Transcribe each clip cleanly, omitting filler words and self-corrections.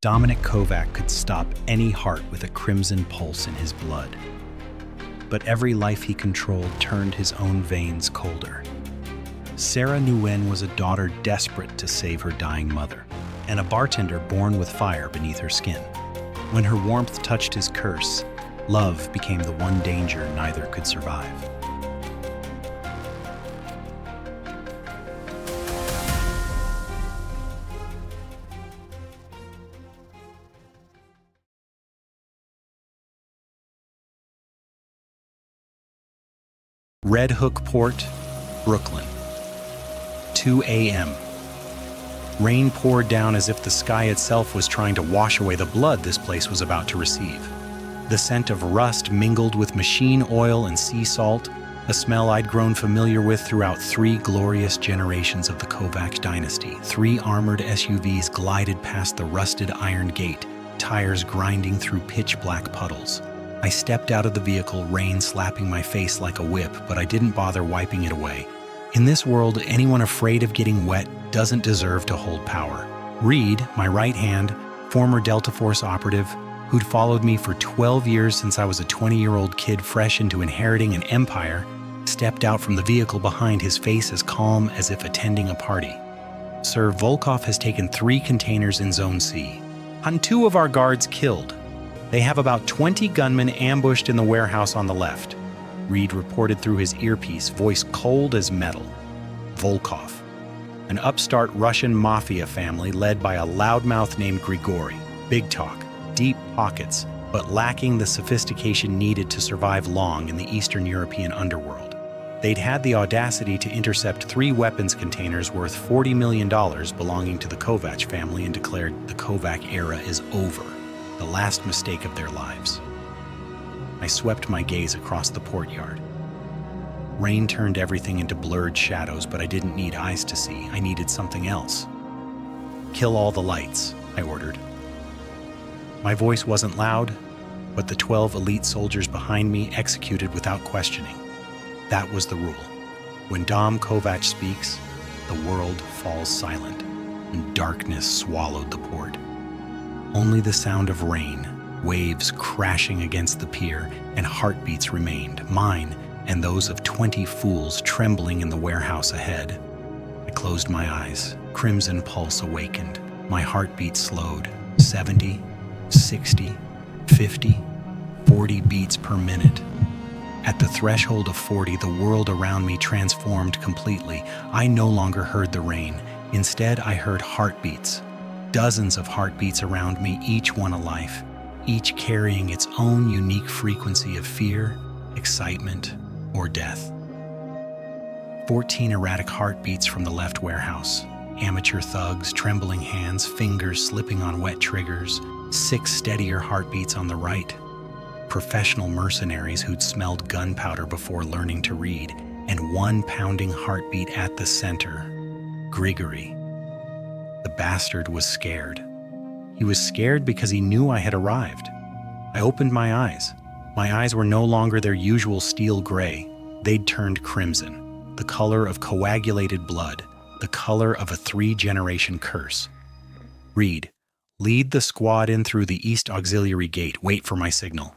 Dominic Kovac could stop any heart with a crimson pulse in his blood. But every life he controlled turned his own veins colder. Sera Nguyen was a daughter desperate to save her dying mother, and a bartender born with fire beneath her skin. When her warmth touched his curse, love became the one danger neither could survive. Red Hook Port, Brooklyn. 2 a.m. Rain poured down as if the sky itself was trying to wash away the blood this place was about to receive. The scent of rust mingled with machine oil and sea salt, a smell I'd grown familiar with throughout 3 glorious generations of the Kovac dynasty. 3 armored SUVs glided past the rusted iron gate, tires grinding through pitch-black puddles. I stepped out of the vehicle, rain slapping my face like a whip, but I didn't bother wiping it away. In this world, anyone afraid of getting wet doesn't deserve to hold power. Reed, my right hand, former Delta Force operative, who'd followed me for 12 years since I was a 20-year-old kid fresh into inheriting an empire, stepped out from the vehicle behind, his face as calm as if attending a party. Sir, Volkov has taken 3 containers in Zone C. And 2 of our guards killed. They have about 20 gunmen ambushed in the warehouse on the left. Reed reported through his earpiece, voice cold as metal. Volkov, an upstart Russian Mafia family led by a loudmouth named Grigory. Big talk, deep pockets, but lacking the sophistication needed to survive long in the Eastern European underworld. They'd had the audacity to intercept 3 weapons containers worth $40 million belonging to the Kovac family and declared the Kovac era is over. The last mistake of their lives. I swept my gaze across the courtyard. Rain turned everything into blurred shadows, but I didn't need eyes to see. I needed something else. Kill all the lights, I ordered. My voice wasn't loud, but the 12 elite soldiers behind me executed without questioning. That was the rule. When Dom Kovac speaks, the world falls silent, and darkness swallowed the port. Only the sound of rain, waves crashing against the pier, and heartbeats remained, mine and those of 20 fools trembling in the warehouse ahead. I closed my eyes. Crimson pulse awakened. My heartbeat slowed. 70, 60, 50, 40 beats per minute. At the threshold of 40, the world around me transformed completely. I no longer heard the rain. Instead, I heard heartbeats. Dozens of heartbeats around me, each one a life, each carrying its own unique frequency of fear, excitement, or death. 14 erratic heartbeats from the left warehouse. Amateur thugs, trembling hands, fingers slipping on wet triggers. 6 steadier heartbeats on the right. Professional mercenaries who'd smelled gunpowder before learning to read. And 1 pounding heartbeat at the center. Grigory. The bastard was scared. He was scared because he knew I had arrived. I opened my eyes. My eyes were no longer their usual steel gray. They'd turned crimson, the color of coagulated blood, the color of a 3-generation curse. Reed, lead the squad in through the East Auxiliary Gate. Wait for my signal.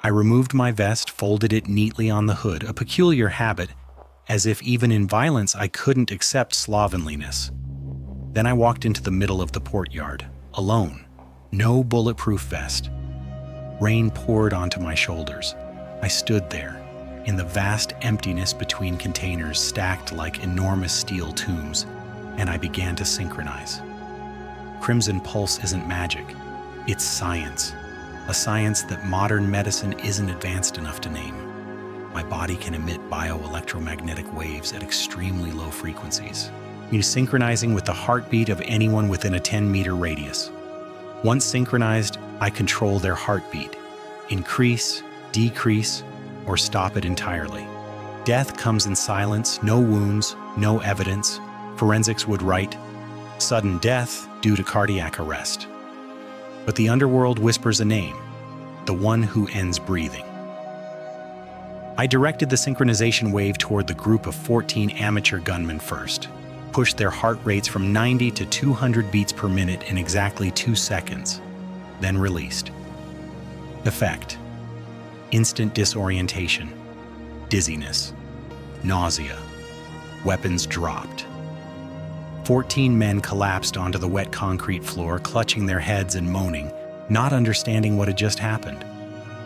I removed my vest, folded it neatly on the hood, a peculiar habit, as if even in violence I couldn't accept slovenliness. Then I walked into the middle of the courtyard, alone, no bulletproof vest. Rain poured onto my shoulders. I stood there, in the vast emptiness between containers stacked like enormous steel tombs, and I began to synchronize. Crimson pulse isn't magic, it's science. A science that modern medicine isn't advanced enough to name. My body can emit bioelectromagnetic waves at extremely low frequencies, synchronizing with the heartbeat of anyone within a 10-meter radius. Once synchronized, I control their heartbeat, increase, decrease, or stop it entirely. Death comes in silence, no wounds, no evidence. Forensics would write, sudden death due to cardiac arrest. But the underworld whispers a name, the one who ends breathing. I directed the synchronization wave toward the group of 14 amateur gunmen first. pushed their heart rates from 90 to 200 beats per minute in exactly 2 seconds, then released. Effect: instant disorientation, dizziness, nausea. Weapons dropped. 14 men collapsed onto the wet concrete floor, clutching their heads and moaning, not understanding what had just happened.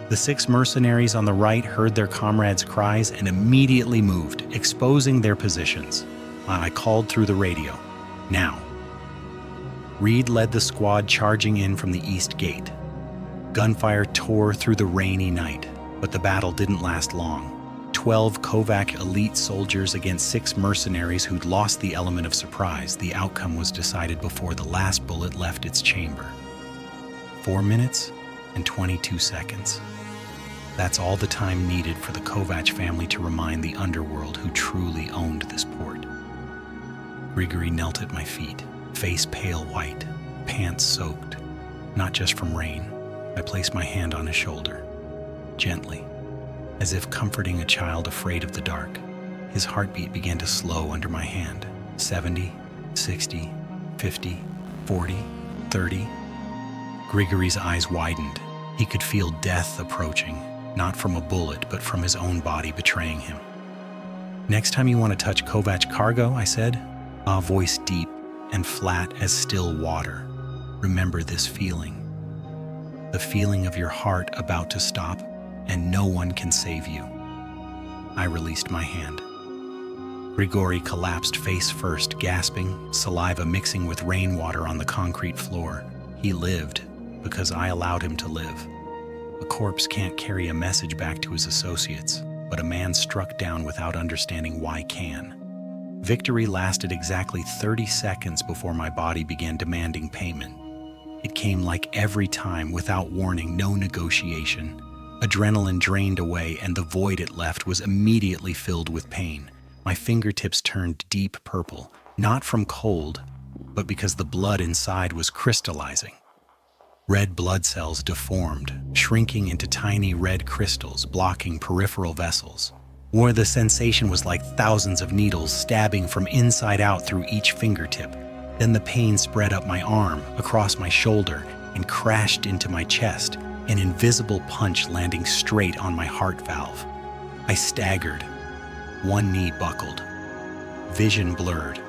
The 6 mercenaries on the right heard their comrades' cries and immediately moved, exposing their positions. I called through the radio. Now. Reed led the squad charging in from the east gate. Gunfire tore through the rainy night, but the battle didn't last long. 12 Kovac elite soldiers against 6 mercenaries who'd lost the element of surprise. The outcome was decided before the last bullet left its chamber. 4 minutes and 22 seconds. That's all the time needed for the Kovac family to remind the underworld who truly owned this port. Grigory knelt at my feet, face pale white, pants soaked, not just from rain. I placed my hand on his shoulder, gently, as if comforting a child afraid of the dark. His heartbeat began to slow under my hand. 70, 60, 50, 40, 30. Grigory's eyes widened. He could feel death approaching, not from a bullet, but from his own body betraying him. "Next time you want to touch Kovac cargo," I said, a voice deep and flat as still water, "remember this feeling. The feeling of your heart about to stop and no one can save you." I released my hand. Grigory collapsed face first, gasping, saliva mixing with rainwater on the concrete floor. He lived because I allowed him to live. A corpse can't carry a message back to his associates, but a man struck down without understanding why can. Victory lasted exactly 30 seconds before my body began demanding payment. It came like every time, without warning, no negotiation. Adrenaline drained away, and the void it left was immediately filled with pain. My fingertips turned deep purple, not from cold, but because the blood inside was crystallizing. Red blood cells deformed, shrinking into tiny red crystals, blocking peripheral vessels. Or the sensation was like thousands of needles stabbing from inside out through each fingertip. Then the pain spread up my arm, across my shoulder, and crashed into my chest, an invisible punch landing straight on my heart valve. I staggered. One knee buckled. Vision blurred.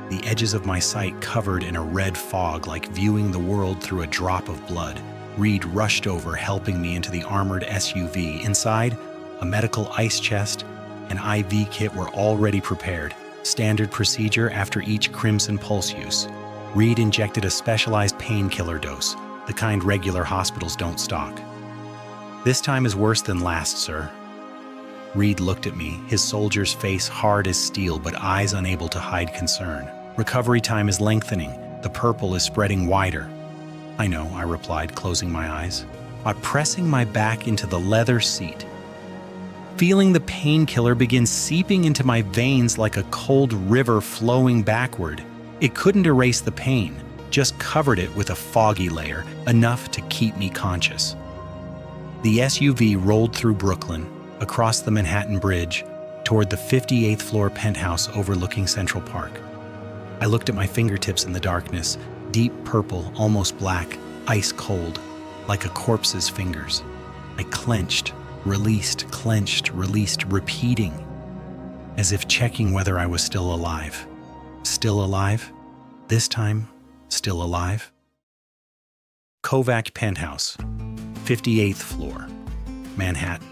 The edges of my sight covered in a red fog, like viewing the world through a drop of blood. Reed rushed over, helping me into the armored SUV. Inside, a medical ice chest and IV kit were already prepared. Standard procedure after each Crimson Pulse use. Reed injected a specialized painkiller dose, the kind regular hospitals don't stock. "This time is worse than last, sir." Reed looked at me, his soldier's face hard as steel but eyes unable to hide concern. "Recovery time is lengthening. The purple is spreading wider." "I know," I replied, closing my eyes. I'm pressing my back into the leather seat, feeling the painkiller begin seeping into my veins like a cold river flowing backward. It couldn't erase the pain, just covered it with a foggy layer, enough to keep me conscious. The SUV rolled through Brooklyn, across the Manhattan Bridge, toward the 58th floor penthouse overlooking Central Park. I looked at my fingertips in the darkness, deep purple, almost black, ice cold, like a corpse's fingers. I clenched, released, clenched, released, repeating, as if checking whether I was still alive. Still alive? This time, still alive? Kovac penthouse, 58th floor, Manhattan.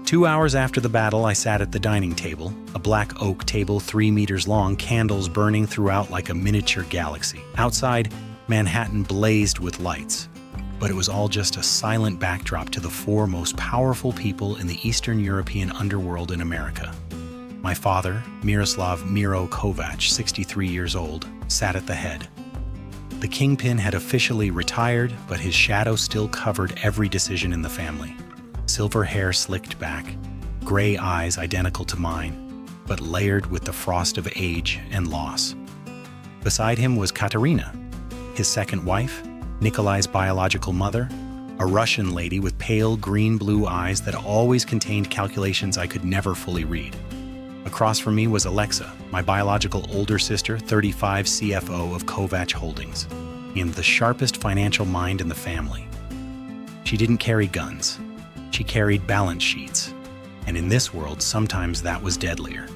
2 hours after the battle, I sat at the dining table, a black oak table 3 meters long, candles burning throughout like a miniature galaxy. Outside, Manhattan blazed with lights, but it was all just a silent backdrop to the 4 most powerful people in the Eastern European underworld in America. My father, Miroslav Miro Kovac, 63 years old, sat at the head. The kingpin had officially retired, but his shadow still covered every decision in the family. Silver hair slicked back, gray eyes identical to mine, but layered with the frost of age and loss. Beside him was Katerina, his second wife, Nikolai's biological mother, a Russian lady with pale green-blue eyes that always contained calculations I could never fully read. Across from me was Alexa, my biological older sister, 35 CFO of Kovac Holdings, and the sharpest financial mind in the family. She didn't carry guns. She carried balance sheets. And in this world, sometimes that was deadlier.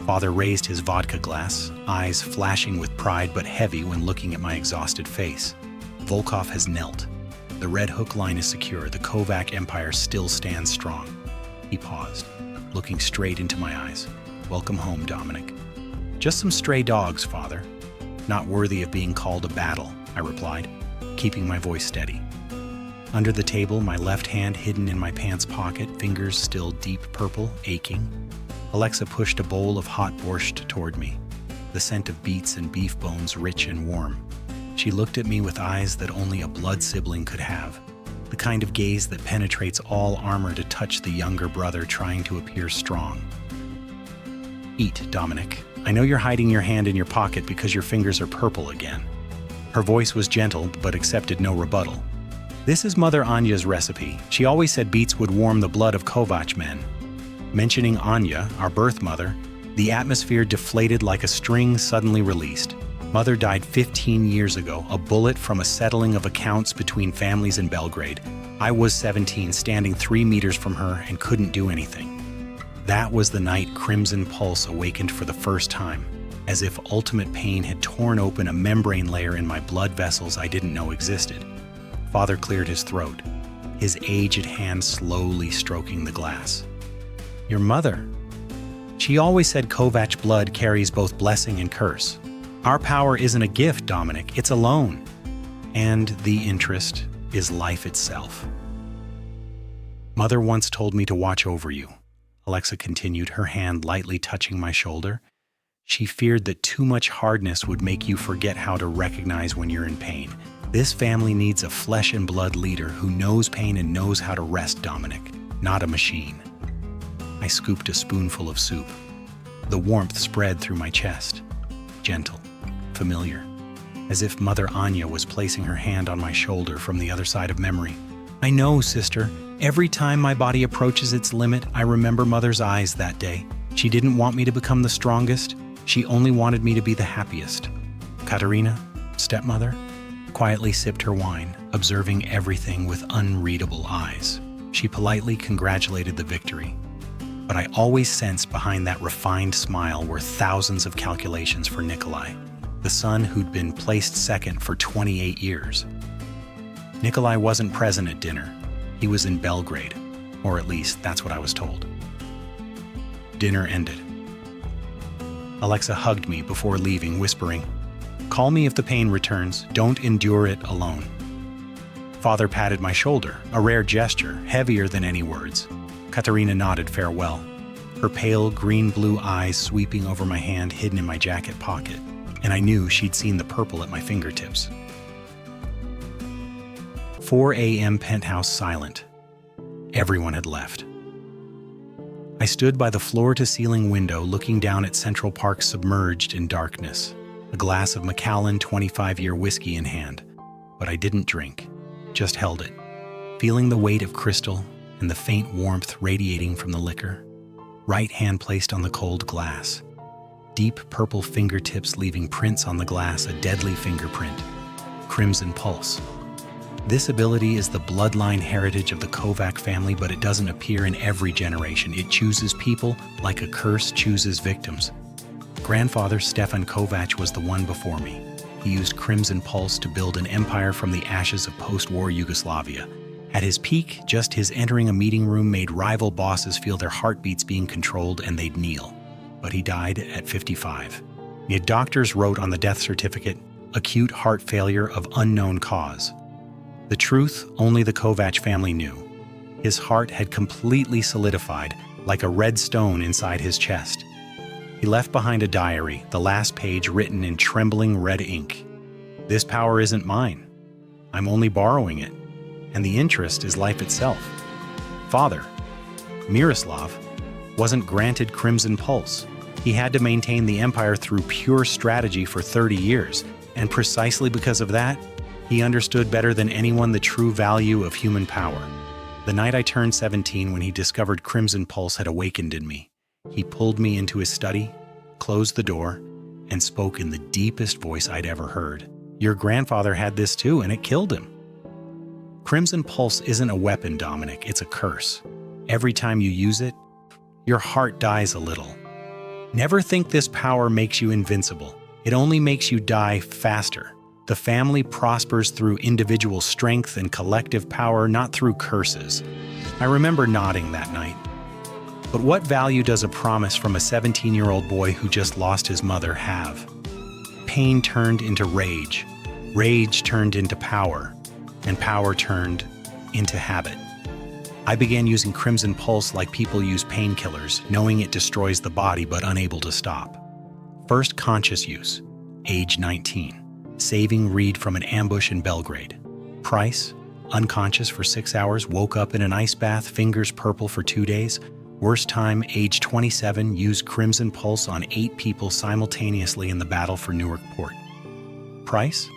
Father raised his vodka glass, eyes flashing with pride but heavy when looking at my exhausted face. Volkov has knelt. The Red Hook line is secure. The Kovac empire still stands strong. He paused, looking straight into my eyes. Welcome home, Dominic. Just some stray dogs, Father. Not worthy of being called a battle, I replied, keeping my voice steady. Under the table, my left hand hidden in my pants pocket, fingers still deep purple, aching. Alexa pushed a bowl of hot borscht toward me, the scent of beets and beef bones rich and warm. She looked at me with eyes that only a blood sibling could have, the kind of gaze that penetrates all armor to touch the younger brother trying to appear strong. Eat, Dominic. I know you're hiding your hand in your pocket because your fingers are purple again. Her voice was gentle but accepted no rebuttal. This is Mother Anya's recipe. She always said beets would warm the blood of Kovac men. Mentioning Anya, our birth mother, the atmosphere deflated like a string suddenly released. Mother died 15 years ago, a bullet from a settling of accounts between families in Belgrade. I was 17, standing 3 meters from her and couldn't do anything. That was the night Crimson Pulse awakened for the first time, as if ultimate pain had torn open a membrane layer in my blood vessels I didn't know existed. Father cleared his throat, his aged hand slowly stroking the glass. Your mother. She always said Kovac blood carries both blessing and curse. Our power isn't a gift, Dominic, it's a loan. And the interest is life itself. Mother once told me to watch over you. Alexa continued, her hand lightly touching my shoulder. She feared that too much hardness would make you forget how to recognize when you're in pain. This family needs a flesh and blood leader who knows pain and knows how to rest, Dominic, not a machine. I scooped a spoonful of soup. The warmth spread through my chest. Gentle, familiar, as if Mother Anya was placing her hand on my shoulder from the other side of memory. I know, sister. Every time my body approaches its limit, I remember Mother's eyes that day. She didn't want me to become the strongest. She only wanted me to be the happiest. Katerina, stepmother, quietly sipped her wine, observing everything with unreadable eyes. She politely congratulated the victory. But I always sensed behind that refined smile were thousands of calculations for Nikolai, the son who'd been placed second for 28 years. Nikolai wasn't present at dinner. He was in Belgrade, or at least that's what I was told. Dinner ended. Alexa hugged me before leaving, whispering, "Call me if the pain returns. Don't endure it alone." Father patted my shoulder, a rare gesture, heavier than any words. Katerina nodded farewell, her pale green-blue eyes sweeping over my hand hidden in my jacket pocket, and I knew she'd seen the purple at my fingertips. 4 a.m. penthouse silent. Everyone had left. I stood by the floor-to-ceiling window looking down at Central Park submerged in darkness, a glass of Macallan 25-year whiskey in hand. But I didn't drink, just held it, feeling the weight of crystal and the faint warmth radiating from the liquor. Right hand placed on the cold glass. Deep purple fingertips leaving prints on the glass, a deadly fingerprint. Crimson Pulse. This ability is the bloodline heritage of the Kovac family, but it doesn't appear in every generation. It chooses people like a curse chooses victims. Grandfather Stefan Kovac was the one before me. He used Crimson Pulse to build an empire from the ashes of post-war Yugoslavia. At his peak, just his entering a meeting room made rival bosses feel their heartbeats being controlled and they'd kneel. But he died at 55. Yet doctors wrote on the death certificate, acute heart failure of unknown cause. The truth only the Kovac family knew. His heart had completely solidified, like a red stone inside his chest. He left behind a diary, the last page written in trembling red ink. This power isn't mine. I'm only borrowing it. And the interest is life itself. Father, Miroslav, wasn't granted Crimson Pulse. He had to maintain the empire through pure strategy for 30 years, and precisely because of that, he understood better than anyone the true value of human power. The night I turned 17 when he discovered Crimson Pulse had awakened in me. He pulled me into his study, closed the door, and spoke in the deepest voice I'd ever heard. "Your grandfather had this too, and it killed him." Crimson Pulse isn't a weapon, Dominic, it's a curse. Every time you use it, your heart dies a little. Never think this power makes you invincible. It only makes you die faster. The family prospers through individual strength and collective power, not through curses. I remember nodding that night. But what value does a promise from a 17-year-old boy who just lost his mother have? Pain turned into rage. Rage turned into power. And power turned into habit. I began using Crimson Pulse like people use painkillers, knowing it destroys the body but unable to stop. First conscious use, age 19, saving Reed from an ambush in Belgrade. Price, unconscious for 6 hours, woke up in an ice bath, fingers purple for 2 days. Worst time, age 27, used Crimson Pulse on 8 people simultaneously in the battle for Newark Port. Price,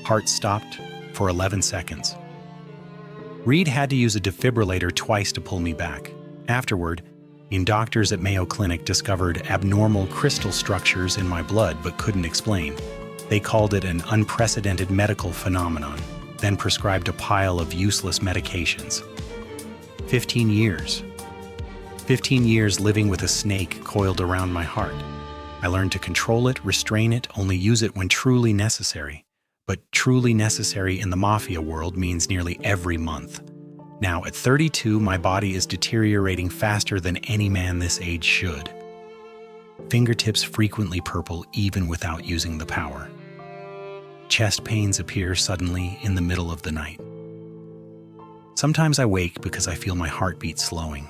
heart stopped for 11 seconds. Reed had to use a defibrillator twice to pull me back. Afterward, doctors at Mayo Clinic discovered abnormal crystal structures in my blood but couldn't explain. They called it an unprecedented medical phenomenon, then prescribed a pile of useless medications. 15 years. 15 years living with a snake coiled around my heart. I learned to control it, restrain it, only use it when truly necessary. But truly necessary in the Mafia world means nearly every month. Now, at 32, my body is deteriorating faster than any man this age should. Fingertips frequently purple even without using the power. Chest pains appear suddenly in the middle of the night. Sometimes I wake because I feel my heartbeat slowing,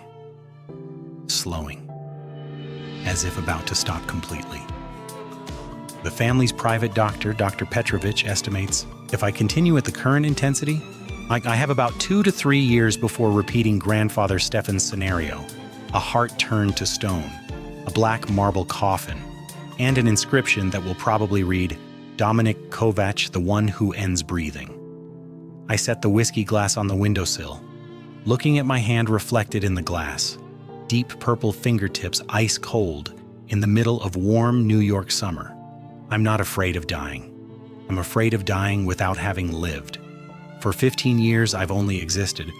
as if about to stop completely. The family's private doctor, Dr. Petrovich, estimates if I continue at the current intensity, I have about 2 to 3 years before repeating Grandfather Stefan's scenario: a heart turned to stone, a black marble coffin, and an inscription that will probably read, "Dominic Kovac, the one who ends breathing." I set the whiskey glass on the windowsill, looking at my hand reflected in the glass, deep purple fingertips ice cold in the middle of warm New York summer. I'm not afraid of dying. I'm afraid of dying without having lived. For 15 years, I've only existed,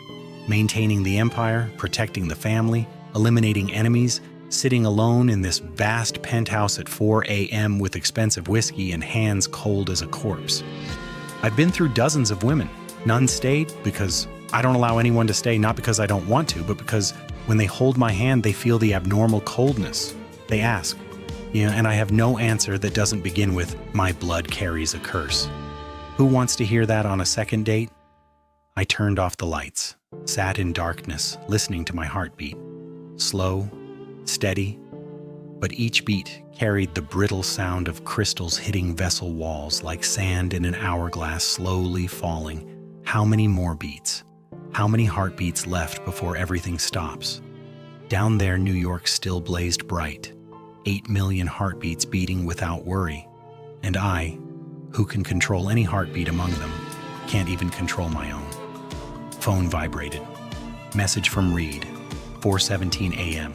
maintaining the empire, protecting the family, eliminating enemies, sitting alone in this vast penthouse at 4 a.m. with expensive whiskey and hands cold as a corpse. I've been through dozens of women. None stayed because I don't allow anyone to stay, not because I don't want to, but because when they hold my hand, they feel the abnormal coldness. They ask, and I have no answer that doesn't begin with, "My blood carries a curse." Who wants to hear that on a second date? I turned off the lights, sat in darkness, listening to my heartbeat. Slow, steady, but each beat carried the brittle sound of crystals hitting vessel walls like sand in an hourglass slowly falling. How many more beats? How many heartbeats left before everything stops? Down there, New York still blazed bright. 8 million heartbeats beating without worry. And I, who can control any heartbeat among them, can't even control my own. Phone vibrated. Message from Reed, 4:17 a.m.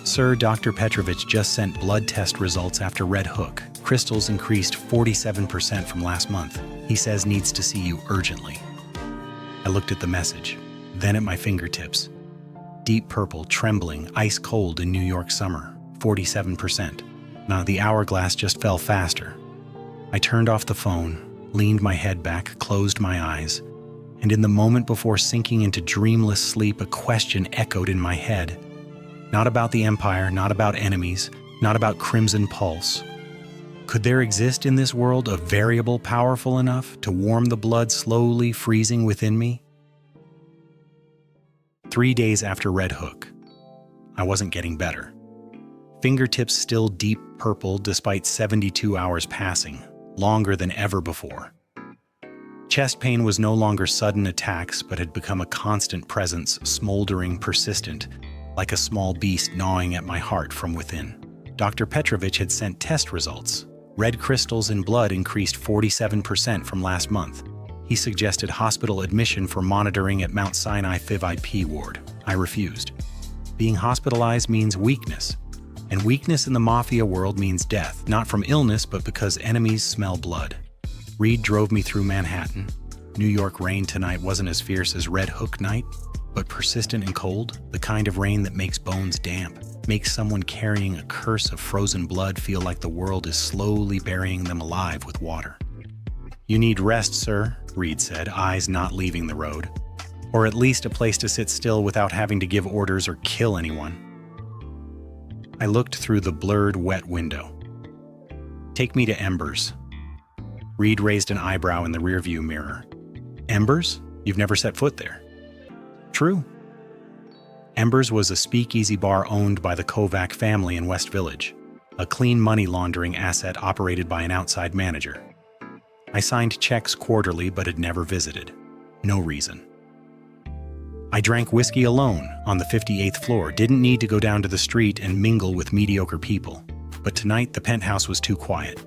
"Sir, Dr. Petrovich just sent blood test results after Red Hook. Crystals increased 47% from last month. He says needs to see you urgently." I looked at the message, then at my fingertips. Deep purple, trembling, ice cold in New York summer. 47%. Now the hourglass just fell faster. I turned off the phone, leaned my head back, closed my eyes, and in the moment before sinking into dreamless sleep, a question echoed in my head. Not about the Empire, not about enemies, not about Crimson Pulse. Could there exist in this world a variable powerful enough to warm the blood slowly freezing within me? 3 days after Red Hook, I wasn't getting better. Fingertips still deep purple despite 72 hours passing, longer than ever before. Chest pain was no longer sudden attacks, but had become a constant presence, smoldering, persistent, like a small beast gnawing at my heart from within. Dr. Petrovich had sent test results. Red crystals in blood increased 47% from last month. He suggested hospital admission for monitoring at Mount Sinai FIV-IP ward. I refused. Being hospitalized means weakness, And weakness in the Mafia world means death, not from illness, but because enemies smell blood. Reed drove me through Manhattan. New York rain tonight wasn't as fierce as Red Hook night, but persistent and cold, the kind of rain that makes bones damp, makes someone carrying a curse of frozen blood feel like the world is slowly burying them alive with water. "You need rest, sir," Reed said, eyes not leaving the road. "Or at least a place to sit still without having to give orders or kill anyone." I looked through the blurred, wet window. "Take me to Embers." Reed raised an eyebrow in the rearview mirror. "Embers? You've never set foot there." "True." Embers was a speakeasy bar owned by the Kovac family in West Village, a clean money laundering asset operated by an outside manager. I signed checks quarterly but had never visited. No reason. I drank whiskey alone on the 58th floor, didn't need to go down to the street and mingle with mediocre people. But tonight the penthouse was too quiet.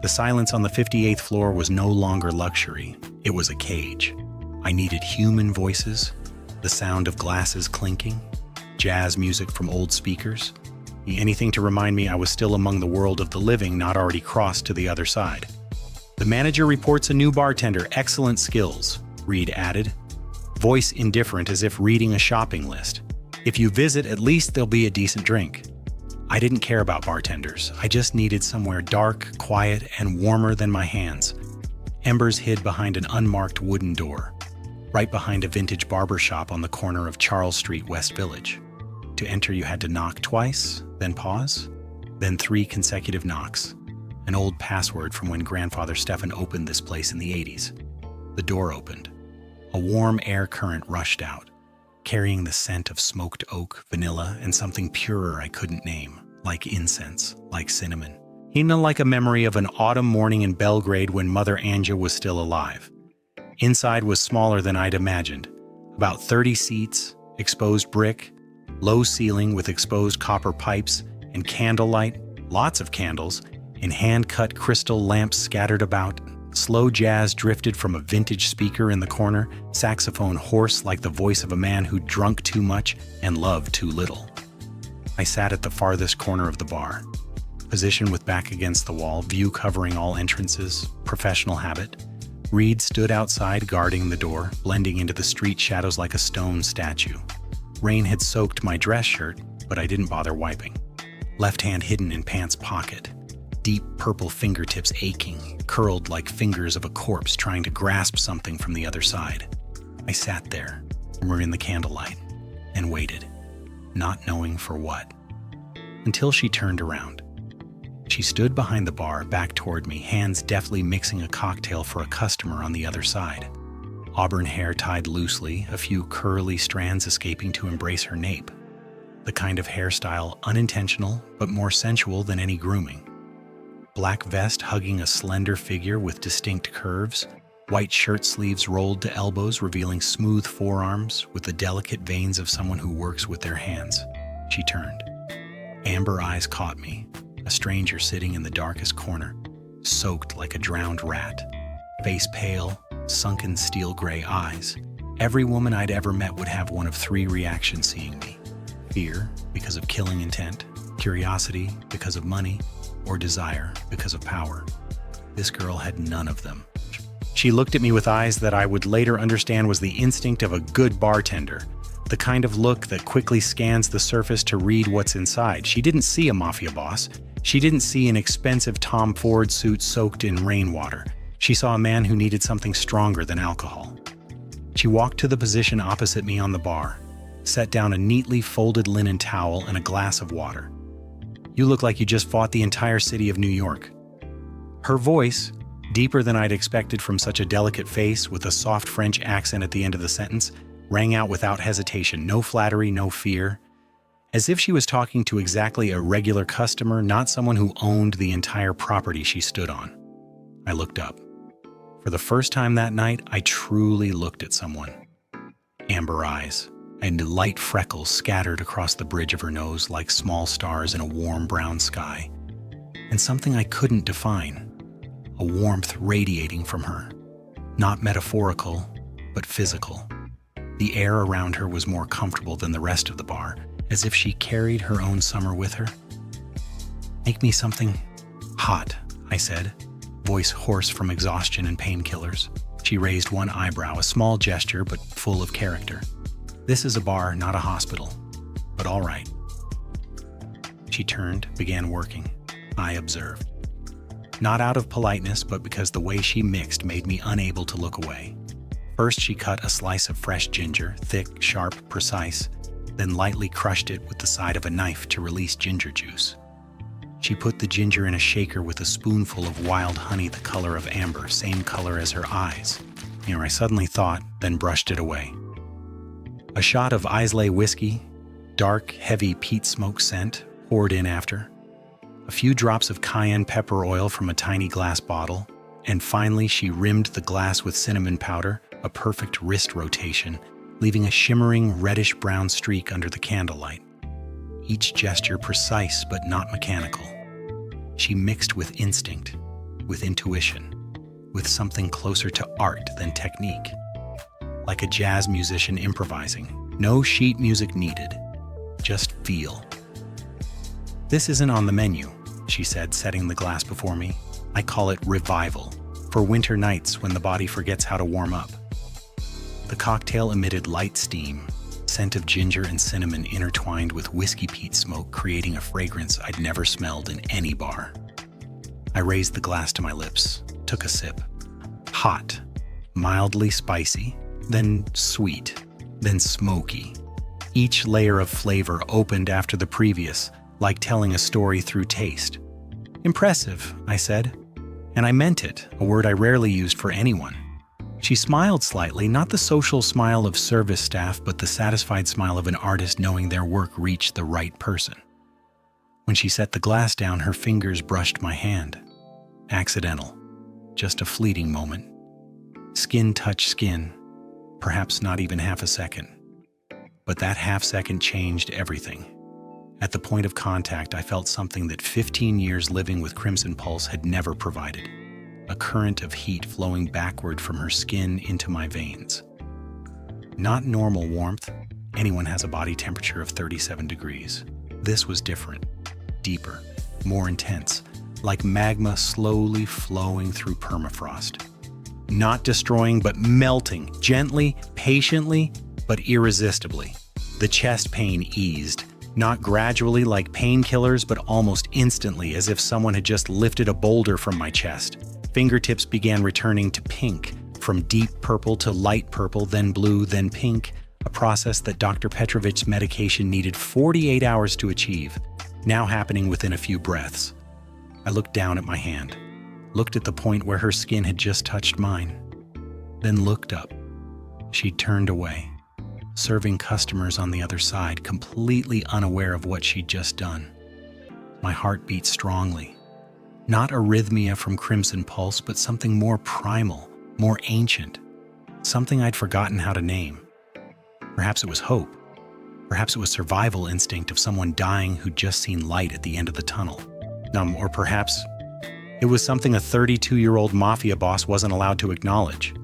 The silence on the 58th floor was no longer luxury, it was a cage. I needed human voices, the sound of glasses clinking, jazz music from old speakers, anything to remind me I was still among the world of the living, not already crossed to the other side. "The manager reports a new bartender, excellent skills," Reed added. Voice indifferent as if reading a shopping list. "If you visit, at least there'll be a decent drink." I didn't care about bartenders. I just needed somewhere dark, quiet, and warmer than my hands. Embers hid behind an unmarked wooden door, right behind a vintage barber shop on the corner of Charles Street, West Village. To enter, you had to knock twice, then pause, then 3 consecutive knocks. An old password from when Grandfather Stefan opened this place in the 80s. The door opened. A warm air current rushed out, carrying the scent of smoked oak, vanilla, and something purer I couldn't name, like incense, like cinnamon. Like a memory of an autumn morning in Belgrade when Mother Anja was still alive. Inside was smaller than I'd imagined. About 30 seats, exposed brick, low ceiling with exposed copper pipes, and candlelight, lots of candles, and hand-cut crystal lamps scattered about. Slow jazz drifted from a vintage speaker in the corner, saxophone hoarse like the voice of a man who'd drunk too much and loved too little. I sat at the farthest corner of the bar, position with back against the wall, view covering all entrances, professional habit. Reed stood outside guarding the door, blending into the street shadows like a stone statue. Rain had soaked my dress shirt, but I didn't bother wiping. Left hand hidden in pants pocket. Deep purple fingertips aching, curled like fingers of a corpse trying to grasp something from the other side. I sat there, warmer in the candlelight, and waited, not knowing for what. Until she turned around. She stood behind the bar, back toward me, hands deftly mixing a cocktail for a customer on the other side. Auburn hair tied loosely, a few curly strands escaping to embrace her nape. The kind of hairstyle unintentional, but more sensual than any grooming. Black vest hugging a slender figure with distinct curves, white shirt sleeves rolled to elbows revealing smooth forearms with the delicate veins of someone who works with their hands. She turned. Amber eyes caught me, a stranger sitting in the darkest corner, soaked like a drowned rat. Face pale, sunken steel gray eyes. Every woman I'd ever met would have one of 3 reactions seeing me. Fear, because of killing intent, curiosity, because of money, or desire because of power. This girl had none of them. She looked at me with eyes that I would later understand was the instinct of a good bartender, the kind of look that quickly scans the surface to read what's inside. She didn't see a mafia boss. She didn't see an expensive Tom Ford suit soaked in rainwater. She saw a man who needed something stronger than alcohol. She walked to the position opposite me on the bar, set down a neatly folded linen towel and a glass of water. "You look like you just fought the entire city of New York." Her voice, deeper than I'd expected from such a delicate face with a soft French accent at the end of the sentence, rang out without hesitation, no flattery, no fear. As if she was talking to exactly a regular customer, not someone who owned the entire property she stood on. I looked up. For the first time that night, I truly looked at someone. Amber eyes, and light freckles scattered across the bridge of her nose like small stars in a warm brown sky. And something I couldn't define, a warmth radiating from her. Not metaphorical, but physical. The air around her was more comfortable than the rest of the bar, as if she carried her own summer with her. Make me something hot, I said, voice hoarse from exhaustion and painkillers. She raised one eyebrow, a small gesture but full of character. This is a bar, not a hospital, but all right. She turned, began working. I observed. Not out of politeness, but because the way she mixed made me unable to look away. First, she cut a slice of fresh ginger, thick, sharp, precise, then lightly crushed it with the side of a knife to release ginger juice. She put the ginger in a shaker with a spoonful of wild honey the color of amber, same color as her eyes. I suddenly thought, then brushed it away. A shot of Islay whiskey, dark, heavy peat smoke scent, poured in after. A few drops of cayenne pepper oil from a tiny glass bottle, and finally she rimmed the glass with cinnamon powder, a perfect wrist rotation, leaving a shimmering reddish-brown streak under the candlelight. Each gesture precise but not mechanical. She mixed with instinct, with intuition, with something closer to art than technique. Like a jazz musician improvising. No sheet music needed. Just feel. This isn't on the menu, she said, setting the glass before me. I call it revival, for winter nights when the body forgets how to warm up. The cocktail emitted light steam, scent of ginger and cinnamon intertwined with whiskey peat smoke, creating a fragrance I'd never smelled in any bar. I raised the glass to my lips, took a sip. Hot, mildly spicy, then sweet, then smoky. Each layer of flavor opened after the previous, like telling a story through taste. Impressive, I said. And I meant it, a word I rarely used for anyone. She smiled slightly, not the social smile of service staff, but the satisfied smile of an artist knowing their work reached the right person. When she set the glass down, her fingers brushed my hand. Accidental. Just a fleeting moment. Skin touched skin, perhaps not even half a second. But that half second changed everything. At the point of contact, I felt something that 15 years living with Crimson Pulse had never provided. A current of heat flowing backward from her skin into my veins. Not normal warmth. Anyone has a body temperature of 37 degrees. This was different, deeper, more intense, like magma slowly flowing through permafrost. Not destroying, but melting, gently, patiently, but irresistibly. The chest pain eased, not gradually like painkillers, but almost instantly, as if someone had just lifted a boulder from my chest. Fingertips began returning to pink, from deep purple to light purple, then blue, then pink, a process that Dr. Petrovic's medication needed 48 hours to achieve, now happening within a few breaths. I looked down at my hand, looked at the point where her skin had just touched mine, then looked up. She'd turned away, serving customers on the other side, completely unaware of what she'd just done. My heart beat strongly. Not arrhythmia from Crimson Pulse, but something more primal, more ancient, something I'd forgotten how to name. Perhaps it was hope. Perhaps it was survival instinct of someone dying who'd just seen light at the end of the tunnel. Or perhaps it was something a 32-year-old Mafia boss wasn't allowed to acknowledge.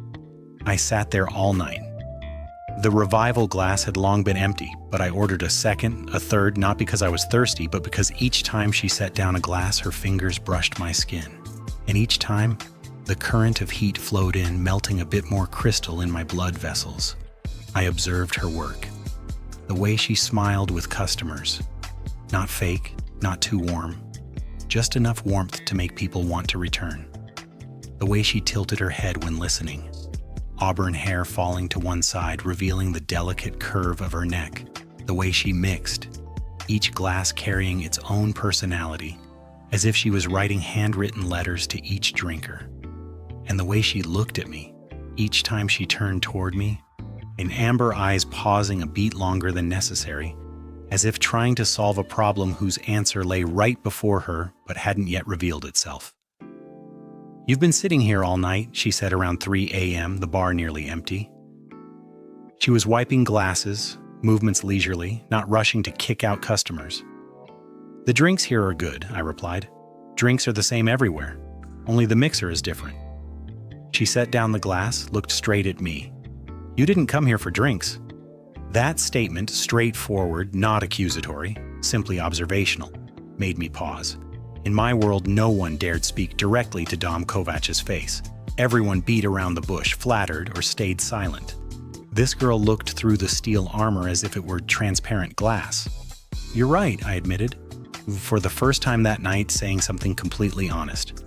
I sat there all night. The revival glass had long been empty, but I ordered a second, a third, not because I was thirsty, but because each time she set down a glass, her fingers brushed my skin. And each time, the current of heat flowed in, melting a bit more crystal in my blood vessels. I observed her work. The way she smiled with customers. Not fake, not too warm. Just enough warmth to make people want to return. The way she tilted her head when listening. Auburn hair falling to one side, revealing the delicate curve of her neck. The way she mixed, each glass carrying its own personality, as if she was writing handwritten letters to each drinker. And the way she looked at me, each time she turned toward me, in amber eyes pausing a beat longer than necessary, as if trying to solve a problem whose answer lay right before her but hadn't yet revealed itself. "You've been sitting here all night," she said around 3 a.m., the bar nearly empty. She was wiping glasses, movements leisurely, not rushing to kick out customers. "The drinks here are good," I replied. "Drinks are the same everywhere, only the mixer is different." She set down the glass, looked straight at me. "You didn't come here for drinks." That statement, straightforward, not accusatory, simply observational, made me pause. In my world, no one dared speak directly to Dom Kovac's face. Everyone beat around the bush, flattered, or stayed silent. This girl looked through the steel armor as if it were transparent glass. "You're right," I admitted, for the first time that night saying something completely honest.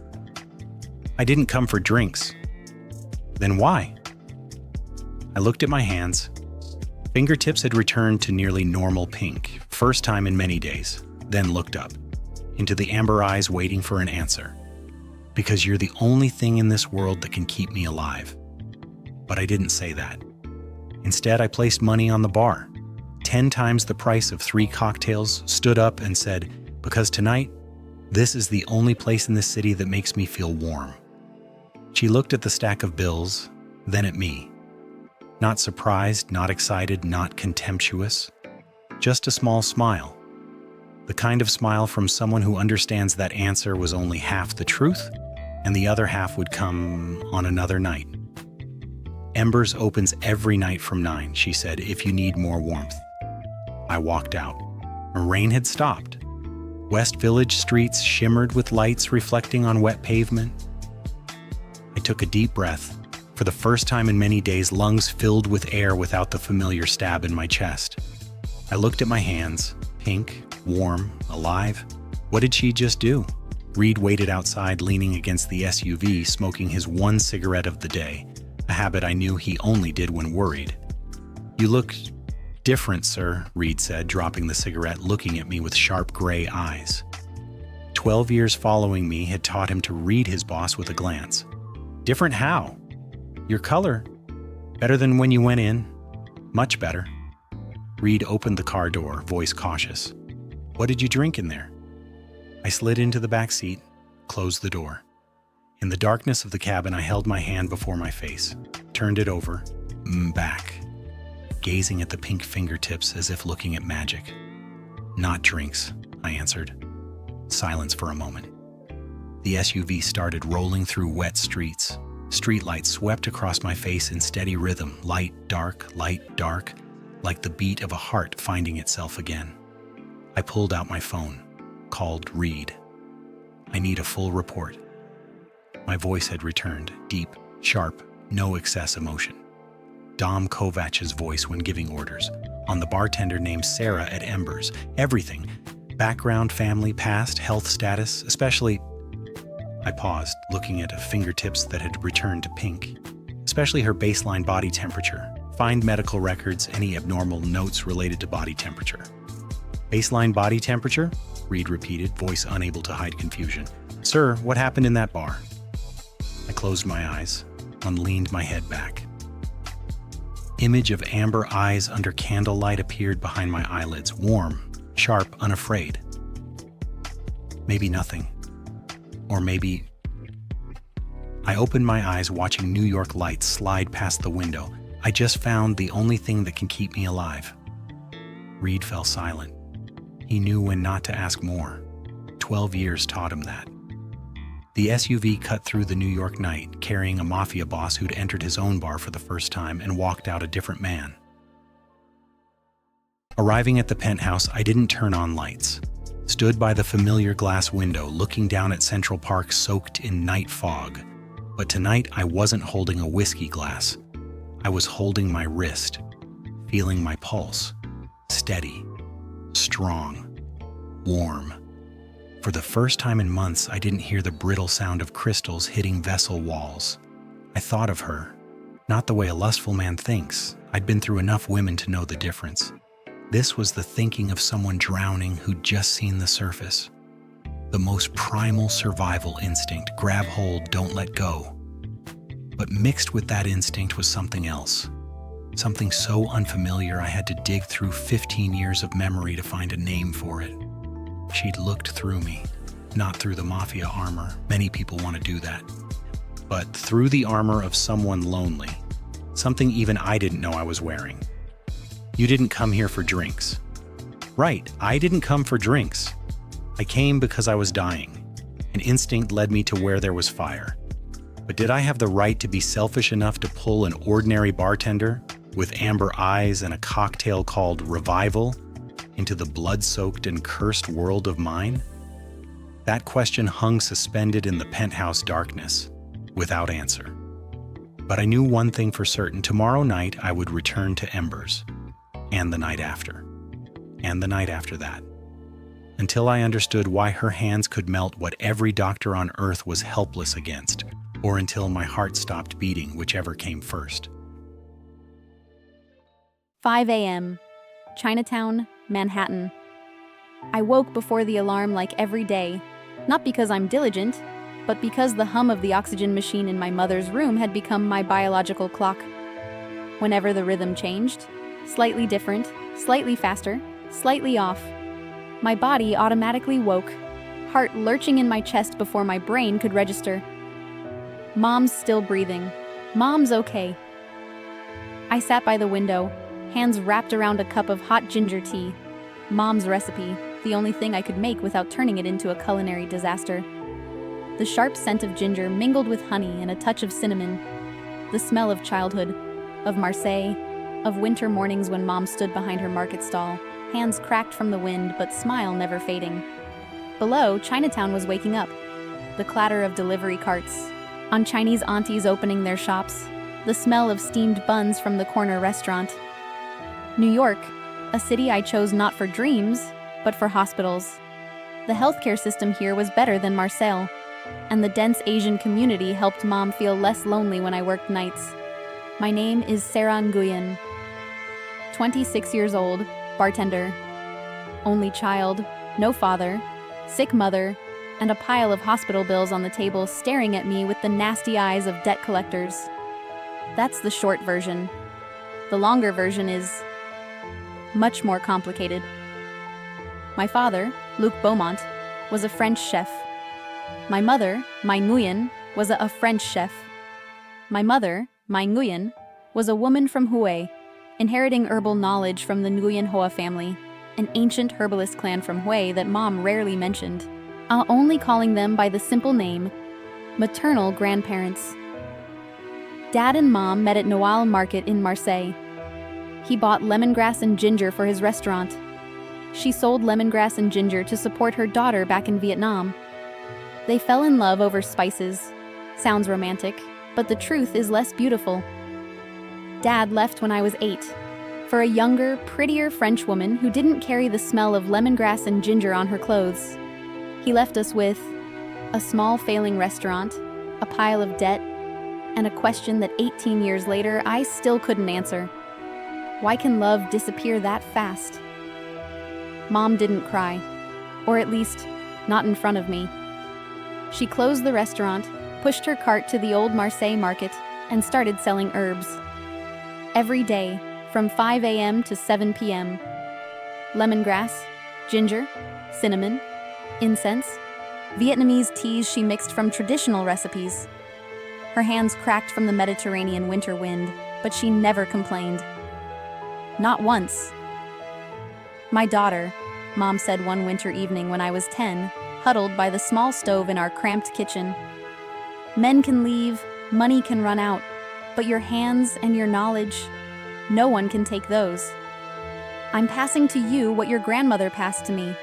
"I didn't come for drinks." "Then why?" I looked at my hands. Fingertips had returned to nearly normal pink, first time in many days, then looked up, into the amber eyes waiting for an answer. "Because you're the only thing in this world that can keep me alive." But I didn't say that. Instead, I placed money on the bar, 10 times the price of 3 cocktails, stood up and said, "Because tonight, this is the only place in this city that makes me feel warm." She looked at the stack of bills, then at me. Not surprised, not excited, not contemptuous. Just a small smile. The kind of smile from someone who understands that answer was only half the truth, and the other half would come on another night. "Embers opens every night from 9, she said, "if you need more warmth." I walked out. Rain had stopped. West Village streets shimmered with lights reflecting on wet pavement. I took a deep breath. For the first time in many days, lungs filled with air without the familiar stab in my chest. I looked at my hands, pink, warm, alive. What did she just do? Reed waited outside, leaning against the SUV, smoking his one cigarette of the day, a habit I knew he only did when worried. "You look different, sir," Reed said, dropping the cigarette, looking at me with sharp gray eyes. 12 years following me had taught him to read his boss with a glance. "Different how?" "Your color. Better than when you went in. Much better." Reed opened the car door, voice cautious. "What did you drink in there?" I slid into the back seat, closed the door. In the darkness of the cabin, I held my hand before my face, turned it over, back, gazing at the pink fingertips as if looking at magic. "Not drinks," I answered. Silence for a moment. The SUV started rolling through wet streets. Streetlights swept across my face in steady rhythm, light, dark, like the beat of a heart finding itself again. I pulled out my phone, called Reed. "I need a full report." My voice had returned, deep, sharp, no excess emotion. Dom Kovac's voice when giving orders, on the bartender named Sera at Embers. Everything. Background, family, past, health status, especially... I paused, looking at fingertips that had returned to pink. Especially her baseline body temperature. Find medical records, any abnormal notes related to body temperature. "Baseline body temperature?" Reed repeated, voice unable to hide confusion. "Sir, what happened in that bar?" I closed my eyes, leaned my head back. Image of amber eyes under candlelight appeared behind my eyelids, warm, sharp, unafraid. Maybe nothing. Or maybe... I opened my eyes, watching New York lights slide past the window. I just found the only thing that can keep me alive. Reed fell silent. He knew when not to ask more. 12 years taught him that. The SUV cut through the New York night, carrying a Mafia boss who'd entered his own bar for the first time and walked out a different man. Arriving at the penthouse, I didn't turn on lights. Stood by the familiar glass window, looking down at Central Park soaked in night fog. But tonight, I wasn't holding a whiskey glass. I was holding my wrist, feeling my pulse. Steady, strong, warm. For the first time in months, I didn't hear the brittle sound of crystals hitting vessel walls. I thought of her, not the way a lustful man thinks. I'd been through enough women to know the difference. This was the thinking of someone drowning who'd just seen the surface. The most primal survival instinct, grab hold, don't let go. But mixed with that instinct was something else. Something so unfamiliar I had to dig through 15 years of memory to find a name for it. She'd looked through me, not through the Mafia armor. Many people want to do that. But through the armor of someone lonely. Something even I didn't know I was wearing. "You didn't come here for drinks." Right, I didn't come for drinks. I came because I was dying. An instinct led me to where there was fire. But did I have the right to be selfish enough to pull an ordinary bartender with amber eyes and a cocktail called Revival into the blood-soaked and cursed world of mine? That question hung suspended in the penthouse darkness, without answer. But I knew one thing for certain: tomorrow night I would return to Embers, and the night after, and the night after that, until I understood why her hands could melt what every doctor on earth was helpless against, or until my heart stopped beating, whichever came first. 5 a.m. Chinatown, Manhattan. I woke before the alarm like every day, not because I'm diligent, but because the hum of the oxygen machine in my mother's room had become my biological clock. Whenever the rhythm changed, slightly different, slightly faster, slightly off, my body automatically woke, heart lurching in my chest before my brain could register. Mom's still breathing. Mom's okay. I sat by the window, hands wrapped around a cup of hot ginger tea. Mom's recipe, the only thing I could make without turning it into a culinary disaster. The sharp scent of ginger mingled with honey and a touch of cinnamon. The smell of childhood, of Marseille, of winter mornings when Mom stood behind her market stall, hands cracked from the wind but smile never fading. Below, Chinatown was waking up. The clatter of delivery carts, on Chinese aunties opening their shops, the smell of steamed buns from the corner restaurant. New York, a city I chose not for dreams, but for hospitals. The healthcare system here was better than Marseille, and the dense Asian community helped Mom feel less lonely when I worked nights. My name is Sera Nguyen. 26 years old, bartender. Only child, no father, sick mother, and a pile of hospital bills on the table staring at me with the nasty eyes of debt collectors. That's the short version. The longer version is much more complicated. My father, Luc Beaumont, was a French chef. My mother, Mai Nguyen, was a French chef. My mother, Mai Nguyen, was a woman from Hue, inheriting herbal knowledge from the Nguyen Hoa family, an ancient herbalist clan from Hue that Mom rarely mentioned, only calling them by the simple name, maternal grandparents. Dad and Mom met at Noailles Market in Marseille. He bought lemongrass and ginger for his restaurant. She sold lemongrass and ginger to support her daughter back in Vietnam. They fell in love over spices. Sounds romantic, but the truth is less beautiful. Dad left when I was 8, for a younger, prettier French woman who didn't carry the smell of lemongrass and ginger on her clothes. He left us with a small failing restaurant, a pile of debt, and a question that 18 years later I still couldn't answer. Why can love disappear that fast? Mom didn't cry, or at least, not in front of me. She closed the restaurant, pushed her cart to the old Marseille market, and started selling herbs. Every day, from 5 a.m. to 7 p.m. Lemongrass, ginger, cinnamon, incense, Vietnamese teas she mixed from traditional recipes. Her hands cracked from the Mediterranean winter wind, but she never complained. Not once. My daughter, Mom said one winter evening when I was 10, huddled by the small stove in our cramped kitchen. Men can leave, money can run out, but your hands and your knowledge, no one can take those. I'm passing to you what your grandmother passed to me: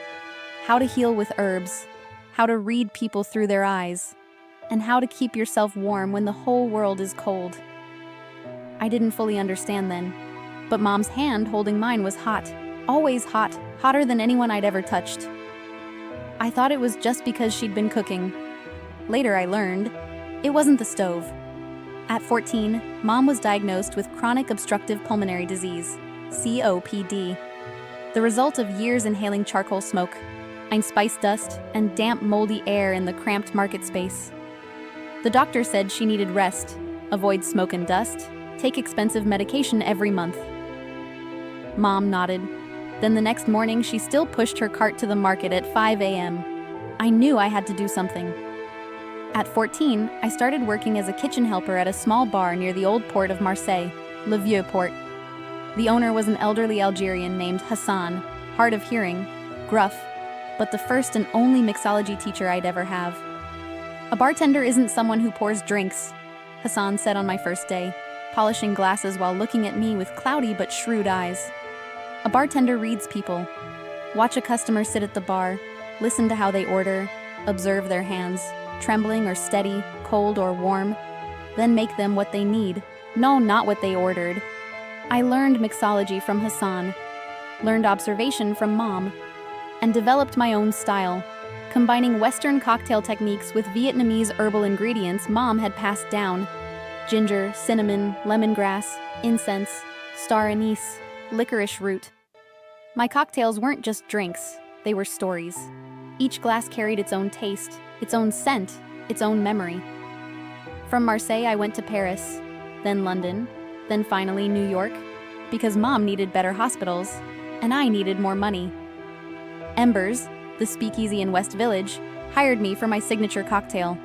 how to heal with herbs, how to read people through their eyes, and how to keep yourself warm when the whole world is cold. I didn't fully understand then, but Mom's hand holding mine was hot, always hot, hotter than anyone I'd ever touched. I thought it was just because she'd been cooking. Later I learned, it wasn't the stove. At 14, Mom was diagnosed with chronic obstructive pulmonary disease, COPD, the result of years inhaling charcoal smoke, spice dust, and damp, moldy air in the cramped market space. The doctor said she needed rest, avoid smoke and dust, take expensive medication every month. Mom nodded. Then the next morning, she still pushed her cart to the market at 5 a.m. I knew I had to do something. At 14, I started working as a kitchen helper at a small bar near the old port of Marseille, Le Vieux Port. The owner was an elderly Algerian named Hassan, hard of hearing, gruff, but the first and only mixology teacher I'd ever have. A bartender isn't someone who pours drinks, Hassan said on my first day, polishing glasses while looking at me with cloudy but shrewd eyes. A bartender reads people. Watch a customer sit at the bar, listen to how they order, observe their hands, trembling or steady, cold or warm, then make them what they need. No, not what they ordered. I learned mixology from Hassan, learned observation from Mom, and developed my own style, combining Western cocktail techniques with Vietnamese herbal ingredients Mom had passed down: ginger, cinnamon, lemongrass, incense, star anise, licorice root. My cocktails weren't just drinks, they were stories. Each glass carried its own taste, its own scent, its own memory. From Marseille, I went to Paris, then London, then finally New York, because Mom needed better hospitals, and I needed more money. Embers, the speakeasy in West Village, hired me for my signature cocktail,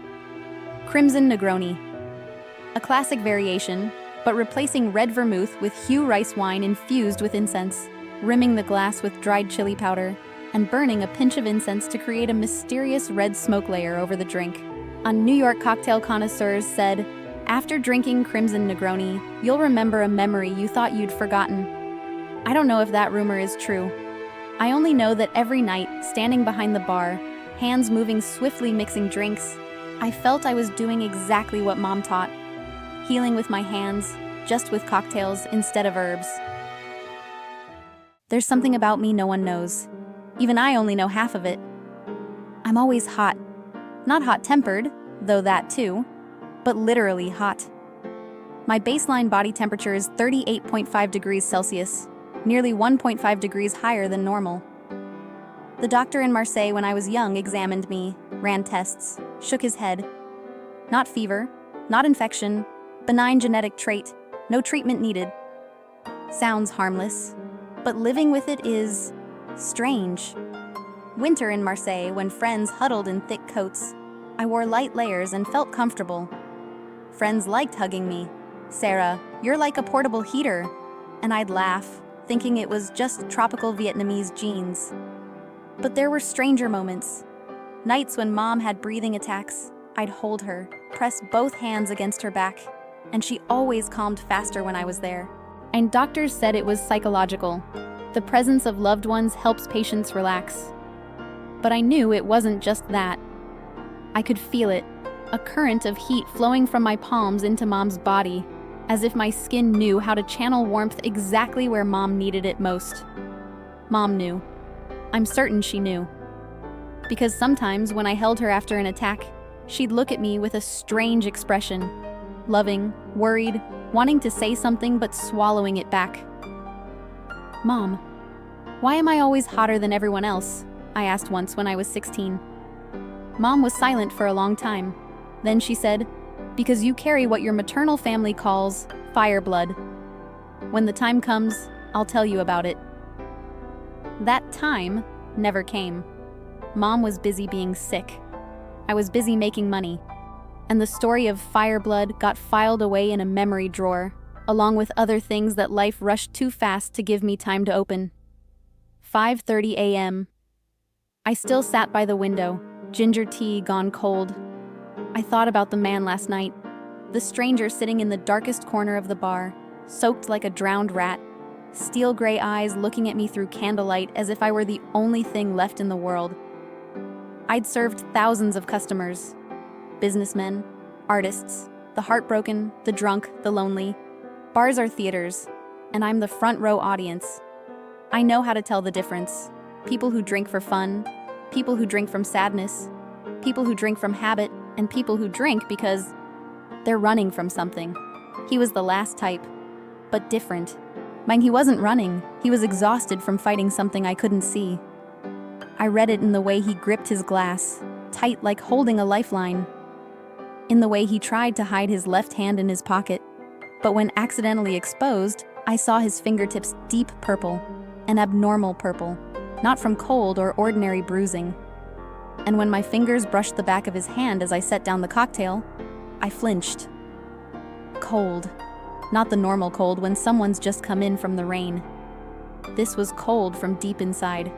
Crimson Negroni. A classic variation, but replacing red vermouth with hue rice wine infused with incense, rimming the glass with dried chili powder, and burning a pinch of incense to create a mysterious red smoke layer over the drink. On New York cocktail connoisseurs said, "After drinking Crimson Negroni, you'll remember a memory you thought you'd forgotten." I don't know if that rumor is true. I only know that every night, standing behind the bar, hands moving swiftly mixing drinks, I felt I was doing exactly what Mom taught, healing with my hands, just with cocktails instead of herbs. There's something about me no one knows. Even I only know half of it. I'm always hot. Not hot-tempered, though that too, but literally hot. My baseline body temperature is 38.5 degrees Celsius, nearly 1.5 degrees higher than normal. The doctor in Marseille when I was young examined me, ran tests, shook his head. Not fever, not infection, benign genetic trait, no treatment needed. Sounds harmless, but living with it is strange. Winter in Marseille, when friends huddled in thick coats, I wore light layers and felt comfortable. Friends liked hugging me. "Sera, you're like a portable heater." And I'd laugh, thinking it was just tropical Vietnamese genes. But there were stranger moments. Nights when Mom had breathing attacks, I'd hold her, press both hands against her back, and she always calmed faster when I was there. And doctors said it was psychological. The presence of loved ones helps patients relax. But I knew it wasn't just that. I could feel it, a current of heat flowing from my palms into Mom's body, as if my skin knew how to channel warmth exactly where Mom needed it most. Mom knew. I'm certain she knew. Because sometimes when I held her after an attack, she'd look at me with a strange expression, loving, worried, wanting to say something but swallowing it back. "Mom, why am I always hotter than everyone else?" I asked once when I was 16. Mom was silent for a long time. Then she said, "Because you carry what your maternal family calls fire blood. When the time comes, I'll tell you about it." That time never came. Mom was busy being sick. I was busy making money. And the story of fire blood got filed away in a memory drawer, along with other things that life rushed too fast to give me time to open. 5:30 a.m. I still sat by the window, ginger tea gone cold. I thought about the man last night, the stranger sitting in the darkest corner of the bar, soaked like a drowned rat, steel gray eyes looking at me through candlelight as if I were the only thing left in the world. I'd served thousands of customers, businessmen, artists, the heartbroken, the drunk, the lonely. Bars are theaters, and I'm the front row audience. I know how to tell the difference. People who drink for fun, people who drink from sadness, people who drink from habit, and people who drink because they're running from something. He was the last type, but different. He wasn't running, he was exhausted from fighting something I couldn't see. I read it in the way he gripped his glass, tight like holding a lifeline. In the way he tried to hide his left hand in his pocket, but when accidentally exposed, I saw his fingertips deep purple, an abnormal purple. Not from cold or ordinary bruising. And when my fingers brushed the back of his hand as I set down the cocktail, I flinched. Cold. Not the normal cold when someone's just come in from the rain. This was cold from deep inside.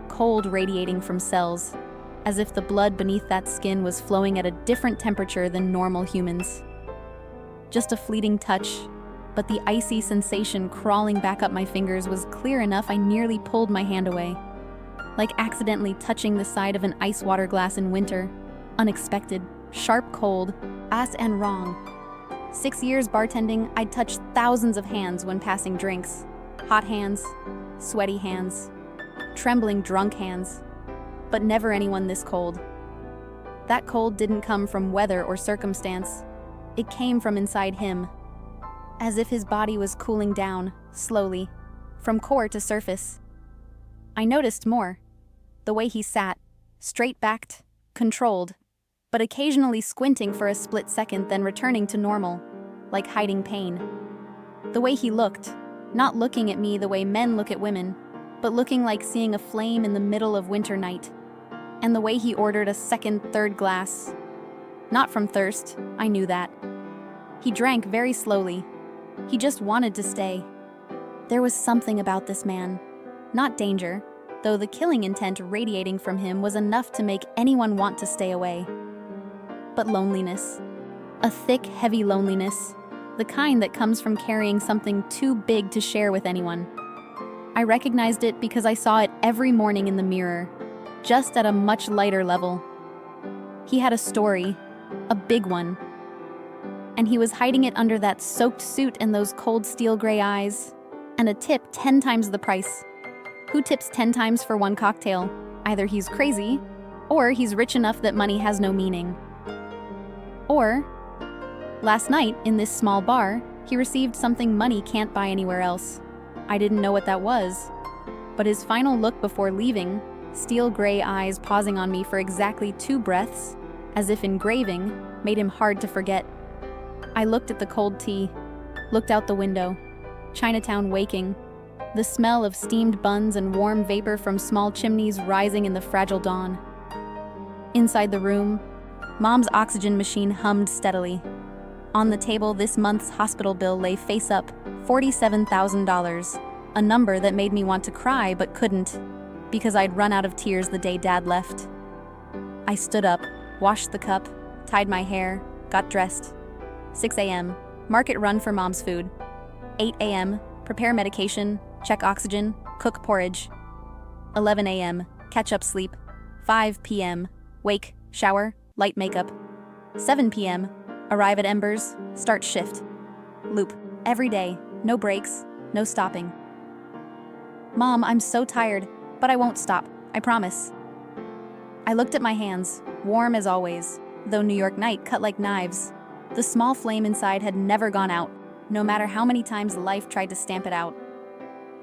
Cold radiating from cells, as if the blood beneath that skin was flowing at a different temperature than normal humans. Just a fleeting touch, but the icy sensation crawling back up my fingers was clear enough I nearly pulled my hand away. like accidentally touching the side of an ice water glass in winter. Unexpected, sharp cold, ass and wrong. 6 years bartending, I'd touched thousands of hands when passing drinks. Hot hands, sweaty hands, trembling drunk hands, but never anyone this cold. That cold didn't come from weather or circumstance. It came from inside him, as if his body was cooling down, slowly, from core to surface. I noticed more. The way he sat, straight-backed, controlled, but occasionally squinting for a split second, then returning to normal, like hiding pain. The way he looked, not looking at me the way men look at women, but looking like seeing a flame in the middle of winter night. And the way he ordered a second, third glass. Not from thirst, I knew that. He drank very slowly. He just wanted to stay. There was something about this man. Not danger, though the killing intent radiating from him was enough to make anyone want to stay away. But loneliness. A thick, heavy loneliness. The kind that comes from carrying something too big to share with anyone. I recognized it because I saw it every morning in the mirror, just at a much lighter level. He had a story, a big one. And he was hiding it under that soaked suit and those cold steel gray eyes. And a tip 10 times the price. Who tips 10 times for one cocktail? Either he's crazy, or he's rich enough that money has no meaning. Or, last night, in this small bar, he received something money can't buy anywhere else. I didn't know what that was. But his final look before leaving, steel gray eyes pausing on me for exactly 2 breaths, as if engraving, made him hard to forget. I looked at the cold tea, looked out the window, Chinatown waking, the smell of steamed buns and warm vapor from small chimneys rising in the fragile dawn. Inside the room, Mom's oxygen machine hummed steadily. On the table, this month's hospital bill lay face up, $47,000, a number that made me want to cry but couldn't, because I'd run out of tears the day Dad left. I stood up, washed the cup, tied my hair, got dressed. 6 a.m., market run for Mom's food. 8 a.m., prepare medication, check oxygen, cook porridge. 11 a.m., catch up sleep. 5 p.m., wake, shower, light makeup. 7 p.m., arrive at Embers, start shift. Loop, every day, no breaks, no stopping. Mom, I'm so tired, but I won't stop, I promise. I looked at my hands, warm as always, though New York night cut like knives. The small flame inside had never gone out, no matter how many times life tried to stamp it out.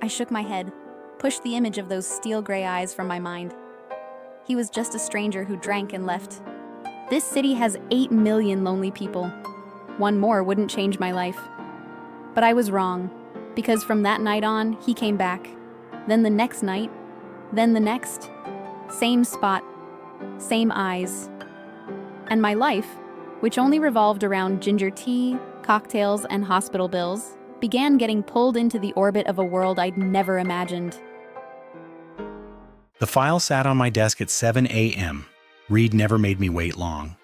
I shook my head, pushed the image of those steel gray eyes from my mind. He was just a stranger who drank and left. This city has 8 million lonely people. One more wouldn't change my life. But I was wrong, because from that night on, he came back. Then the next night, then the next. Same spot, same eyes. And my life, which only revolved around ginger tea, cocktails, and hospital bills, began getting pulled into the orbit of a world I'd never imagined. The file sat on my desk at 7 a.m. Read never made me wait long.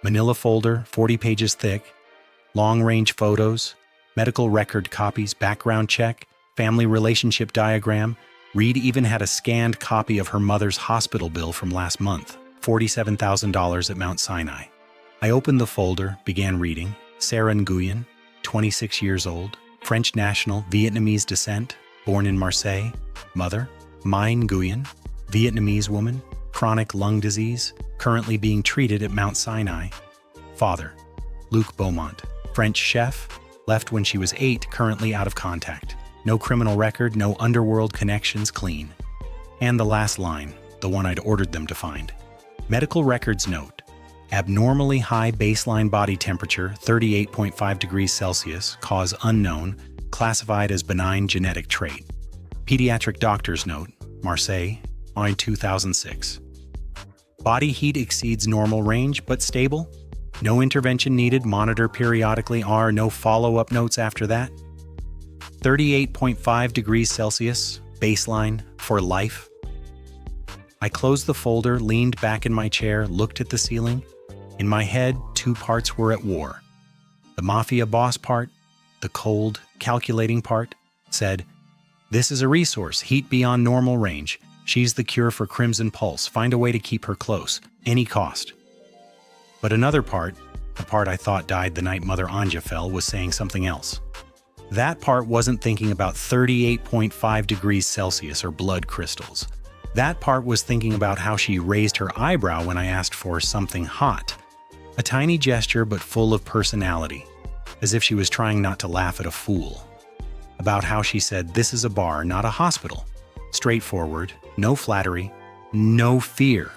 Manila folder, 40 pages thick, long-range photos, medical record copies, background check, family relationship diagram. Reed even had a scanned copy of her mother's hospital bill from last month, $47,000 at Mount Sinai. I opened the folder, began reading. Sera Nguyen, 26 years old, French national, Vietnamese descent, born in Marseille. Mother, Mai Nguyen, Vietnamese woman, chronic lung disease, currently being treated at Mount Sinai. Father, Luc Beaumont, French chef, left when she was 8, currently out of contact. No criminal record, no underworld connections, clean. And the last line, the one I'd ordered them to find. Medical records note, abnormally high baseline body temperature, 38.5 degrees Celsius, cause unknown, classified as benign genetic trait. Pediatric doctor's note, Marseille, May 2006. Body heat exceeds normal range, but stable. No intervention needed, monitor periodically, no follow-up notes after that. 38.5 degrees Celsius, baseline, for life. I closed the folder, leaned back in my chair, looked at the ceiling. In my head, 2 parts were at war. The Mafia boss part, the cold, calculating part, said, "This is a resource, heat beyond normal range. She's the cure for Crimson Pulse. Find a way to keep her close, any cost. But another part, the part I thought died the night Mother Anja fell, was saying something else. That part wasn't thinking about 38.5 degrees Celsius or blood crystals. That part was thinking about how she raised her eyebrow when I asked for something hot. A tiny gesture but full of personality, as if she was trying not to laugh at a fool. About how she said, "This is a bar, not a hospital." Straightforward, no flattery, no fear.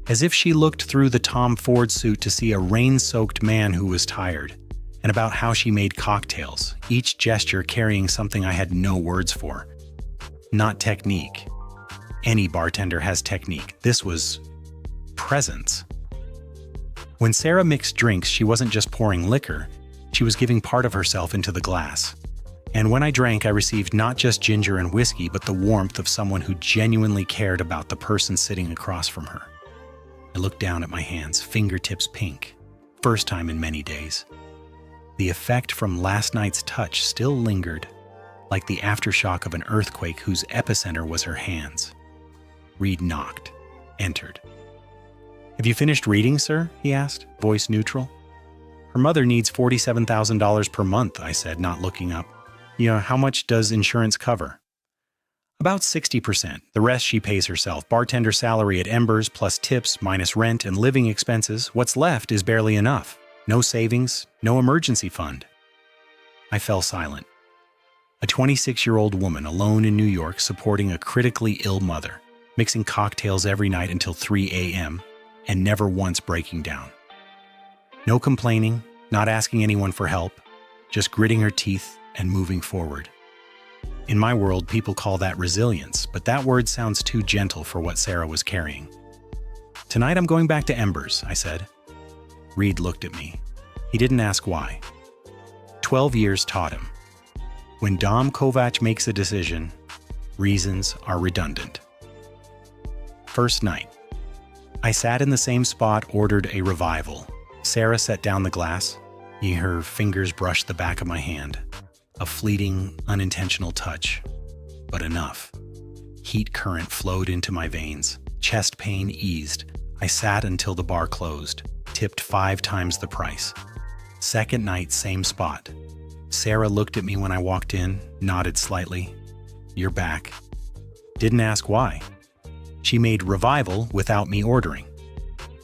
As if she looked through the Tom Ford suit to see a rain-soaked man who was tired. And about how she made cocktails, each gesture carrying something I had no words for. Not technique. Any bartender has technique. This was presence. When Sera mixed drinks, she wasn't just pouring liquor, she was giving part of herself into the glass. And when I drank, I received not just ginger and whiskey, but the warmth of someone who genuinely cared about the person sitting across from her. I looked down at my hands, fingertips pink. First time in many days. The effect from last night's touch still lingered, like the aftershock of an earthquake whose epicenter was her hands. Reed knocked, entered. "Have you finished reading, sir?" he asked, voice neutral. "Her mother needs $47,000 per month," I said, not looking up. How much does insurance cover?" "About 60%. The rest she pays herself. Bartender salary at Embers, plus tips, minus rent and living expenses. What's left is barely enough. No savings, no emergency fund." I fell silent. A 26-year-old woman alone in New York supporting a critically ill mother, mixing cocktails every night until 3 a.m., and never once breaking down. No complaining, not asking anyone for help, just gritting her teeth and moving forward. In my world, people call that resilience, but that word sounds too gentle for what Sera was carrying. "Tonight I'm going back to Embers," I said. Reed looked at me. He didn't ask why. 12 years taught him. When Dom Kovac makes a decision, reasons are redundant. First night. I sat in the same spot, ordered a revival. Sera set down the glass. Her fingers brushed the back of my hand. A fleeting, unintentional touch, but enough. Heat current flowed into my veins. Chest pain eased. I sat until the bar closed, tipped 5 times the price. Second night, same spot. Sera looked at me when I walked in, nodded slightly. "You're back." Didn't ask why. She made revival without me ordering.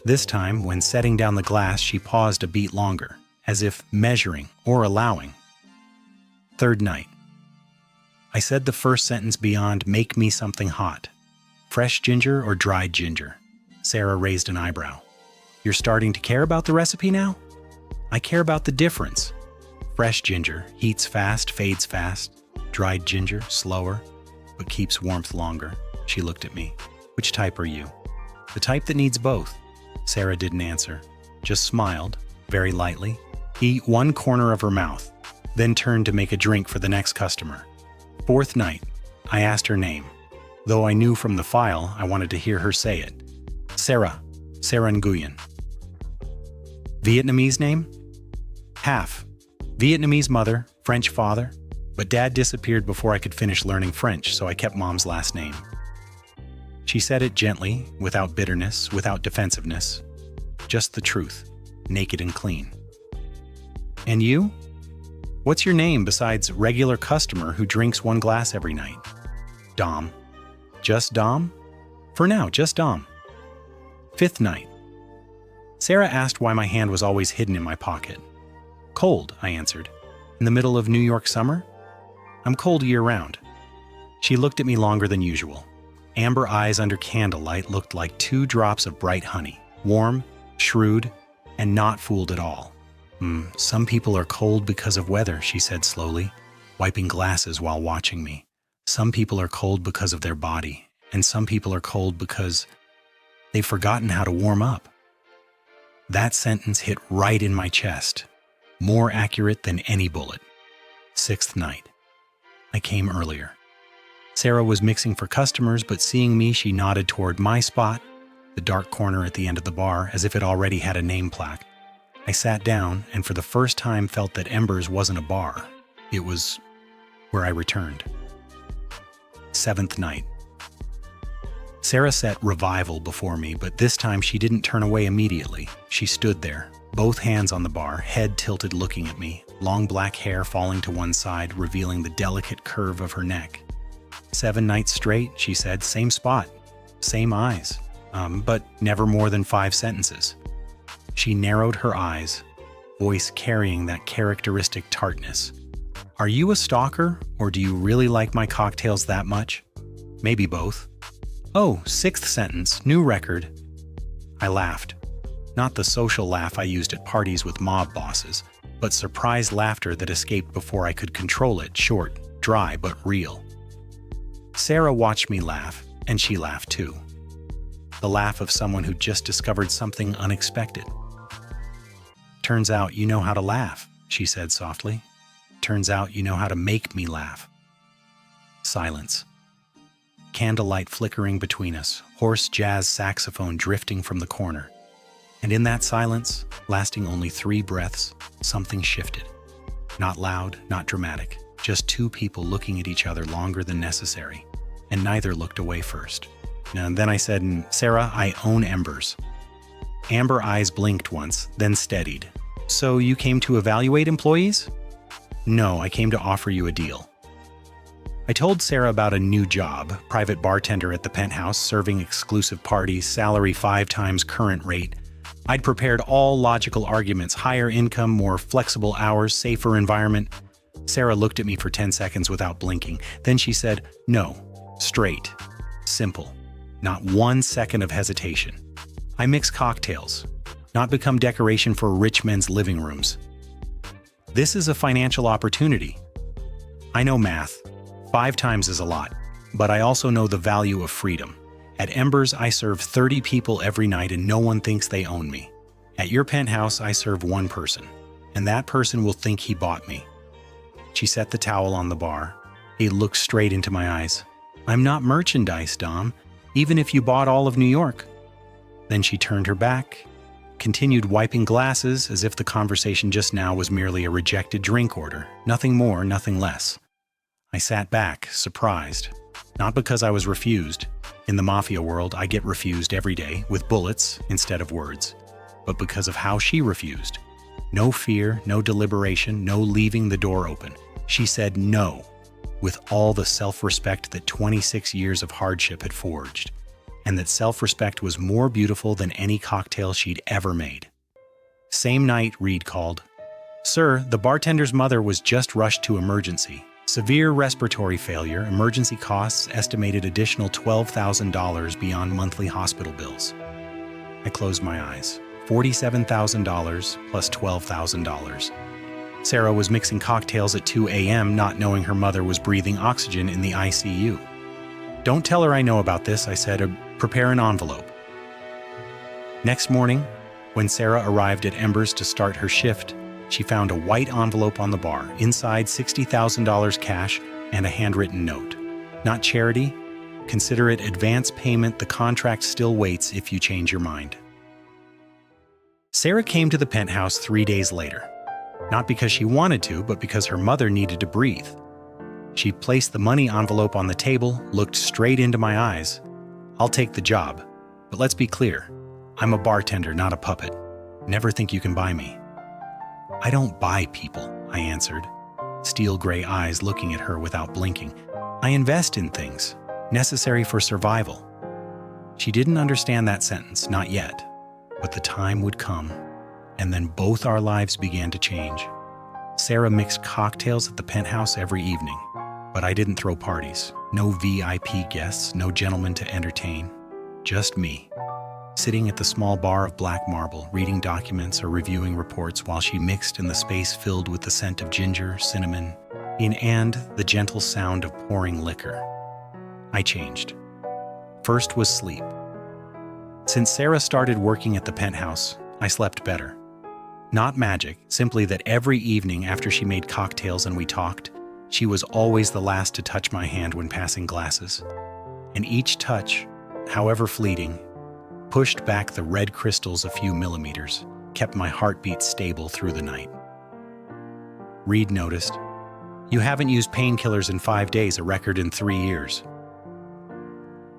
This time, when setting down the glass, she paused a beat longer, as if measuring or allowing. Third night. I said the first sentence beyond "make me something hot." Fresh ginger or dried ginger? Sera raised an eyebrow. "You're starting to care about the recipe now?" "I care about the difference. Fresh ginger heats fast, fades fast. Dried ginger, slower, but keeps warmth longer." She looked at me. "Which type are you?" "The type that needs both." Sera didn't answer, just smiled, very lightly. Ate one corner of her mouth, then turned to make a drink for the next customer. Fourth night, I asked her name. Though I knew from the file, I wanted to hear her say it. Sera Nguyen. Vietnamese name? Half. Vietnamese mother, French father, but dad disappeared before I could finish learning French, so I kept mom's last name. She said it gently, without bitterness, without defensiveness. Just the truth, naked and clean. "And you? What's your name besides regular customer who drinks 1 glass every night?" "Dom." "Just Dom?" "For now, just Dom." Fifth night. Sera asked why my hand was always hidden in my pocket. "Cold," I answered. "In the middle of New York summer?" "I'm cold year-round." She looked at me longer than usual. Amber eyes under candlelight looked like 2 drops of bright honey, warm, shrewd, and not fooled at all. Some people are cold because of weather," she said slowly, wiping glasses while watching me. "Some people are cold because of their body, and some people are cold because they've forgotten how to warm up." That sentence hit right in my chest, more accurate than any bullet. Sixth night. I came earlier. Sera was mixing for customers, but seeing me, she nodded toward my spot, the dark corner at the end of the bar, as if it already had a name plaque. I sat down and for the first time felt that Embers wasn't a bar. It was where I returned. Seventh night. Sera set revival before me, but this time she didn't turn away immediately. She stood there, both hands on the bar, head tilted looking at me, long black hair falling to one side, revealing the delicate curve of her neck. 7 nights straight, she said, same spot, same eyes, but never more than 5 sentences. She narrowed her eyes, voice carrying that characteristic tartness. Are you a stalker, or do you really like my cocktails that much? Maybe both. Oh, 6th sentence, new record. I laughed. Not the social laugh I used at parties with mob bosses, but surprised laughter that escaped before I could control it, short, dry, but real. Sera watched me laugh, and she laughed too. The laugh of someone who just discovered something unexpected. Turns out you know how to laugh, she said softly. Turns out you know how to make me laugh. Silence. Candlelight flickering between us, hoarse jazz saxophone drifting from the corner. And in that silence, lasting only 3 breaths, something shifted. Not loud, not dramatic, just 2 people looking at each other longer than necessary, and neither looked away first. And then I said, Sera, I own Embers. Amber eyes blinked once, then steadied. So you came to evaluate employees? No, I came to offer you a deal. I told Sera about a new job, private bartender at the Penthouse, serving exclusive parties, salary 5 times current rate. I'd prepared all logical arguments, higher income, more flexible hours, safer environment. Sera looked at me for 10 seconds without blinking. Then she said, no, straight, simple, not 1 second of hesitation. I mix cocktails, not become decoration for rich men's living rooms. This is a financial opportunity. I know math. 5 times is a lot, but I also know the value of freedom. At Embers, I serve 30 people every night and no one thinks they own me. At your Penthouse, I serve 1 person, and that person will think he bought me. She set the towel on the bar. He looked straight into my eyes. I'm not merchandise, Dom, even if you bought all of New York. Then she turned her back, continued wiping glasses as if the conversation just now was merely a rejected drink order. Nothing more, nothing less. I sat back, surprised. Not because I was refused. In the Mafia world, I get refused every day, with bullets instead of words. But because of how she refused. No fear, no deliberation, no leaving the door open. She said no, with all the self-respect that 26 years of hardship had forged. And that self-respect was more beautiful than any cocktail she'd ever made. Same night, Reed called. Sir, the bartender's mother was just rushed to emergency. Severe respiratory failure, emergency costs estimated additional $12,000 beyond monthly hospital bills. I closed my eyes. $47,000 plus $12,000. Sera was mixing cocktails at 2 a.m., not knowing her mother was breathing oxygen in the ICU. Don't tell her I know about this, I said. Prepare an envelope. Next morning, when Sera arrived at Embers to start her shift, she found a white envelope on the bar, inside $60,000 cash and a handwritten note. Not charity, consider it advance payment. The contract still waits if you change your mind. Sera came to the Penthouse 3 days later, not because she wanted to, but because her mother needed to breathe. She placed the money envelope on the table, looked straight into my eyes. I'll take the job, but let's be clear. I'm a bartender, not a puppet. Never think you can buy me. I don't buy people, I answered, steel gray eyes looking at her without blinking. I invest in things, necessary for survival. She didn't understand that sentence, not yet, but the time would come, and then both our lives began to change. Sera mixed cocktails at the Penthouse every evening, but I didn't throw parties. No VIP guests, no gentlemen to entertain, just me. Sitting at the small bar of black marble, reading documents or reviewing reports while she mixed in the space filled with the scent of ginger, cinnamon, and the gentle sound of pouring liquor. I changed. First was sleep. Since Sera started working at the Penthouse, I slept better. Not magic, simply that every evening after she made cocktails and we talked, she was always the last to touch my hand when passing glasses. And each touch, however fleeting, pushed back the red crystals a few millimeters, kept my heartbeat stable through the night. Reed noticed, "You haven't used painkillers in 5 days, a record in 3 years."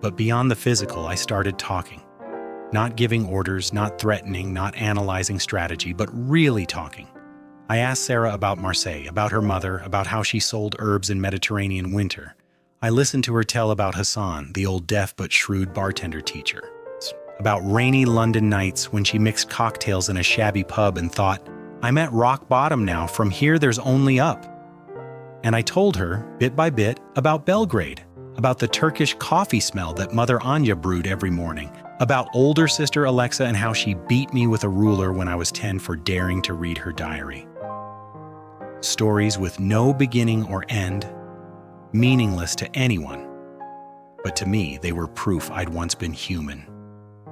But beyond the physical, I started talking. Not giving orders, not threatening, not analyzing strategy, but really talking. I asked Sera about Marseille, about her mother, about how she sold herbs in Mediterranean winter. I listened to her tell about Hassan, the old deaf but shrewd bartender teacher. About rainy London nights when she mixed cocktails in a shabby pub and thought, I'm at rock bottom now, from here there's only up. And I told her, bit by bit, about Belgrade, about the Turkish coffee smell that Mother Anya brewed every morning, about older sister Alexa and how she beat me with a ruler when I was 10 for daring to read her diary. Stories with no beginning or end, meaningless to anyone. But to me, they were proof I'd once been human,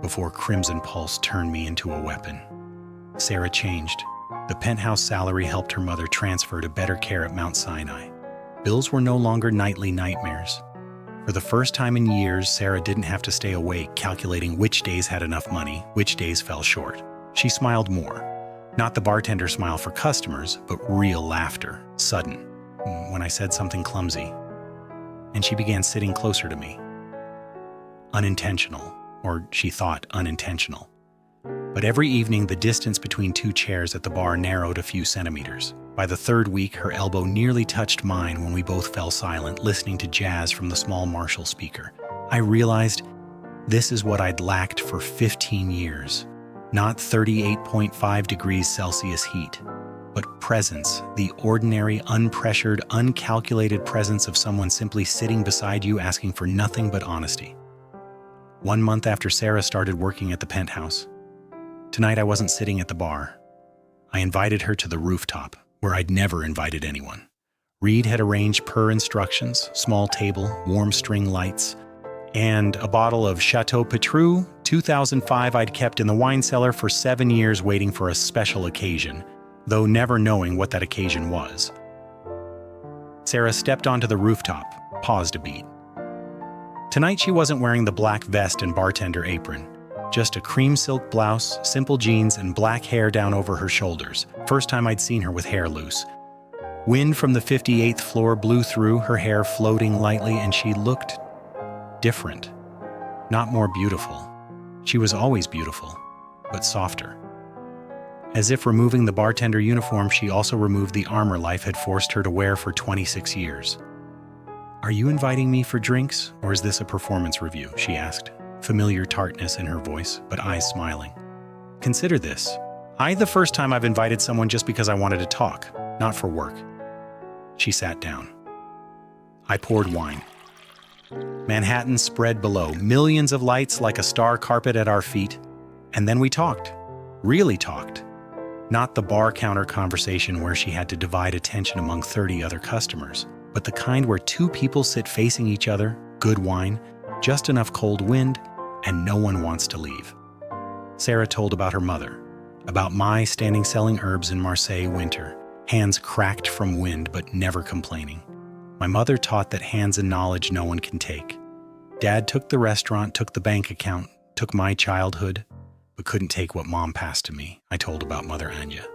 before Crimson Pulse turned me into a weapon. Sera changed. The penthouse salary helped her mother transfer to better care at Mount Sinai. Bills were no longer nightly nightmares. For the first time in years, Sera didn't have to stay awake calculating which days had enough money, which days fell short. She smiled more. Not the bartender smile for customers, but real laughter, sudden, when I said something clumsy. And she began sitting closer to me. Unintentional, or she thought unintentional. But every evening, the distance between two chairs at the bar narrowed a few centimeters. By the third week, her elbow nearly touched mine when we both fell silent, listening to jazz from the small Marshall speaker. I realized this is what I'd lacked for 15 years. Not 38.5 degrees Celsius heat, but presence, the ordinary, unpressured, uncalculated presence of someone simply sitting beside you asking for nothing but honesty. 1 month after Sera started working at the penthouse, tonight I wasn't sitting at the bar. I invited her to the rooftop, where I'd never invited anyone. Reed had arranged per instructions, small table, warm string lights, and a bottle of Chateau Petrus 2005 I'd kept in the wine cellar for 7 years waiting for a special occasion, though never knowing what that occasion was. Sera stepped onto the rooftop, paused a beat. Tonight she wasn't wearing the black vest and bartender apron, just a cream silk blouse, simple jeans, and black hair down over her shoulders. First time I'd seen her with hair loose. Wind from the 58th floor blew through, her hair floating lightly, and she looked different. Not more beautiful. She was always beautiful, but softer. As if removing the bartender uniform, she also removed the armor life had forced her to wear for 26 years. Are you inviting me for drinks, or is this a performance review? She asked, familiar tartness in her voice, but eyes smiling. Consider this. The first time I've invited someone just because I wanted to talk, not for work. She sat down. I poured wine. Manhattan spread below, millions of lights like a star carpet at our feet. And then we talked. Really talked. Not the bar counter conversation where she had to divide attention among 30 other customers, but the kind where two people sit facing each other, good wine, just enough cold wind, and no one wants to leave. Sera told about her mother, about my standing selling herbs in Marseille winter, hands cracked from wind but never complaining. My mother taught that hands and knowledge no one can take. Dad took the restaurant, took the bank account, took my childhood, but couldn't take what Mom passed to me. I told about Mother Anya.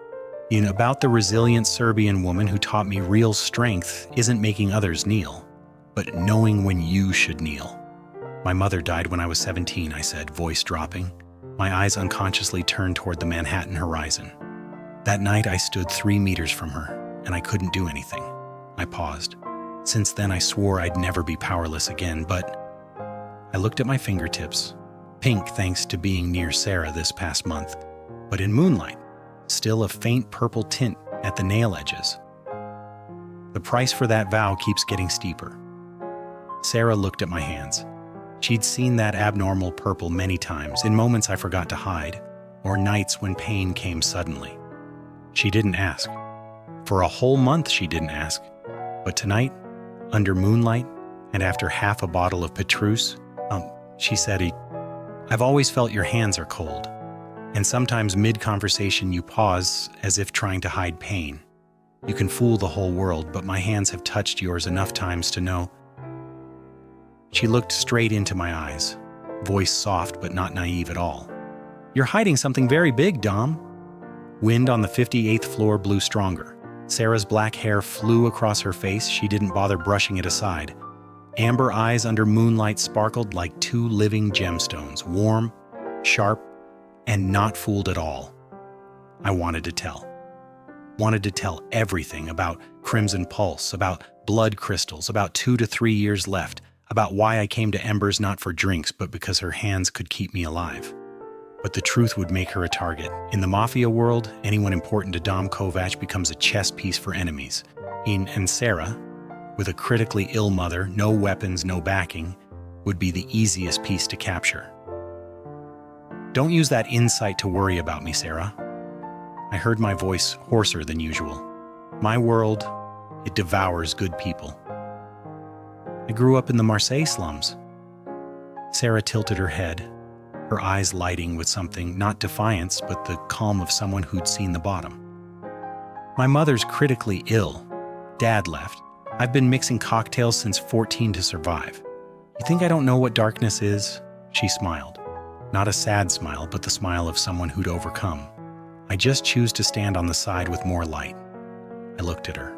About the resilient Serbian woman who taught me real strength isn't making others kneel, but knowing when you should kneel. My mother died when I was 17, I said, voice dropping. My eyes unconsciously turned toward the Manhattan horizon. That night I stood 3 meters from her, and I couldn't do anything. I paused. Since then I swore I'd never be powerless again, but I looked at my fingertips, pink thanks to being near Sera this past month, but in moonlight, still a faint purple tint at the nail edges. The price for that vow keeps getting steeper. Sera looked at my hands. She'd seen that abnormal purple many times, in moments I forgot to hide, or nights when pain came suddenly. She didn't ask. For a whole month she didn't ask. But tonight, under moonlight, and after half a bottle of Petrus, she said, I've always felt your hands are cold. And sometimes mid-conversation you pause as if trying to hide pain. You can fool the whole world, but my hands have touched yours enough times to know. She looked straight into my eyes, voice soft but not naive at all. You're hiding something very big, Dom. Wind on the 58th floor blew stronger. Sera's black hair flew across her face. She didn't bother brushing it aside. Amber eyes under moonlight sparkled like two living gemstones, warm, sharp, and not fooled at all. I wanted to tell. Wanted to tell everything about Crimson Pulse, about blood crystals, about 2 to 3 years left, about why I came to Embers not for drinks, but because her hands could keep me alive. But the truth would make her a target. In the Mafia world, anyone important to Dom Kovac becomes a chess piece for enemies. And Sera, with a critically ill mother, no weapons, no backing, would be the easiest piece to capture. Don't use that insight to worry about me, Sera. I heard my voice hoarser than usual. My world, it devours good people. I grew up in the Marseille slums. Sera tilted her head, her eyes lighting with something, not defiance, but the calm of someone who'd seen the bottom. My mother's critically ill. Dad left. I've been mixing cocktails since 14 to survive. You think I don't know what darkness is? She smiled. Not a sad smile, but the smile of someone who'd overcome. I just choose to stand on the side with more light. I looked at her.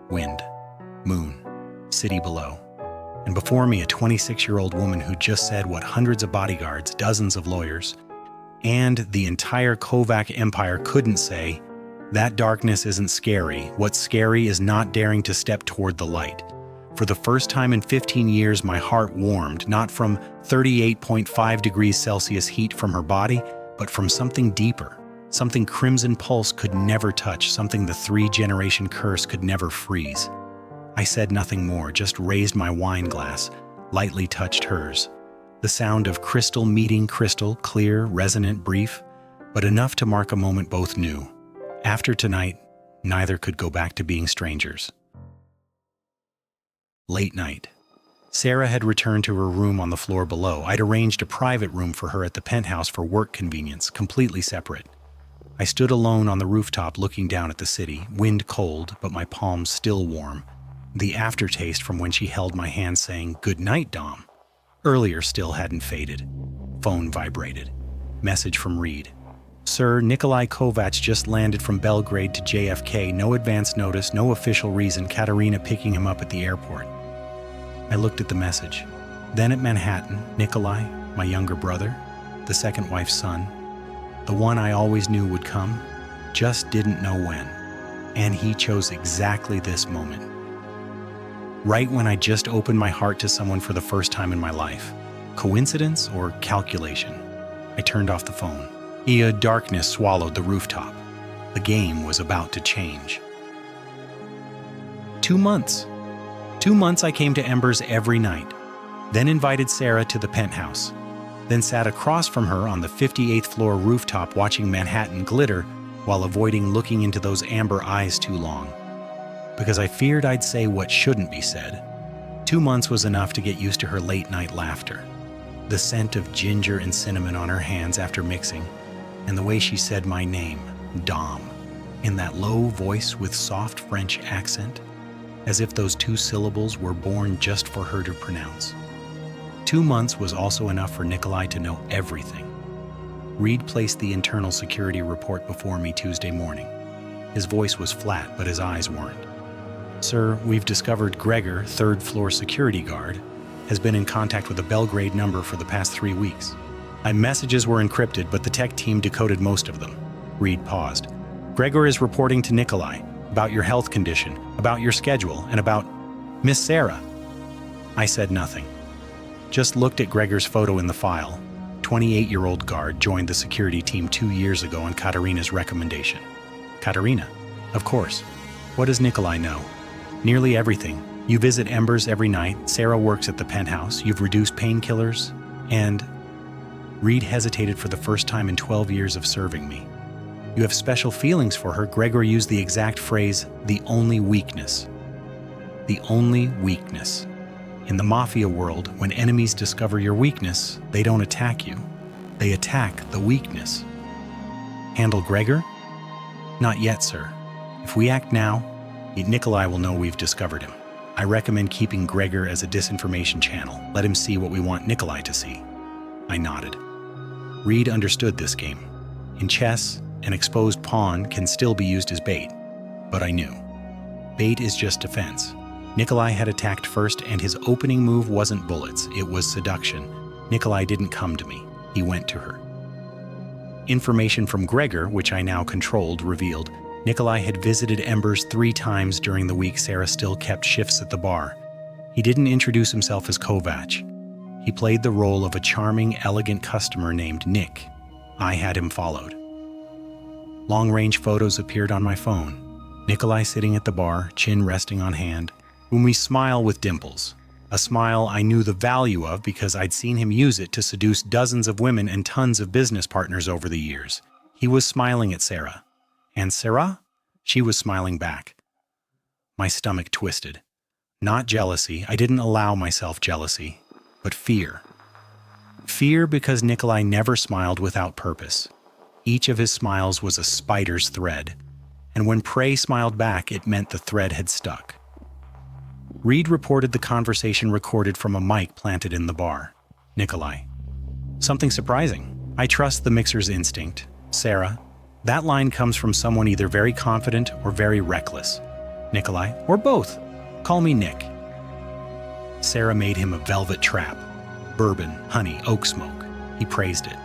Wind, moon, city below. And before me, a 26-year-old woman who just said what hundreds of bodyguards, dozens of lawyers, and the entire Kovac empire couldn't say. That darkness isn't scary. What's scary is not daring to step toward the light. For the first time in 15 years, my heart warmed, not from 38.5 degrees Celsius heat from her body, but from something deeper, something Crimson Pulse could never touch, something the 3-generation curse could never freeze. I said nothing more, just raised my wine glass, lightly touched hers. The sound of crystal meeting crystal, clear, resonant, brief, but enough to mark a moment both knew. After tonight, neither could go back to being strangers. Late night. Sera had returned to her room on the floor below. I'd arranged a private room for her at the penthouse for work convenience, completely separate. I stood alone on the rooftop looking down at the city, wind cold, but my palms still warm. The aftertaste from when she held my hand saying, "Good night, Dom." Earlier still hadn't faded. Phone vibrated. Message from Reed. "Sir, Nikolai Kovac just landed from Belgrade to JFK. No advance notice, no official reason. Katerina picking him up at the airport." I looked at the message. Then at Manhattan, Nikolai, my younger brother, the second wife's son, the one I always knew would come, just didn't know when. And he chose exactly this moment. Right when I just opened my heart to someone for the first time in my life. Coincidence or calculation? I turned off the phone. Darkness swallowed the rooftop. The game was about to change. 2 months. 2 months I came to Embers every night, then invited Sera to the penthouse, then sat across from her on the 58th floor rooftop watching Manhattan glitter while avoiding looking into those amber eyes too long. Because I feared I'd say what shouldn't be said. 2 months was enough to get used to her late-night laughter, the scent of ginger and cinnamon on her hands after mixing, and the way she said my name, Dom, in that low voice with soft French accent, as if those 2 syllables were born just for her to pronounce. 2 months was also enough for Nikolai to know everything. Reed placed the internal security report before me Tuesday morning. His voice was flat, but his eyes weren't. "Sir, we've discovered Gregor, 3rd floor security guard, has been in contact with a Belgrade number for the past 3 weeks. My messages were encrypted, but the tech team decoded most of them." Reed paused. "Gregor is reporting to Nikolai about your health condition, about your schedule, and about Miss Sera." I said nothing. Just looked at Gregor's photo in the file. 28-year-old guard joined the security team 2 years ago on Katerina's recommendation. Katerina? Of course. What does Nikolai know? Nearly everything. You visit Embers every night, Sera works at the penthouse, you've reduced painkillers, and... Reed hesitated for the first time in 12 years of serving me. "You have special feelings for her." Gregor used the exact phrase, "the only weakness." The only weakness. In the Mafia world, when enemies discover your weakness, they don't attack you. They attack the weakness. Handle Gregor? Not yet, sir. If we act now, Nikolai will know we've discovered him. I recommend keeping Gregor as a disinformation channel. Let him see what we want Nikolai to see. I nodded. Reed understood this game. In chess, an exposed pawn can still be used as bait. But I knew. Bait is just defense. Nikolai had attacked first, and his opening move wasn't bullets, it was seduction. Nikolai didn't come to me, he went to her. Information from Gregor, which I now controlled, revealed Nikolai had visited Embers 3 times during the week Sera still kept shifts at the bar. He didn't introduce himself as Kovac. He played the role of a charming, elegant customer named Nick. I had him followed. Long-range photos appeared on my phone. Nikolai sitting at the bar, chin resting on hand, whom we smile with dimples. A smile I knew the value of because I'd seen him use it to seduce dozens of women and tons of business partners over the years. He was smiling at Sera. And Sera? She was smiling back. My stomach twisted. Not jealousy, I didn't allow myself jealousy, but fear. Fear because Nikolai never smiled without purpose. Each of his smiles was a spider's thread, and when prey smiled back, it meant the thread had stuck. Reed reported the conversation recorded from a mic planted in the bar. Nikolai. Something surprising. I trust the mixer's instinct. Sera. That line comes from someone either very confident or very reckless. Nikolai. Or both. Call me Nick. Sera made him a velvet trap. Bourbon, honey, oak smoke. He praised it.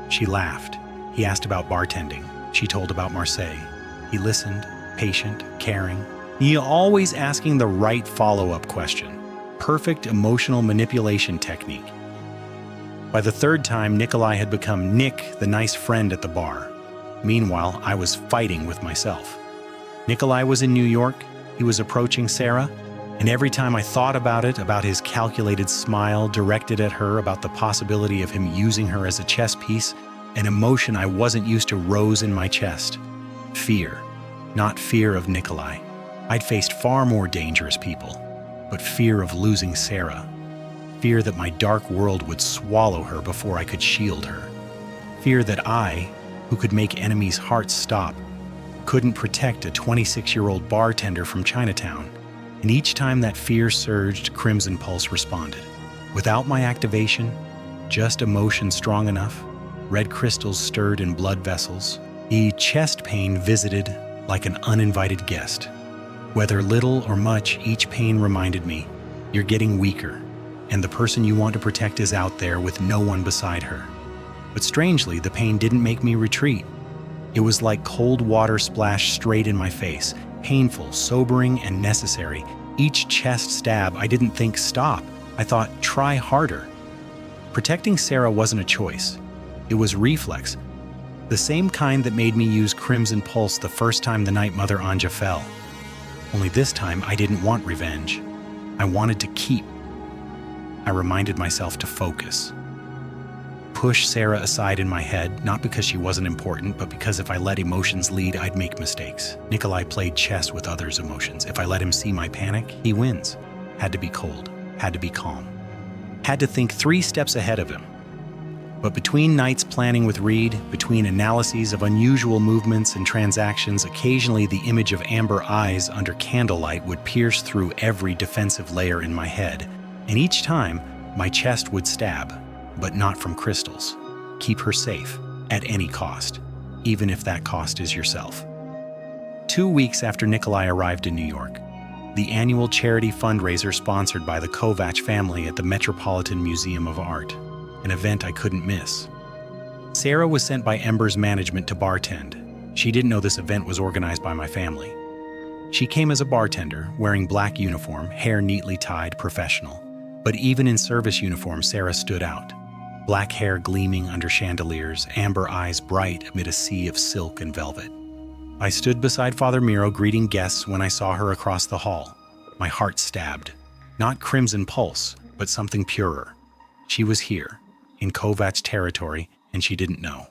She laughed. He asked about bartending. She told about Marseille. He listened, patient, caring. He always asking the right follow-up question. Perfect emotional manipulation technique. By the 3rd time, Nikolai had become Nick, the nice friend at the bar. Meanwhile, I was fighting with myself. Nikolai was in New York. He was approaching Sera. And every time I thought about it, about his calculated smile directed at her, about the possibility of him using her as a chess piece, an emotion I wasn't used to rose in my chest. Fear. Not fear of Nikolai. I'd faced far more dangerous people, but fear of losing Sera. Fear that my dark world would swallow her before I could shield her. Fear that I, who could make enemies' hearts stop, couldn't protect a 26-year-old bartender from Chinatown. And each time that fear surged, Crimson Pulse responded. Without my activation, just emotion strong enough, red crystals stirred in blood vessels, the chest pain visited like an uninvited guest. Whether little or much, each pain reminded me, you're getting weaker, and the person you want to protect is out there with no one beside her. But strangely, the pain didn't make me retreat. It was like cold water splashed straight in my face, painful, sobering, and necessary. Each chest stab, I didn't think stop. I thought, try harder. Protecting Sera wasn't a choice. It was reflex, the same kind that made me use Crimson Pulse the first time the night Mother Anja fell. Only this time, I didn't want revenge. I wanted to keep. I reminded myself to focus. Push Sera aside in my head, not because she wasn't important, but because if I let emotions lead, I'd make mistakes. Nikolai played chess with others' emotions. If I let him see my panic, he wins. Had to be cold, had to be calm. Had to think 3 steps ahead of him. But between nights planning with Reed, between analyses of unusual movements and transactions, occasionally the image of amber eyes under candlelight would pierce through every defensive layer in my head. And each time, my chest would stab, but not from crystals. Keep her safe, at any cost, even if that cost is yourself. 2 weeks after Nikolai arrived in New York, the annual charity fundraiser sponsored by the Kovac family at the Metropolitan Museum of Art. An event I couldn't miss. Sera was sent by Ember's management to bartend. She didn't know this event was organized by my family. She came as a bartender, wearing black uniform, hair neatly tied, professional. But even in service uniform, Sera stood out. Black hair gleaming under chandeliers, amber eyes bright amid a sea of silk and velvet. I stood beside Father Miro greeting guests when I saw her across the hall. My heart stabbed. Not Crimson Pulse, but something purer. She was here, in Kovac's territory, and she didn't know.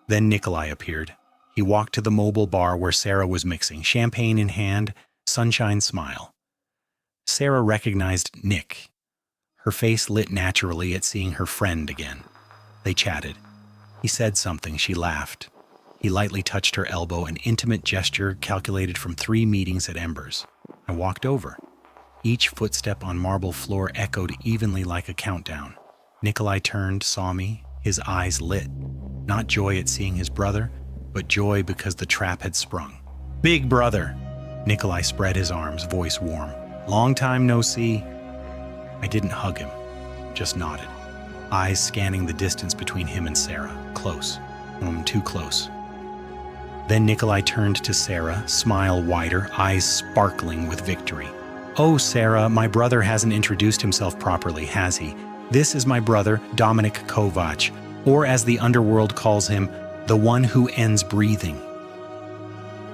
Then Nikolai appeared. He walked to the mobile bar where Sera was mixing, champagne in hand, sunshine smile. Sera recognized Nick. Her face lit naturally at seeing her friend again. They chatted. He said something, she laughed. He lightly touched her elbow, an intimate gesture calculated from 3 meetings at Embers. I walked over. Each footstep on marble floor echoed evenly like a countdown. Nikolai turned, saw me, his eyes lit. Not joy at seeing his brother, but joy because the trap had sprung. Big brother! Nikolai spread his arms, voice warm. Long time no see." I didn't hug him, just nodded, eyes scanning the distance between him and Sera. Close. Too close. Then Nikolai turned to Sera, smile wider, eyes sparkling with victory. "Oh, Sera, my brother hasn't introduced himself properly, has he? This is my brother, Dominic Kovac, or as the underworld calls him, the one who ends breathing."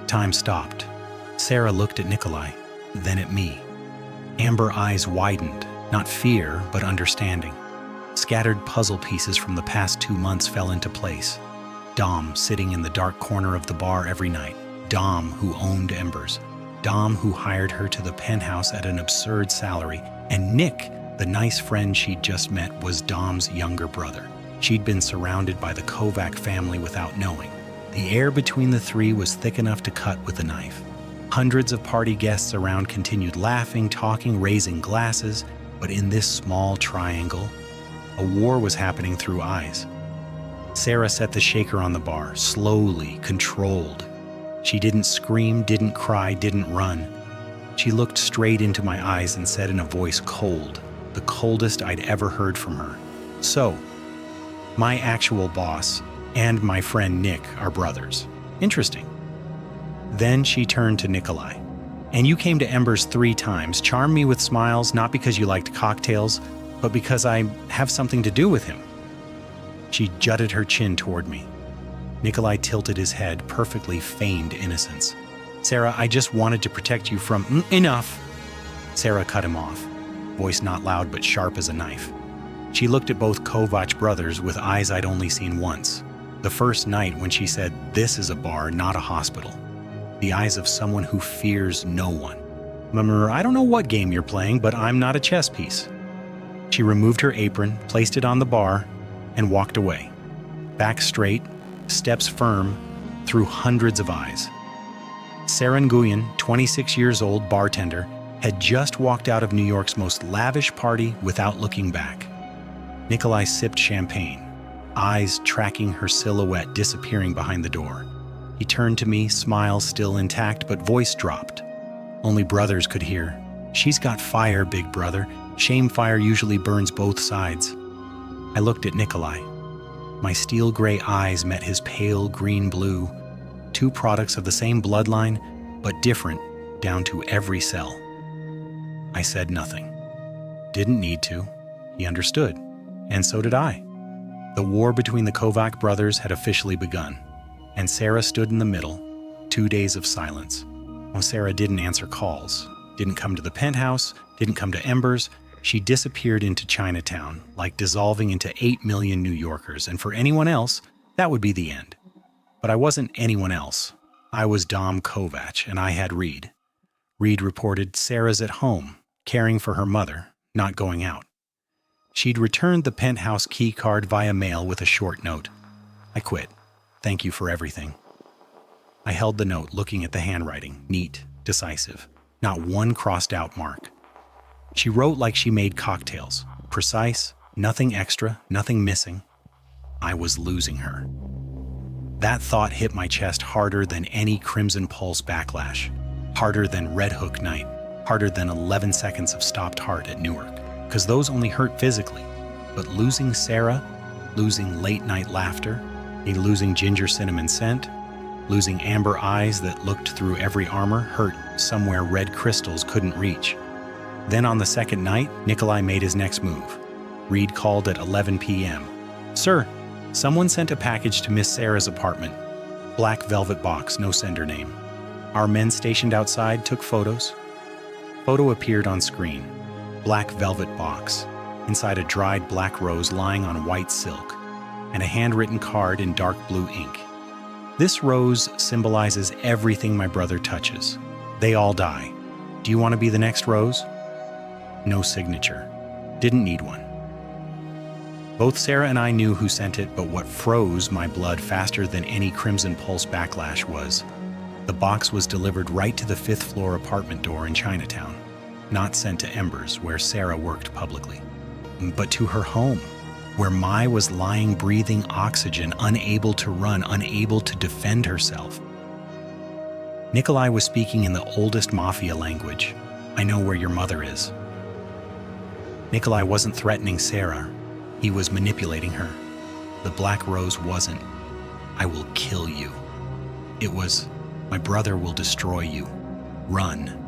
Time stopped. Sera looked at Nikolai, then at me. Amber eyes widened, not fear, but understanding. Scattered puzzle pieces from the past 2 months fell into place. Dom sitting in the dark corner of the bar every night. Dom who owned Embers. Dom who hired her to the penthouse at an absurd salary. And Nick, the nice friend she'd just met, was Dom's younger brother. She'd been surrounded by the Kovac family without knowing. The air between the three was thick enough to cut with a knife. Hundreds of party guests around continued laughing, talking, raising glasses, but in this small triangle, a war was happening through eyes. Sera set the shaker on the bar, slowly, controlled. She didn't scream, didn't cry, didn't run. She looked straight into my eyes and said in a voice cold, the coldest I'd ever heard from her, "So, my actual boss and my friend Nick are brothers. Interesting." Then she turned to Nikolai. "And you came to Embers 3 times, charmed me with smiles, not because you liked cocktails, but because I have something to do with him." She jutted her chin toward me. Nikolai tilted his head, perfectly feigned innocence. "Sera, I just wanted to protect you from—" "Enough!" Sera cut him off, voice not loud but sharp as a knife. She looked at both Kovac brothers with eyes I'd only seen once. The first night when she said, "This is a bar, not a hospital." The eyes of someone who fears no one. "I don't know what game you're playing, but I'm not a chess piece." She removed her apron, placed it on the bar, and walked away. Back straight, steps firm, through hundreds of eyes. Sera Nguyen, 26 years old, bartender, had just walked out of New York's most lavish party without looking back. Nikolai sipped champagne, eyes tracking her silhouette disappearing behind the door. He turned to me, smile still intact, but voice dropped. Only brothers could hear. "She's got fire, big brother. Shame fire usually burns both sides." I looked at Nikolai. My steel gray eyes met his pale green blue, 2 products of the same bloodline, but different down to every cell. I said nothing. Didn't need to. He understood, and so did I. The war between the Kovac brothers had officially begun, and Sera stood in the middle, 2 days of silence. Sera didn't answer calls, didn't come to the penthouse, didn't come to Embers. She disappeared into Chinatown, like dissolving into 8 million New Yorkers, and for anyone else, that would be the end. But I wasn't anyone else. I was Dom Kovac, and I had Reed. Reed reported Sera's at home, caring for her mother, not going out. She'd returned the penthouse key card via mail with a short note. "I quit. Thank you for everything." I held the note, looking at the handwriting, neat, decisive, not one crossed out mark. She wrote like she made cocktails, precise, nothing extra, nothing missing. I was losing her. That thought hit my chest harder than any Crimson Pulse backlash, harder than Red Hook night, harder than 11 seconds of stopped heart at Newark, because those only hurt physically. But losing Sera, losing late night laughter, losing ginger cinnamon scent, losing amber eyes that looked through every armor hurt somewhere red crystals couldn't reach. Then on the second night, Nikolai made his next move. Reed called at 11 p.m. "Sir, someone sent a package to Miss Sera's apartment. Black velvet box, no sender name. Our men stationed outside took photos." Photo appeared on screen. Black velvet box, inside a dried black rose lying on white silk, and a handwritten card in dark blue ink. "This rose symbolizes everything my brother touches. They all die. Do you want to be the next rose?" No signature. Didn't need one. Both Sera and I knew who sent it, but what froze my blood faster than any Crimson Pulse backlash was, the box was delivered right to the 5th floor apartment door in Chinatown, not sent to Embers, where Sera worked publicly, but to her home, where Mai was lying breathing oxygen, unable to run, unable to defend herself. Nikolai was speaking in the oldest Mafia language, I know where your mother is." Nikolai wasn't threatening Sera. He was manipulating her. The black rose wasn't, "I will kill you." It was, "My brother will destroy you. Run."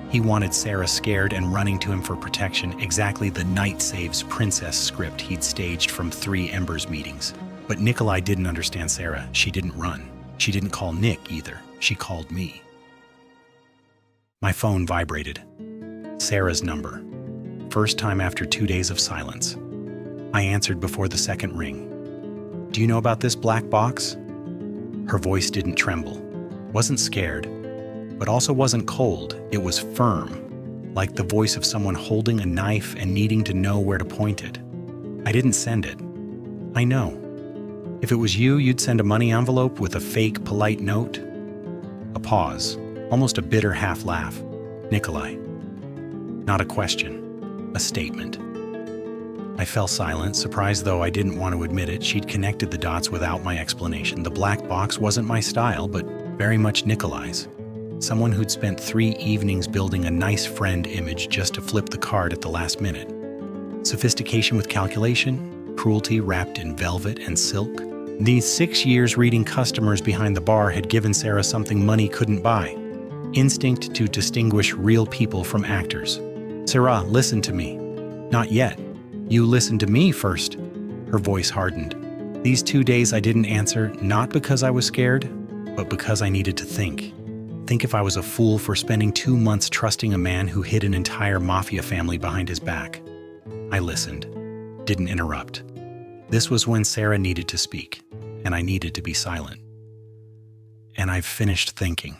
He wanted Sera scared and running to him for protection, exactly the Night Saves Princess script he'd staged from 3 Embers meetings. But Nikolai didn't understand Sera. She didn't run. She didn't call Nick either. She called me. My phone vibrated. Sera's number. First time after 2 days of silence. I answered before the second ring. "Do you know about this black box?" Her voice didn't tremble. Wasn't scared, but also wasn't cold. It was firm, like the voice of someone holding a knife and needing to know where to point it. I didn't send it. I know. If it was you, you'd send a money envelope with a fake, polite note. A pause, almost a bitter half-laugh. "Nikolai." Not a question, a statement. I fell silent, surprised though I didn't want to admit it. She'd connected the dots without my explanation. The black box wasn't my style, but very much Nikolai's. Someone who'd spent 3 evenings building a nice friend image just to flip the card at the last minute. Sophistication with calculation, cruelty wrapped in velvet and silk. These 6 years reading customers behind the bar had given Sera something money couldn't buy. Instinct to distinguish real people from actors. "Sera, listen to me." "Not yet. You listen to me first." Her voice hardened. These 2 days I didn't answer, not because I was scared, but because I needed to think. Think if I was a fool for spending 2 months trusting a man who hid an entire Mafia family behind his back. I listened, didn't interrupt. This was when Sera needed to speak, and I needed to be silent. "And I've finished thinking."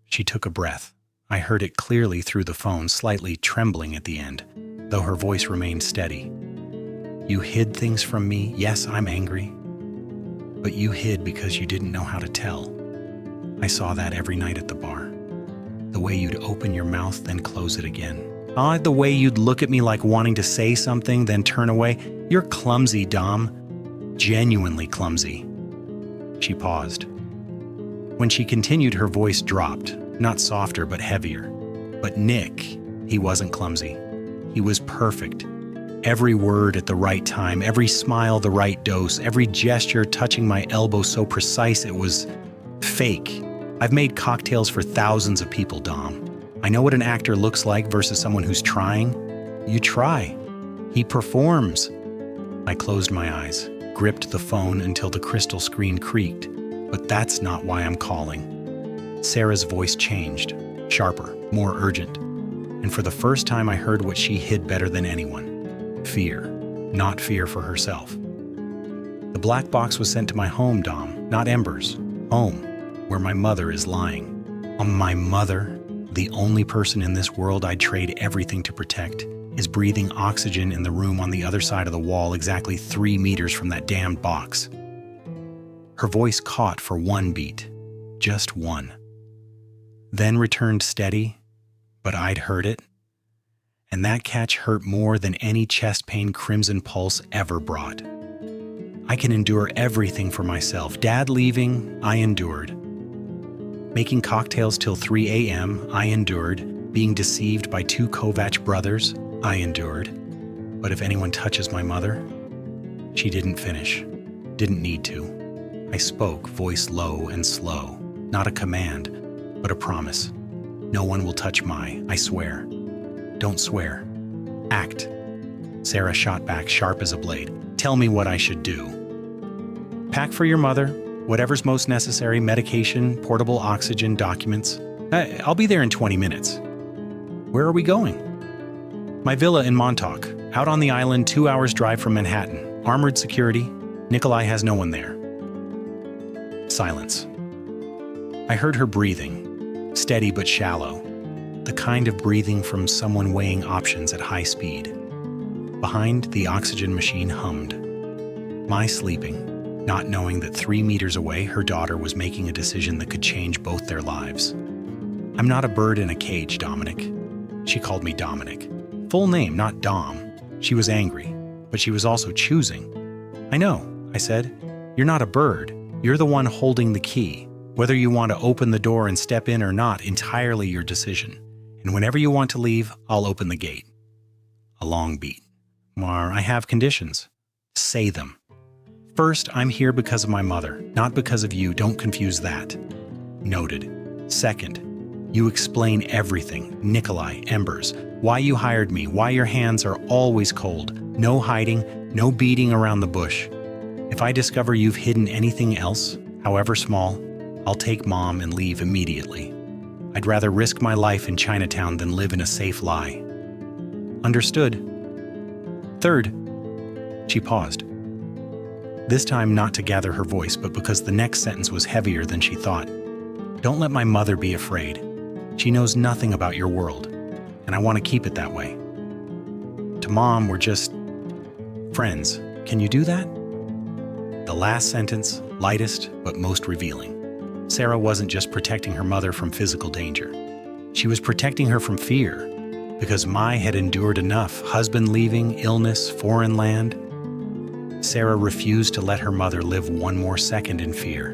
She took a breath. I heard it clearly through the phone, slightly trembling at the end, though her voice remained steady. "You hid things from me. Yes, I'm angry. But you hid because you didn't know how to tell. I saw that every night at the bar. The way you'd open your mouth, then close it again. The way you'd look at me like wanting to say something, then turn away. You're clumsy, Dom. Genuinely clumsy." She paused. When she continued, her voice dropped, not softer but heavier. "But Nick, he wasn't clumsy. He was perfect. Every word at the right time, every smile the right dose, every gesture touching my elbow so precise it was fake. I've made cocktails for thousands of people, Dom. I know what an actor looks like versus someone who's trying. You try. He performs." I closed my eyes, gripped the phone until the crystal screen creaked. "But that's not why I'm calling." Sera's voice changed, sharper, more urgent. And for the first time I heard what she hid better than anyone. Fear, not fear for herself. "The black box was sent to my home, Dom, not Embers. Home, where my mother is lying." My mother, the only person in this world I'd trade everything to protect, is breathing oxygen in the room on the other side of the wall, exactly 3 meters from that damned box. Her voice caught for 1 beat, just 1. Then returned steady, but I'd heard it. And that catch hurt more than any chest pain Crimson Pulse ever brought. "I can endure everything for myself. Dad leaving, I endured. Making cocktails till 3 a.m., I endured. Being deceived by 2 Kovac brothers, I endured. But if anyone touches my mother..." She didn't finish. Didn't need to. I spoke, voice low and slow. Not a command, but a promise. "No one will touch I swear." "Don't swear. Act." Sera shot back, sharp as a blade. "Tell me what I should do." "Pack for your mother, whatever's most necessary, medication, portable oxygen, documents. I'll be there in 20 minutes. "Where are we going?" "My villa in Montauk, out on the island, 2 hours drive from Manhattan. Armored security. Nikolai has no one there." Silence. I heard her breathing, steady but shallow. The kind of breathing from someone weighing options at high speed. Behind, the oxygen machine hummed. My sleeping, not knowing that 3 meters away, her daughter was making a decision that could change both their lives. "I'm not a bird in a cage, Dominic." She called me Dominic. Full name, not Dom. She was angry, but she was also choosing. "I know," I said. "You're not a bird. You're the one holding the key. Whether you want to open the door and step in or not, entirely your decision. And whenever you want to leave, I'll open the gate. A long beat. Mar, I have conditions. Say them. First, I'm here because of my mother, not because of you. Don't confuse that. Noted. Second, you explain everything. Nikolai, Embers, why you hired me, why your hands are always cold. No hiding, no beating around the bush. If I discover you've hidden anything else, however small, I'll take Mom and leave immediately. I'd rather risk my life in Chinatown than live in a safe lie. Understood. Third, she paused. This time not to gather her voice, but because the next sentence was heavier than she thought. Don't let my mother be afraid. She knows nothing about your world, and I want to keep it that way. To Mom, we're just friends. Can you do that? The last sentence, lightest but most revealing. Sera wasn't just protecting her mother from physical danger. She was protecting her from fear, because Mai had endured enough: husband leaving, illness, foreign land. Sera refused to let her mother live one more second in fear,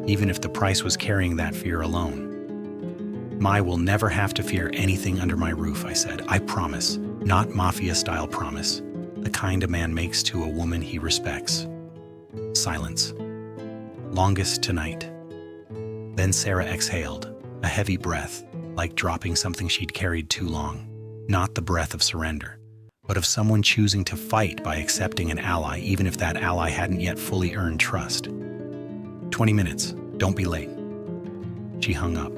even if the price was carrying that fear alone. Mai will never have to fear anything under my roof, I said. I promise. Not Mafia-style promise. The kind a man makes to a woman he respects. Silence. Longest tonight. Then Sera exhaled, a heavy breath, like dropping something she'd carried too long. Not the breath of surrender, but of someone choosing to fight by accepting an ally, even if that ally hadn't yet fully earned trust. 20 minutes. Don't be late. She hung up.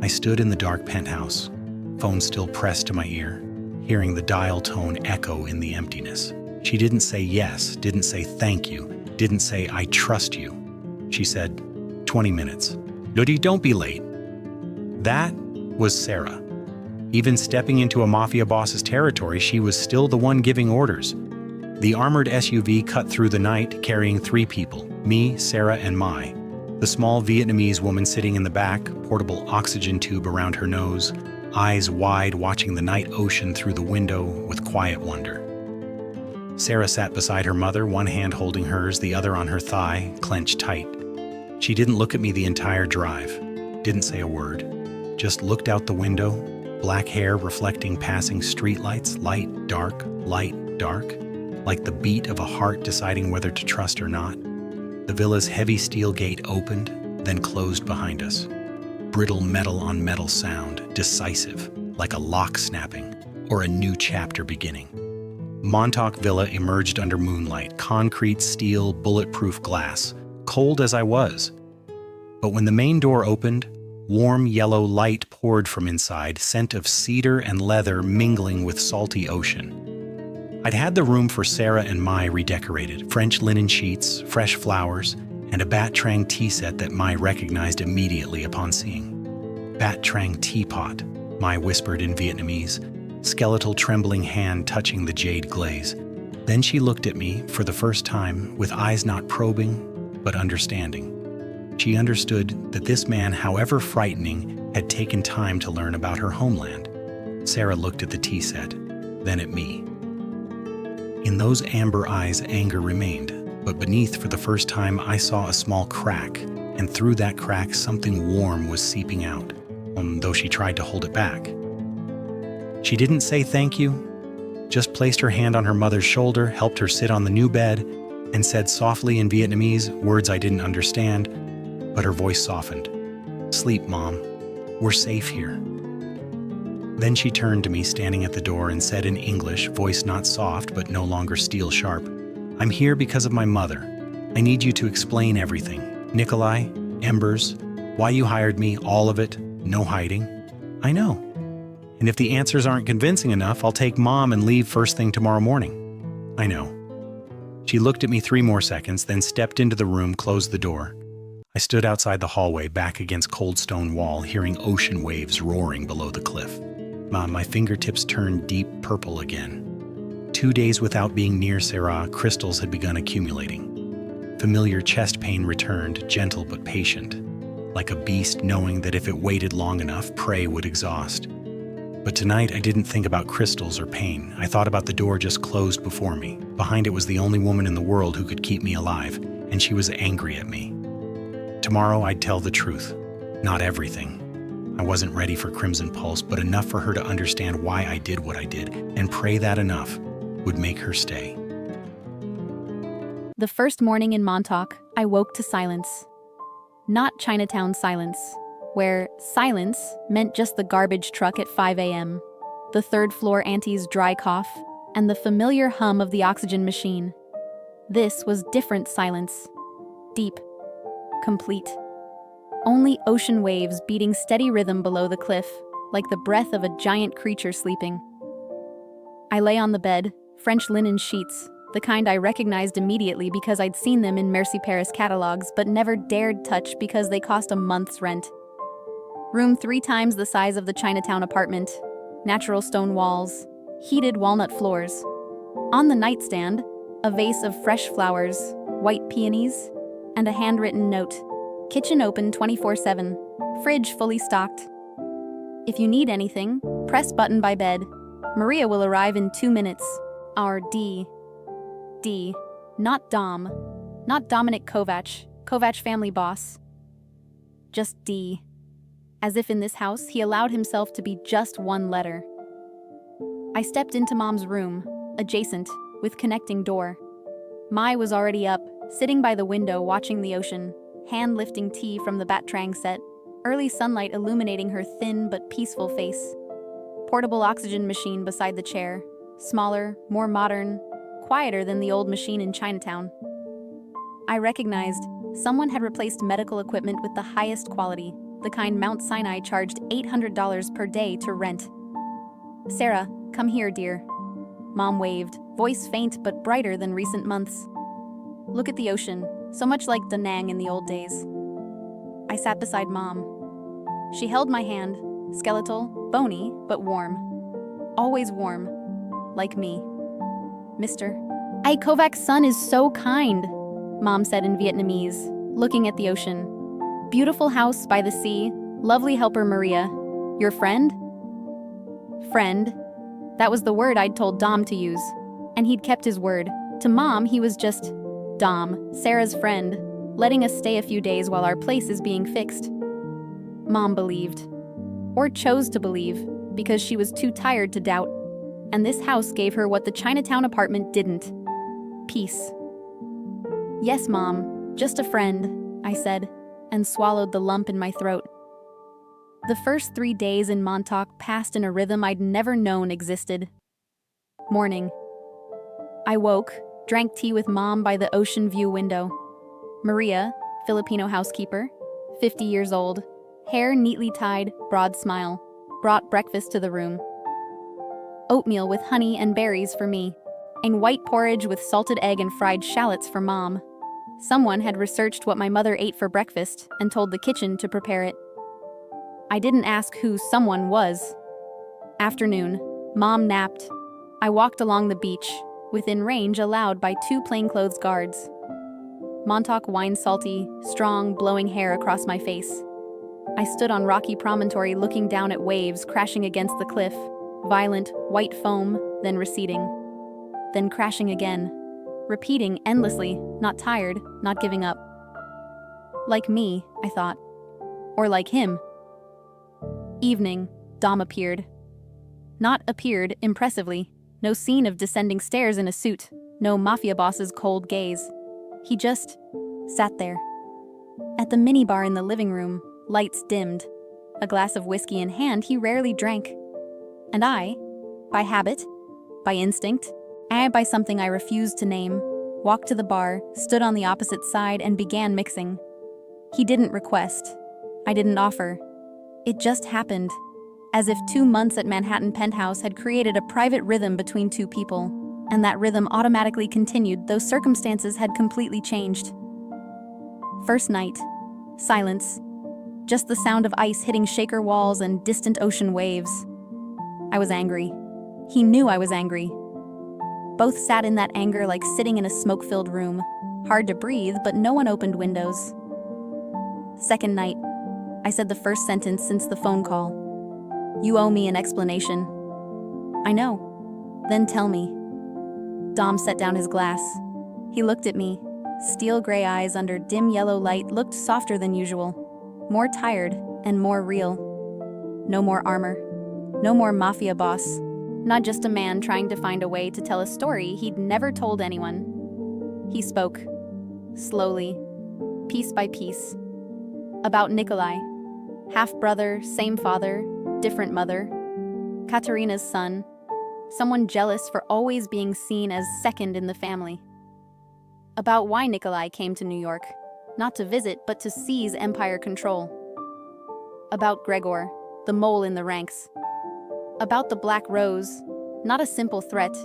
I stood in the dark penthouse, phone still pressed to my ear, hearing the dial tone echo in the emptiness. She didn't say yes, didn't say thank you, didn't say I trust you. She said, 20 minutes. Ludi, don't be late. That was Sera. Even stepping into a Mafia boss's territory, she was still the one giving orders. The armored SUV cut through the night, carrying 3 people, me, Sera, and Mai. The small Vietnamese woman sitting in the back, portable oxygen tube around her nose, eyes wide watching the night ocean through the window with quiet wonder. Sera sat beside her mother, one hand holding hers, the other on her thigh, clenched tight. She didn't look at me the entire drive, didn't say a word, just looked out the window, black hair reflecting passing streetlights, light, dark, like the beat of a heart deciding whether to trust or not. The villa's heavy steel gate opened, then closed behind us. Brittle metal on metal sound, decisive, like a lock snapping or a new chapter beginning. Montauk Villa emerged under moonlight, concrete, steel, bulletproof glass, cold as I was. But when the main door opened, warm yellow light poured from inside, scent of cedar and leather mingling with salty ocean. I'd had the room for Sera and Mai redecorated, French linen sheets, fresh flowers, and a Bat Trang tea set that Mai recognized immediately upon seeing. Bat Trang teapot, Mai whispered in Vietnamese, skeletal trembling hand touching the jade glaze. Then she looked at me for the first time with eyes not probing, but understanding. She understood that this man, however frightening, had taken time to learn about her homeland. Sera looked at the tea set, then at me. In those amber eyes, anger remained, but beneath, for the first time, I saw a small crack, and through that crack, something warm was seeping out, though she tried to hold it back. She didn't say thank you, just placed her hand on her mother's shoulder, helped her sit on the new bed, and said softly in Vietnamese, words I didn't understand, but her voice softened. Sleep, Mom. We're safe here. Then she turned to me standing at the door and said in English, voice not soft but no longer steel sharp, I'm here because of my mother. I need you to explain everything. Nikolai, Embers, why you hired me, all of it, no hiding. I know. And if the answers aren't convincing enough, I'll take Mom and leave first thing tomorrow morning. I know. She looked at me 3 more seconds, then stepped into the room, closed the door. I stood outside the hallway, back against cold stone wall, hearing ocean waves roaring below the cliff. My fingertips turned deep purple again. 2 days without being near Sera, crystals had begun accumulating. Familiar chest pain returned, gentle but patient, like a beast knowing that if it waited long enough, prey would exhaust. But tonight I didn't think about crystals or pain. I thought about the door just closed before me. Behind it was the only woman in the world who could keep me alive, and she was angry at me. Tomorrow I'd tell the truth. Not everything. I wasn't ready for Crimson Pulse, but enough for her to understand why I did what I did, and pray that enough would make her stay. The first morning in Montauk, I woke to silence. Not Chinatown silence, where silence meant just the garbage truck at 5 a.m., the third-floor auntie's dry cough, and the familiar hum of the oxygen machine. This was different silence. Deep. Complete. Only ocean waves beating steady rhythm below the cliff, like the breath of a giant creature sleeping. I lay on the bed, French linen sheets, the kind I recognized immediately because I'd seen them in Merci Paris catalogs but never dared touch because they cost a month's rent. Room 3 times the size of the Chinatown apartment, natural stone walls, heated walnut floors. On the nightstand, a vase of fresh flowers, white peonies, and a handwritten note. Kitchen open 24/7, fridge fully stocked. If you need anything, press button by bed. Maria will arrive in 2 minutes. Our D, not Dom, not Dominic Kovac, Kovac family boss. Just D. As if in this house he allowed himself to be just one letter. I stepped into Mom's room, adjacent, with connecting door. Mai was already up, sitting by the window watching the ocean, hand lifting tea from the Batrang set, early sunlight illuminating her thin but peaceful face. Portable oxygen machine beside the chair, smaller, more modern, quieter than the old machine in Chinatown. I recognized someone had replaced medical equipment with the highest quality, the kind Mount Sinai charged $800 per day to rent. Sera, come here, dear. Mom waved, voice faint but brighter than recent months. Look at the ocean, so much like Da Nang in the old days. I sat beside Mom. She held my hand, skeletal, bony, but warm. Always warm, like me. Mister. Ay, Kovac's son is so kind, Mom said in Vietnamese, looking at the ocean. Beautiful house by the sea, lovely helper Maria. Your friend? Friend. That was the word I'd told Dom to use, and he'd kept his word. To Mom, he was just Dom, Sarah's friend, letting us stay a few days while our place is being fixed. Mom believed. Or chose to believe, because she was too tired to doubt. And this house gave her what the Chinatown apartment didn't. Peace. Yes, Mom, just a friend, I said, and swallowed the lump in my throat. The first 3 days in Montauk passed in a rhythm I'd never known existed. Morning. I woke, drank tea with Mom by the ocean view window. Maria, Filipino housekeeper, 50 years old, hair neatly tied, broad smile, brought breakfast to the room. Oatmeal with honey and berries for me, and white porridge with salted egg and fried shallots for Mom. Someone had researched what my mother ate for breakfast and told the kitchen to prepare it. I didn't ask who someone was. Afternoon, Mom napped. I walked along the beach, within range allowed by 2 plainclothes guards. Montauk wine salty, strong, blowing hair across my face. I stood on rocky promontory looking down at waves crashing against the cliff, violent, white foam, then receding. Then crashing again, repeating endlessly, not tired, not giving up. Like me, I thought. Or like him. Evening, Dom appeared. Not appeared impressively. No scene of descending stairs in a suit. No Mafia boss's cold gaze. He just sat there. At the minibar in the living room, lights dimmed. A glass of whiskey in hand he rarely drank. And I, by habit, by instinct, and by something I refused to name, walked to the bar, stood on the opposite side, and began mixing. He didn't request. I didn't offer. It just happened, as if 2 months at Manhattan Penthouse had created a private rhythm between 2 people, and that rhythm automatically continued though circumstances had completely changed. First night, silence, just the sound of ice hitting shaker walls and distant ocean waves. I was angry. He knew I was angry. Both sat in that anger like sitting in a smoke-filled room. Hard to breathe, but no one opened windows. Second night, I said the first sentence since the phone call. You owe me an explanation. I know. Then tell me. Dom set down his glass. He looked at me. Steel gray eyes under dim yellow light looked softer than usual. More tired and more real. No more armor. No more mafia boss. Not just a man trying to find a way to tell a story he'd never told anyone. He spoke, slowly, piece by piece, about Nikolai. Half-brother, same father, different mother. Katerina's son. Someone jealous for always being seen as second in the family. About why Nikolai came to New York, not to visit but to seize empire control. About Gregor, the mole in the ranks. About the Black Rose, not a simple threat,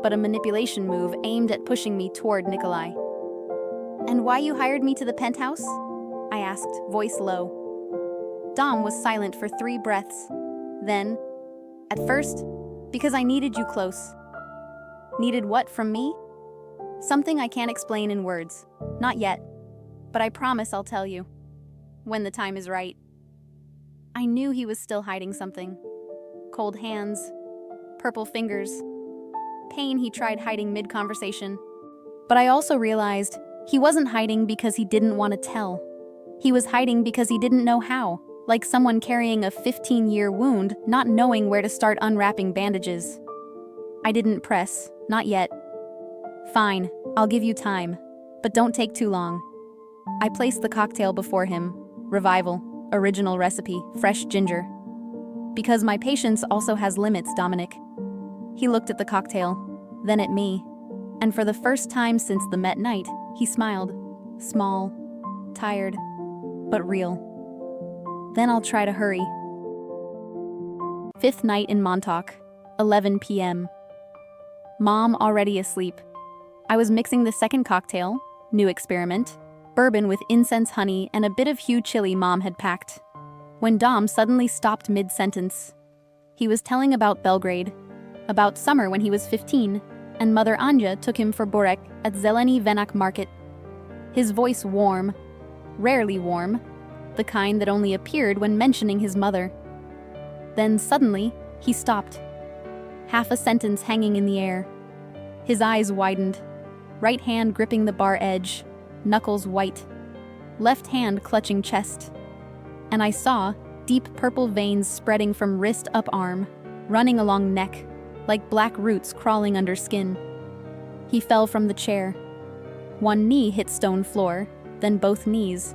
but a manipulation move aimed at pushing me toward Nikolai. "And why you hired me to the penthouse?" I asked, voice low. Dom was silent for 3 breaths. Then, at first, because I needed you close. Needed what from me? Something I can't explain in words. Not yet. But I promise I'll tell you. When the time is right. I knew he was still hiding something. Cold hands. Purple fingers. Pain he tried hiding mid-conversation. But I also realized he wasn't hiding because he didn't want to tell. He was hiding because he didn't know how. Like someone carrying a 15-year wound, not knowing where to start unwrapping bandages. I didn't press, not yet. "Fine, I'll give you time, but don't take too long." I placed the cocktail before him. Revival, original recipe, fresh ginger. Because my patience also has limits, Dominic. He looked at the cocktail, then at me, and for the first time since the Met night, he smiled. Small, tired, but real. "Then I'll try to hurry." 5th night in Montauk, 11 p.m. Mom already asleep. I was mixing the second cocktail, new experiment, bourbon with incense honey and a bit of Hue chili Mom had packed. When Dom suddenly stopped mid-sentence. He was telling about Belgrade, about summer when he was 15, and Mother Anja took him for Borek at Zeleni Venak Market. His voice warm, rarely warm, the kind that only appeared when mentioning his mother. Then suddenly, he stopped. Half a sentence hanging in the air. His eyes widened, right hand gripping the bar edge, knuckles white, left hand clutching chest. And I saw deep purple veins spreading from wrist up arm, running along neck, like black roots crawling under skin. He fell from the chair. One knee hit stone floor, then both knees.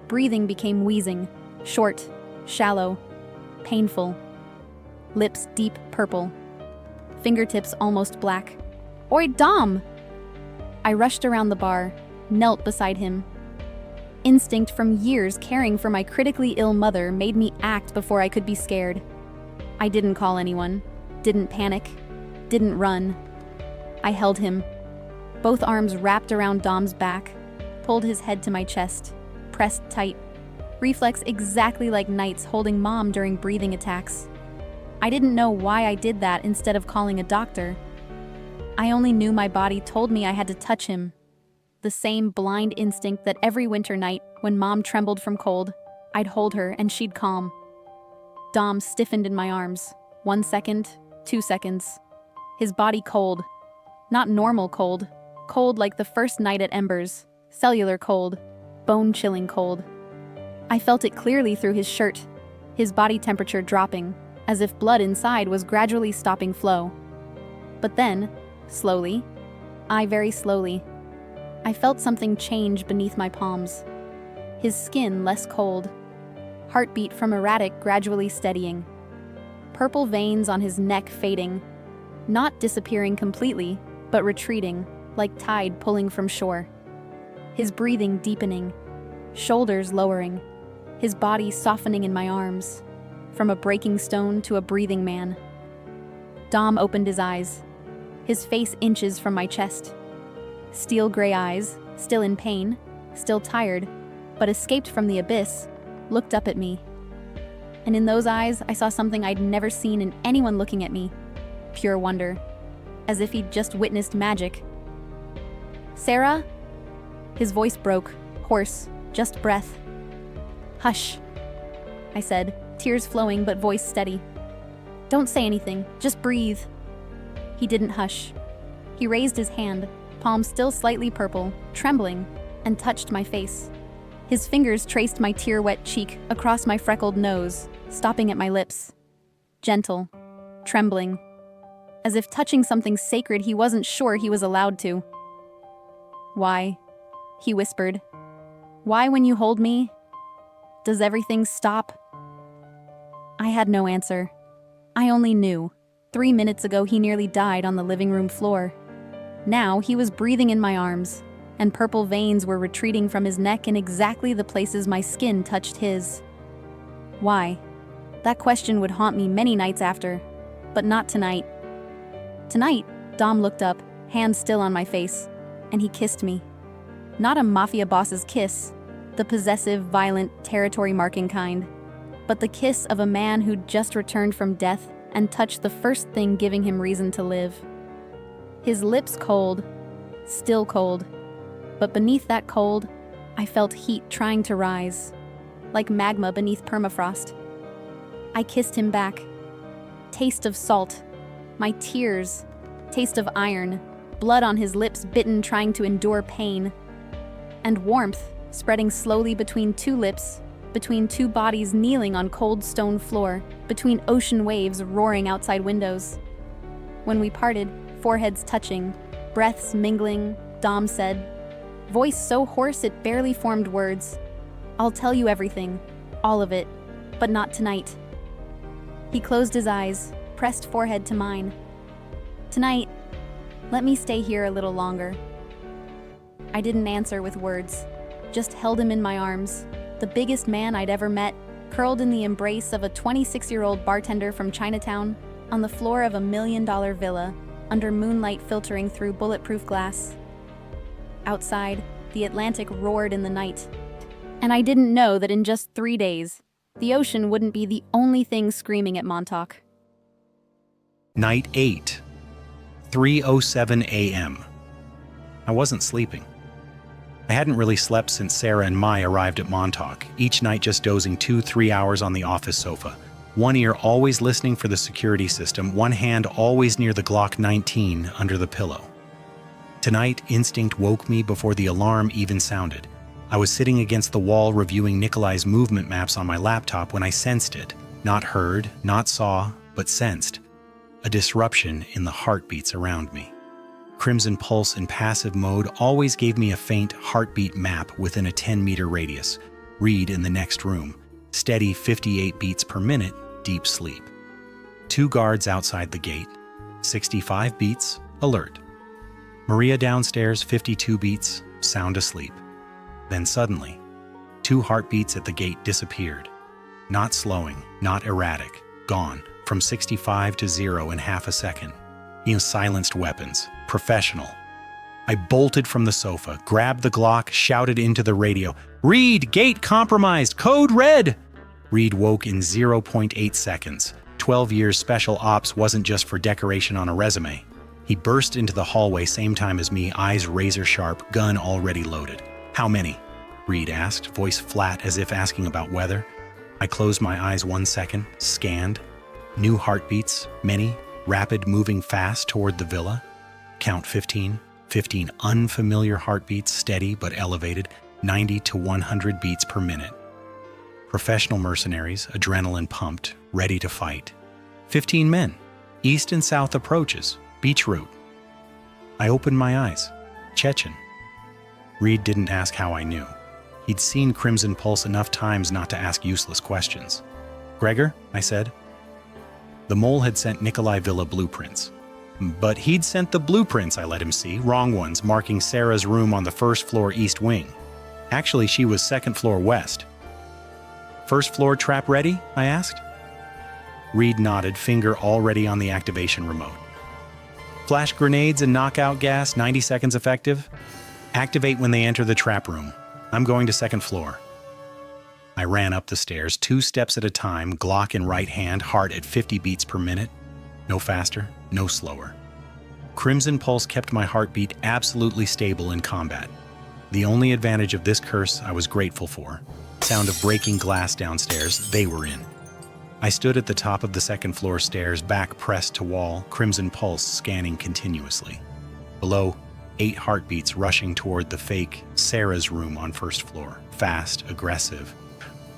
Breathing became wheezing, short, shallow, painful. Lips deep purple. Fingertips almost black. "Oi, Dom!" I rushed around the bar, knelt beside him. Instinct from years caring for my critically ill mother made me act before I could be scared. I didn't call anyone, didn't panic, didn't run. I held him. Both arms wrapped around Dom's back, pulled his head to my chest, pressed tight. Reflex exactly like Knight's holding Mom during breathing attacks. I didn't know why I did that instead of calling a doctor. I only knew my body told me I had to touch him. The same blind instinct that every winter night, when Mom trembled from cold, I'd hold her and she'd calm. Dom stiffened in my arms. 1 second, 2 seconds. His body cold. Not normal cold. Cold like the first night at Embers. Cellular cold. Bone-chilling cold. I felt it clearly through his shirt, his body temperature dropping, as if blood inside was gradually stopping flow. But then, slowly, very slowly, I felt something change beneath my palms. His skin less cold. Heartbeat from erratic gradually steadying. Purple veins on his neck fading. Not disappearing completely, but retreating, like tide pulling from shore. His breathing deepening. Shoulders lowering. His body softening in my arms. From a breaking stone to a breathing man. Dom opened his eyes. His face inches from my chest. Steel gray eyes, still in pain, still tired, but escaped from the abyss, looked up at me. And in those eyes, I saw something I'd never seen in anyone looking at me. Pure wonder. As if he'd just witnessed magic. "Sera?" His voice broke, hoarse, just breath. "Hush," I said, tears flowing but voice steady. "Don't say anything, just breathe." He didn't hush. He raised his hand, palm still slightly purple, trembling, and touched my face. His fingers traced my tear-wet cheek across my freckled nose, stopping at my lips. Gentle, trembling, as if touching something sacred he wasn't sure he was allowed to. "Why?" he whispered. "Why, when you hold me, does everything stop?" I had no answer. I only knew. 3 minutes ago he nearly died on the living room floor. Now he was breathing in my arms, and purple veins were retreating from his neck in exactly the places my skin touched his. Why? That question would haunt me many nights after, but not tonight. Tonight, Dom looked up, hand still on my face, and he kissed me. Not a mafia boss's kiss, the possessive, violent, territory-marking kind, but the kiss of a man who'd just returned from death and touched the first thing giving him reason to live. His lips cold, still cold, but beneath that cold, I felt heat trying to rise, like magma beneath permafrost. I kissed him back. Taste of salt, my tears, taste of iron, blood on his lips bitten trying to endure pain, and warmth spreading slowly between two lips, between two bodies kneeling on cold stone floor, between ocean waves roaring outside windows. When we parted, foreheads touching, breaths mingling, Dom said, voice so hoarse it barely formed words, "I'll tell you everything, all of it, but not tonight." He closed his eyes, pressed forehead to mine. "Tonight, let me stay here a little longer." I didn't answer with words, just held him in my arms, the biggest man I'd ever met, curled in the embrace of a 26-year-old bartender from Chinatown, on the floor of a $1 million villa, under moonlight filtering through bulletproof glass. Outside, the Atlantic roared in the night, and I didn't know that in just 3 days, the ocean wouldn't be the only thing screaming at Montauk. Night 8, 3:07 a.m. I wasn't sleeping. I hadn't really slept since Sera and Mai arrived at Montauk, each night just dozing 2-3 hours on the office sofa, one ear always listening for the security system, one hand always near the Glock 19 under the pillow. Tonight, instinct woke me before the alarm even sounded. I was sitting against the wall reviewing Nikolai's movement maps on my laptop when I sensed it. Not heard, not saw, but sensed. A disruption in the heartbeats around me. Crimson Pulse in passive mode always gave me a faint heartbeat map within a 10-meter radius. Read in the next room. Steady 58 beats per minute, deep sleep. 2 guards outside the gate. 65 beats, alert. Maria downstairs, 52 beats, sound asleep. Then suddenly, 2 heartbeats at the gate disappeared. Not slowing, not erratic, gone, from 65 to 0 in half a second. Silenced weapons, professional. I bolted from the sofa, grabbed the Glock, shouted into the radio, "Reed, gate compromised, code red!" Reed woke in 0.8 seconds. 12 years special ops wasn't just for decoration on a resume. He burst into the hallway same time as me, eyes razor sharp, gun already loaded. "How many?" Reed asked, voice flat as if asking about weather. I closed my eyes 1 second, scanned. New heartbeats, many, rapid, moving fast toward the villa. Count 15. 15 unfamiliar heartbeats, steady but elevated, 90 to 100 beats per minute. Professional mercenaries, adrenaline pumped, ready to fight. 15 men, east and south approaches, beach route. I opened my eyes. Chechen. Reed didn't ask how I knew. He'd seen Crimson Pulse enough times not to ask useless questions. "Gregor," I said. The mole had sent Nikolai Villa blueprints. But he'd sent the blueprints I let him see, wrong ones, marking Sera's room on the first floor east wing. Actually, she was second floor west. "First floor trap ready?" I asked. Reed nodded, finger already on the activation remote. "Flash grenades and knockout gas, 90 seconds effective. Activate when they enter the trap room. I'm going to second floor." I ran up the stairs, 2 steps at a time, Glock in right hand, heart at 50 beats per minute. No faster, no slower. Crimson Pulse kept my heartbeat absolutely stable in combat. The only advantage of this curse I was grateful for. Sound of breaking glass downstairs, they were in. I stood at the top of the second floor stairs, back pressed to wall, Crimson Pulse scanning continuously. Below, 8 heartbeats rushing toward the fake Sera's room on first floor. Fast, aggressive.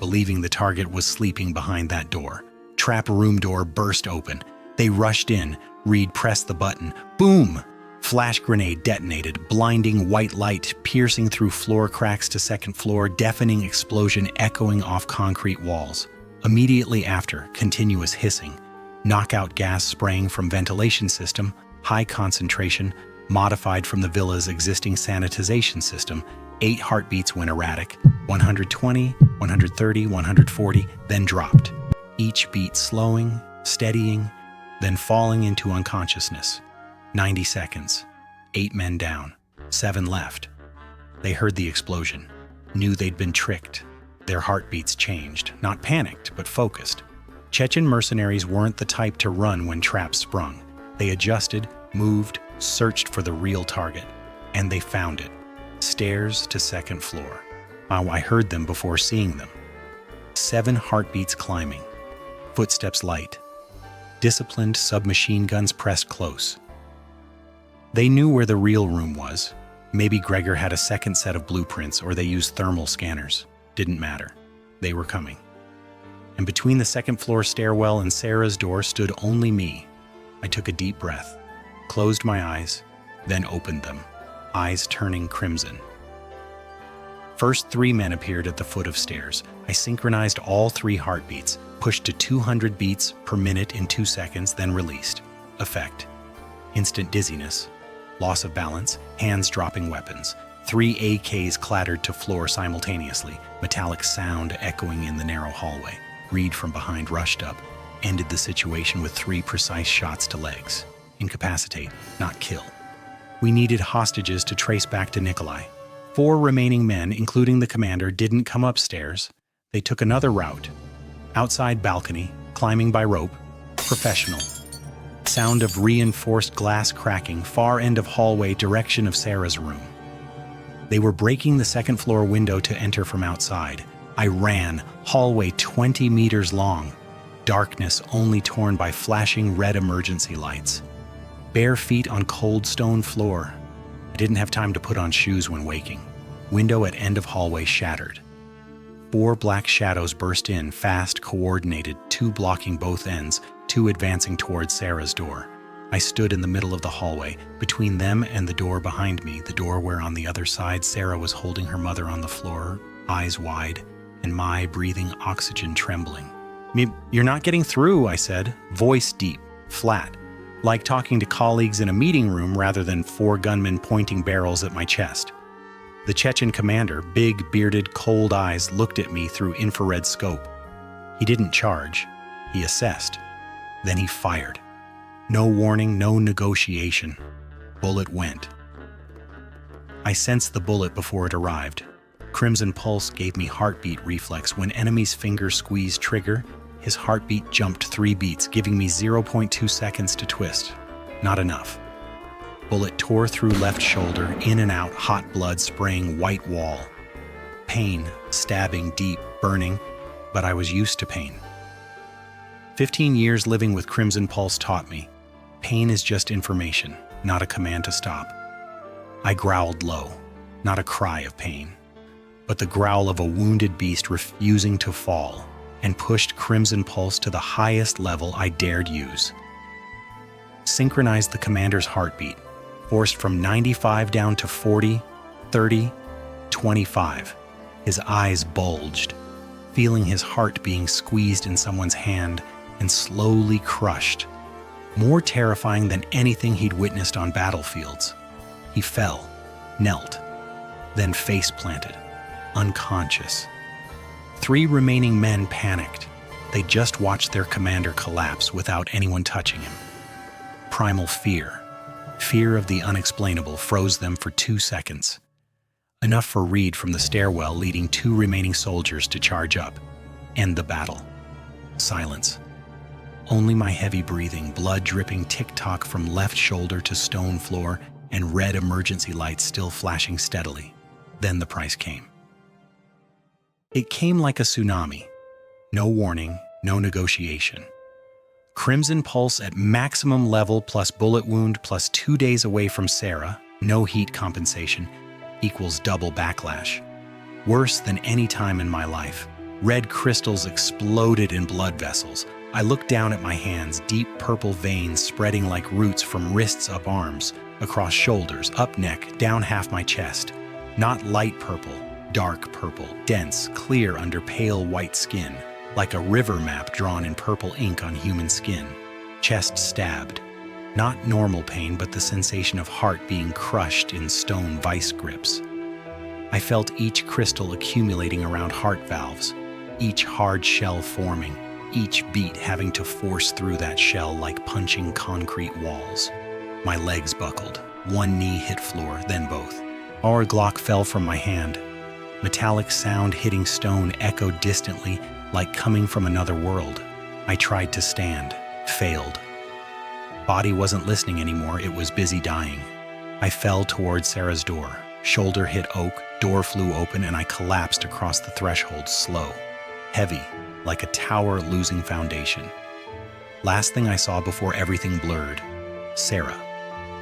believing the target was sleeping behind that door. Trap room door burst open. They rushed in. Reed pressed the button. Boom! Flash grenade detonated, blinding white light piercing through floor cracks to second floor, deafening explosion echoing off concrete walls. Immediately after, continuous hissing. Knockout gas spraying from ventilation system, high concentration, modified from the villa's existing sanitization system. 8 heartbeats went erratic, 120, 130, 140, then dropped. Each beat slowing, steadying, then falling into unconsciousness. 90 seconds. 8 men down. 7 left. They heard the explosion. Knew they'd been tricked. Their heartbeats changed. Not panicked, but focused. Chechen mercenaries weren't the type to run when traps sprung. They adjusted, moved, searched for the real target. And they found it. Stairs to second floor. I heard them before seeing them. 7 heartbeats climbing. Footsteps light. Disciplined submachine guns pressed close. They knew where the real room was. Maybe Gregor had a second set of blueprints or they used thermal scanners. Didn't matter. They were coming. And between the second floor stairwell and Sera's door stood only me. I took a deep breath, closed my eyes, then opened them, eyes turning crimson. First 3 men appeared at the foot of stairs. I synchronized all 3 heartbeats, pushed to 200 beats per minute in 2 seconds, then released. Effect: instant dizziness, loss of balance, hands dropping weapons. 3 AKs clattered to floor simultaneously, metallic sound echoing in the narrow hallway. Reed from behind rushed up, ended the situation with 3 precise shots to legs. Incapacitate, not kill. We needed hostages to trace back to Nikolai. 4 remaining men, including the commander, didn't come upstairs. They took another route. Outside balcony, climbing by rope, professional. Sound of reinforced glass cracking, far end of hallway, direction of Sera's room. They were breaking the second floor window to enter from outside. I ran, hallway 20 meters long. Darkness only torn by flashing red emergency lights. Bare feet on cold stone floor. I didn't have time to put on shoes when waking. Window at end of hallway shattered. 4 black shadows burst in, fast, coordinated, 2 blocking both ends, 2 advancing towards Sera's door. I stood in the middle of the hallway, between them and the door behind me, the door where on the other side Sera was holding her mother on the floor, eyes wide, and my breathing oxygen trembling. "You're not getting through," I said, voice deep, flat, like talking to colleagues in a meeting room rather than 4 gunmen pointing barrels at my chest. The Chechen commander, big, bearded, cold eyes, looked at me through infrared scope. He didn't charge. He assessed. Then he fired. No warning, no negotiation. Bullet went. I sensed the bullet before it arrived. Crimson pulse gave me heartbeat reflex. When enemy's finger squeezed trigger, his heartbeat jumped 3 beats, giving me 0.2 seconds to twist. Not enough. Bullet tore through left shoulder, in and out, hot blood spraying white wall. Pain, stabbing deep, burning, but I was used to pain. 15 years living with Crimson Pulse taught me, pain is just information, not a command to stop. I growled low, not a cry of pain, but the growl of a wounded beast refusing to fall, and pushed Crimson Pulse to the highest level I dared use. Synchronized the commander's heartbeat, forced from 95 down to 40, 30, 25. His eyes bulged, feeling his heart being squeezed in someone's hand and slowly crushed. More terrifying than anything he'd witnessed on battlefields. He fell, knelt, then face planted, unconscious. 3 remaining men panicked. They just watched their commander collapse without anyone touching him. Primal fear. Fear of the unexplainable froze them for 2 seconds. Enough for Reed from the stairwell leading 2 remaining soldiers to charge up. End the battle. Silence. Only my heavy breathing, blood dripping tick-tock from left shoulder to stone floor, and red emergency lights still flashing steadily. Then the price came. It came like a tsunami. No warning, no negotiation. Crimson Pulse at maximum level plus bullet wound plus 2 days away from Sera, no heat compensation, equals double backlash. Worse than any time in my life. Red crystals exploded in blood vessels. I looked down at my hands, deep purple veins spreading like roots from wrists up arms, across shoulders, up neck, down half my chest. Not light purple, dark purple, dense, clear under pale white skin, like a river map drawn in purple ink on human skin. Chest stabbed. Not normal pain, but the sensation of heart being crushed in stone vice grips. I felt each crystal accumulating around heart valves, each hard shell forming, each beat having to force through that shell like punching concrete walls. My legs buckled. One knee hit floor, then both. Our Glock fell from my hand. Metallic sound hitting stone echoed distantly, like coming from another world. I tried to stand, failed. Body wasn't listening anymore, it was busy dying. I fell toward Sera's door. Shoulder hit oak, door flew open, and I collapsed across the threshold, slow, heavy, like a tower losing foundation. Last thing I saw before everything blurred, Sera.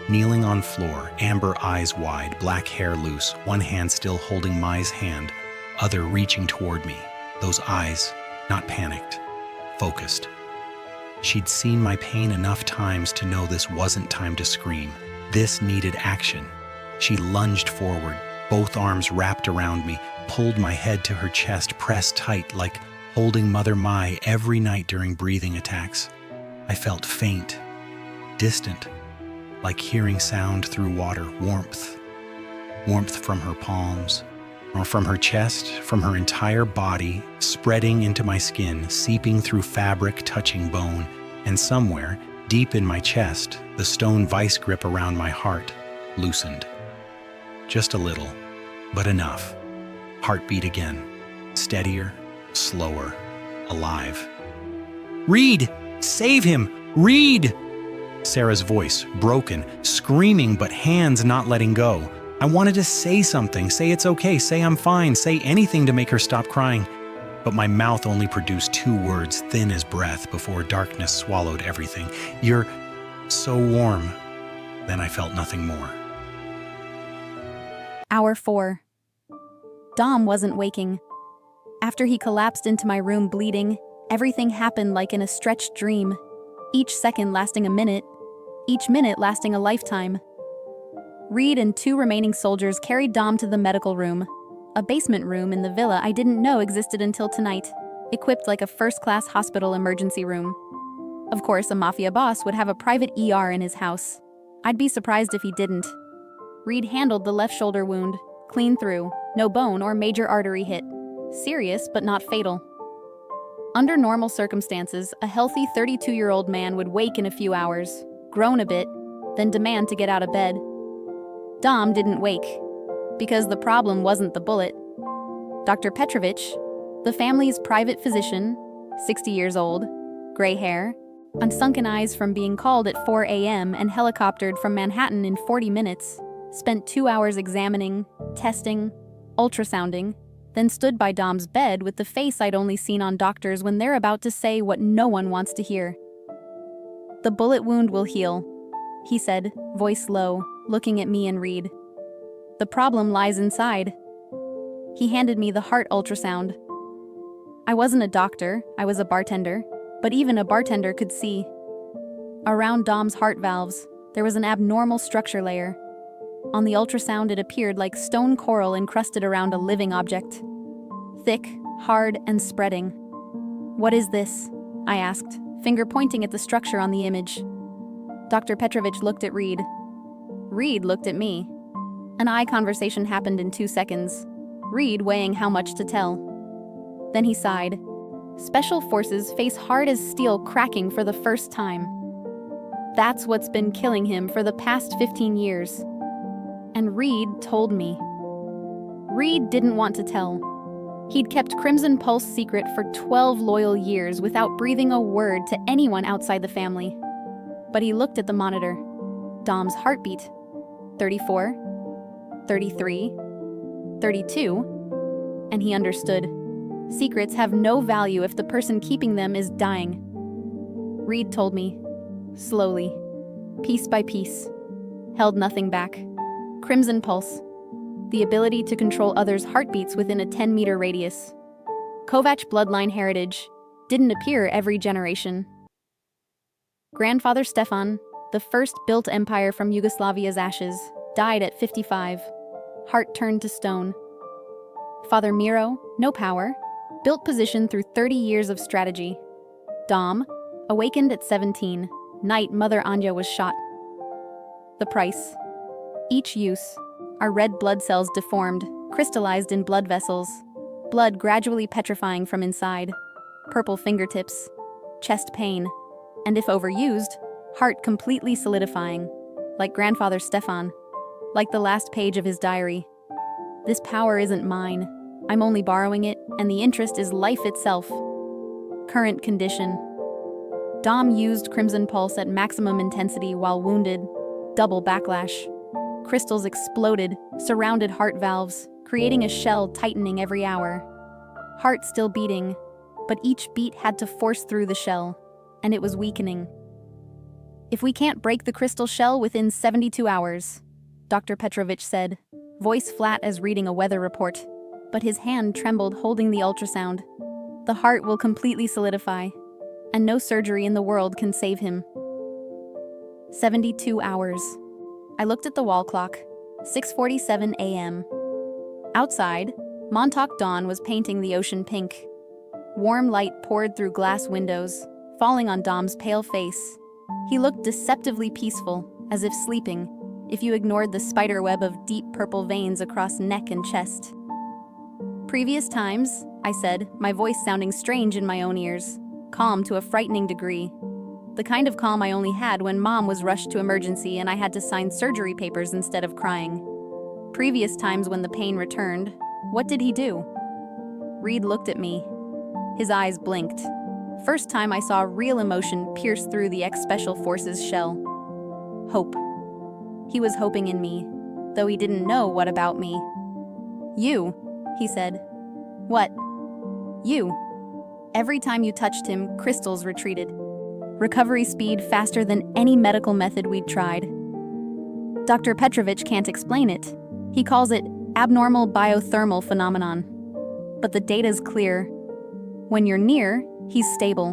Kneeling on floor, amber eyes wide, black hair loose, one hand still holding Mai's hand, other reaching toward me. Those eyes, not panicked, focused. She'd seen my pain enough times to know this wasn't time to scream. This needed action. She lunged forward, both arms wrapped around me, pulled my head to her chest, pressed tight like holding Mother Mai every night during breathing attacks. I felt faint, distant, like hearing sound through water, warmth. Warmth from her palms, or from her chest, from her entire body, spreading into my skin, seeping through fabric, touching bone, and somewhere, deep in my chest, the stone vice grip around my heart loosened. Just a little, but enough. Heartbeat again, steadier, slower, alive. "Reed! Save him! Reed!" Sera's voice, broken, screaming but hands not letting go. I wanted to say something, say it's okay, say I'm fine, say anything to make her stop crying. But my mouth only produced 2 words, thin as breath, before darkness swallowed everything. "You're so warm." Then I felt nothing more. Hour 4. Dom wasn't waking. After he collapsed into my room bleeding, everything happened like in a stretched dream. Each second lasting a minute, each minute lasting a lifetime. Reed and 2 remaining soldiers carried Dom to the medical room, a basement room in the villa I didn't know existed until tonight, equipped like a first-class hospital emergency room. Of course, a Mafia boss would have a private ER in his house. I'd be surprised if he didn't. Reed handled the left shoulder wound, clean through, no bone or major artery hit. Serious, but not fatal. Under normal circumstances, a healthy 32-year-old man would wake in a few hours, groan a bit, then demand to get out of bed. Dom didn't wake, because the problem wasn't the bullet. Dr. Petrovich, the family's private physician, 60 years old, gray hair, and sunken eyes from being called at 4 a.m. and helicoptered from Manhattan in 40 minutes, spent 2 hours examining, testing, ultrasounding, then stood by Dom's bed with the face I'd only seen on doctors when they're about to say what no one wants to hear. "The bullet wound will heal," he said, voice low, looking at me and Reed. "The problem lies inside." He handed me the heart ultrasound. I wasn't a doctor, I was a bartender, but even a bartender could see. Around Dom's heart valves, there was an abnormal structure layer. On the ultrasound, it appeared like stone coral encrusted around a living object. Thick, hard, and spreading. "What is this?" I asked, finger pointing at the structure on the image. Dr. Petrovich looked at Reed. Reed looked at me. An eye conversation happened in 2 seconds, Reed weighing how much to tell. Then he sighed. Special forces face hard as steel cracking for the first time. That's what's been killing him for the past 15 years. And Reed told me. Reed didn't want to tell. He'd kept Crimson Pulse secret for 12 loyal years without breathing a word to anyone outside the family. But he looked at the monitor. Dom's heartbeat. 34, 33, 32, and he understood. Secrets have no value if the person keeping them is dying. Reed told me, slowly, piece by piece, held nothing back. Crimson Pulse, the ability to control others' heartbeats within a 10-meter radius. Kovac bloodline heritage didn't appear every generation. Grandfather Stefan, the first built empire from Yugoslavia's ashes, died at 55. Heart turned to stone. Father Miro, no power, built position through 30 years of strategy. Dom, awakened at 17. Night, Mother Anja was shot. The price. Each use. Our red blood cells deformed, crystallized in blood vessels. Blood gradually petrifying from inside. Purple fingertips. Chest pain. And if overused, heart completely solidifying. Like grandfather Stefan. Like the last page of his diary. This power isn't mine. I'm only borrowing it, and the interest is life itself. Current condition. Dom used Crimson Pulse at maximum intensity while wounded. Double backlash. Crystals exploded, surrounded heart valves, creating a shell tightening every hour. Heart still beating, but each beat had to force through the shell, and it was weakening. If we can't break the crystal shell within 72 hours, Dr. Petrovich said, voice flat as reading a weather report, but his hand trembled holding the ultrasound. The heart will completely solidify, and no surgery in the world can save him. 72 hours. I looked at the wall clock, 6:47 a.m. Outside, Montauk dawn was painting the ocean pink. Warm light poured through glass windows, falling on Dom's pale face. He looked deceptively peaceful, as if sleeping, if you ignored the spider web of deep purple veins across neck and chest. Previous times, I said, my voice sounding strange in my own ears, calm to a frightening degree. The kind of calm I only had when Mom was rushed to emergency and I had to sign surgery papers instead of crying. Previous times when the pain returned, what did he do? Reed looked at me. His eyes blinked. First time I saw real emotion pierce through the ex-Special Forces shell. Hope. He was hoping in me, though he didn't know what about me. You, he said. What? You. Every time you touched him, crystals retreated. Recovery speed faster than any medical method we'd tried. Dr. Petrovich can't explain it. He calls it abnormal biothermal phenomenon. But the data's clear. When you're near, he's stable.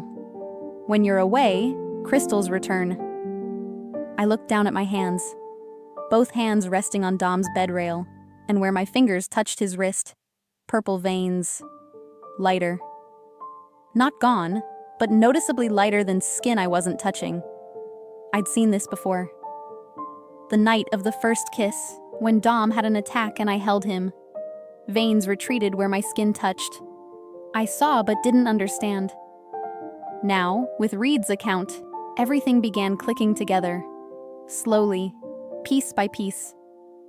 When you're away, crystals return. I looked down at my hands, both hands resting on Dom's bed rail, and where my fingers touched his wrist, purple veins, lighter. Not gone, but noticeably lighter than skin I wasn't touching. I'd seen this before. The night of the first kiss, when Dom had an attack and I held him. Veins retreated where my skin touched. I saw but didn't understand. Now, with Reed's account, everything began clicking together. Slowly, piece by piece.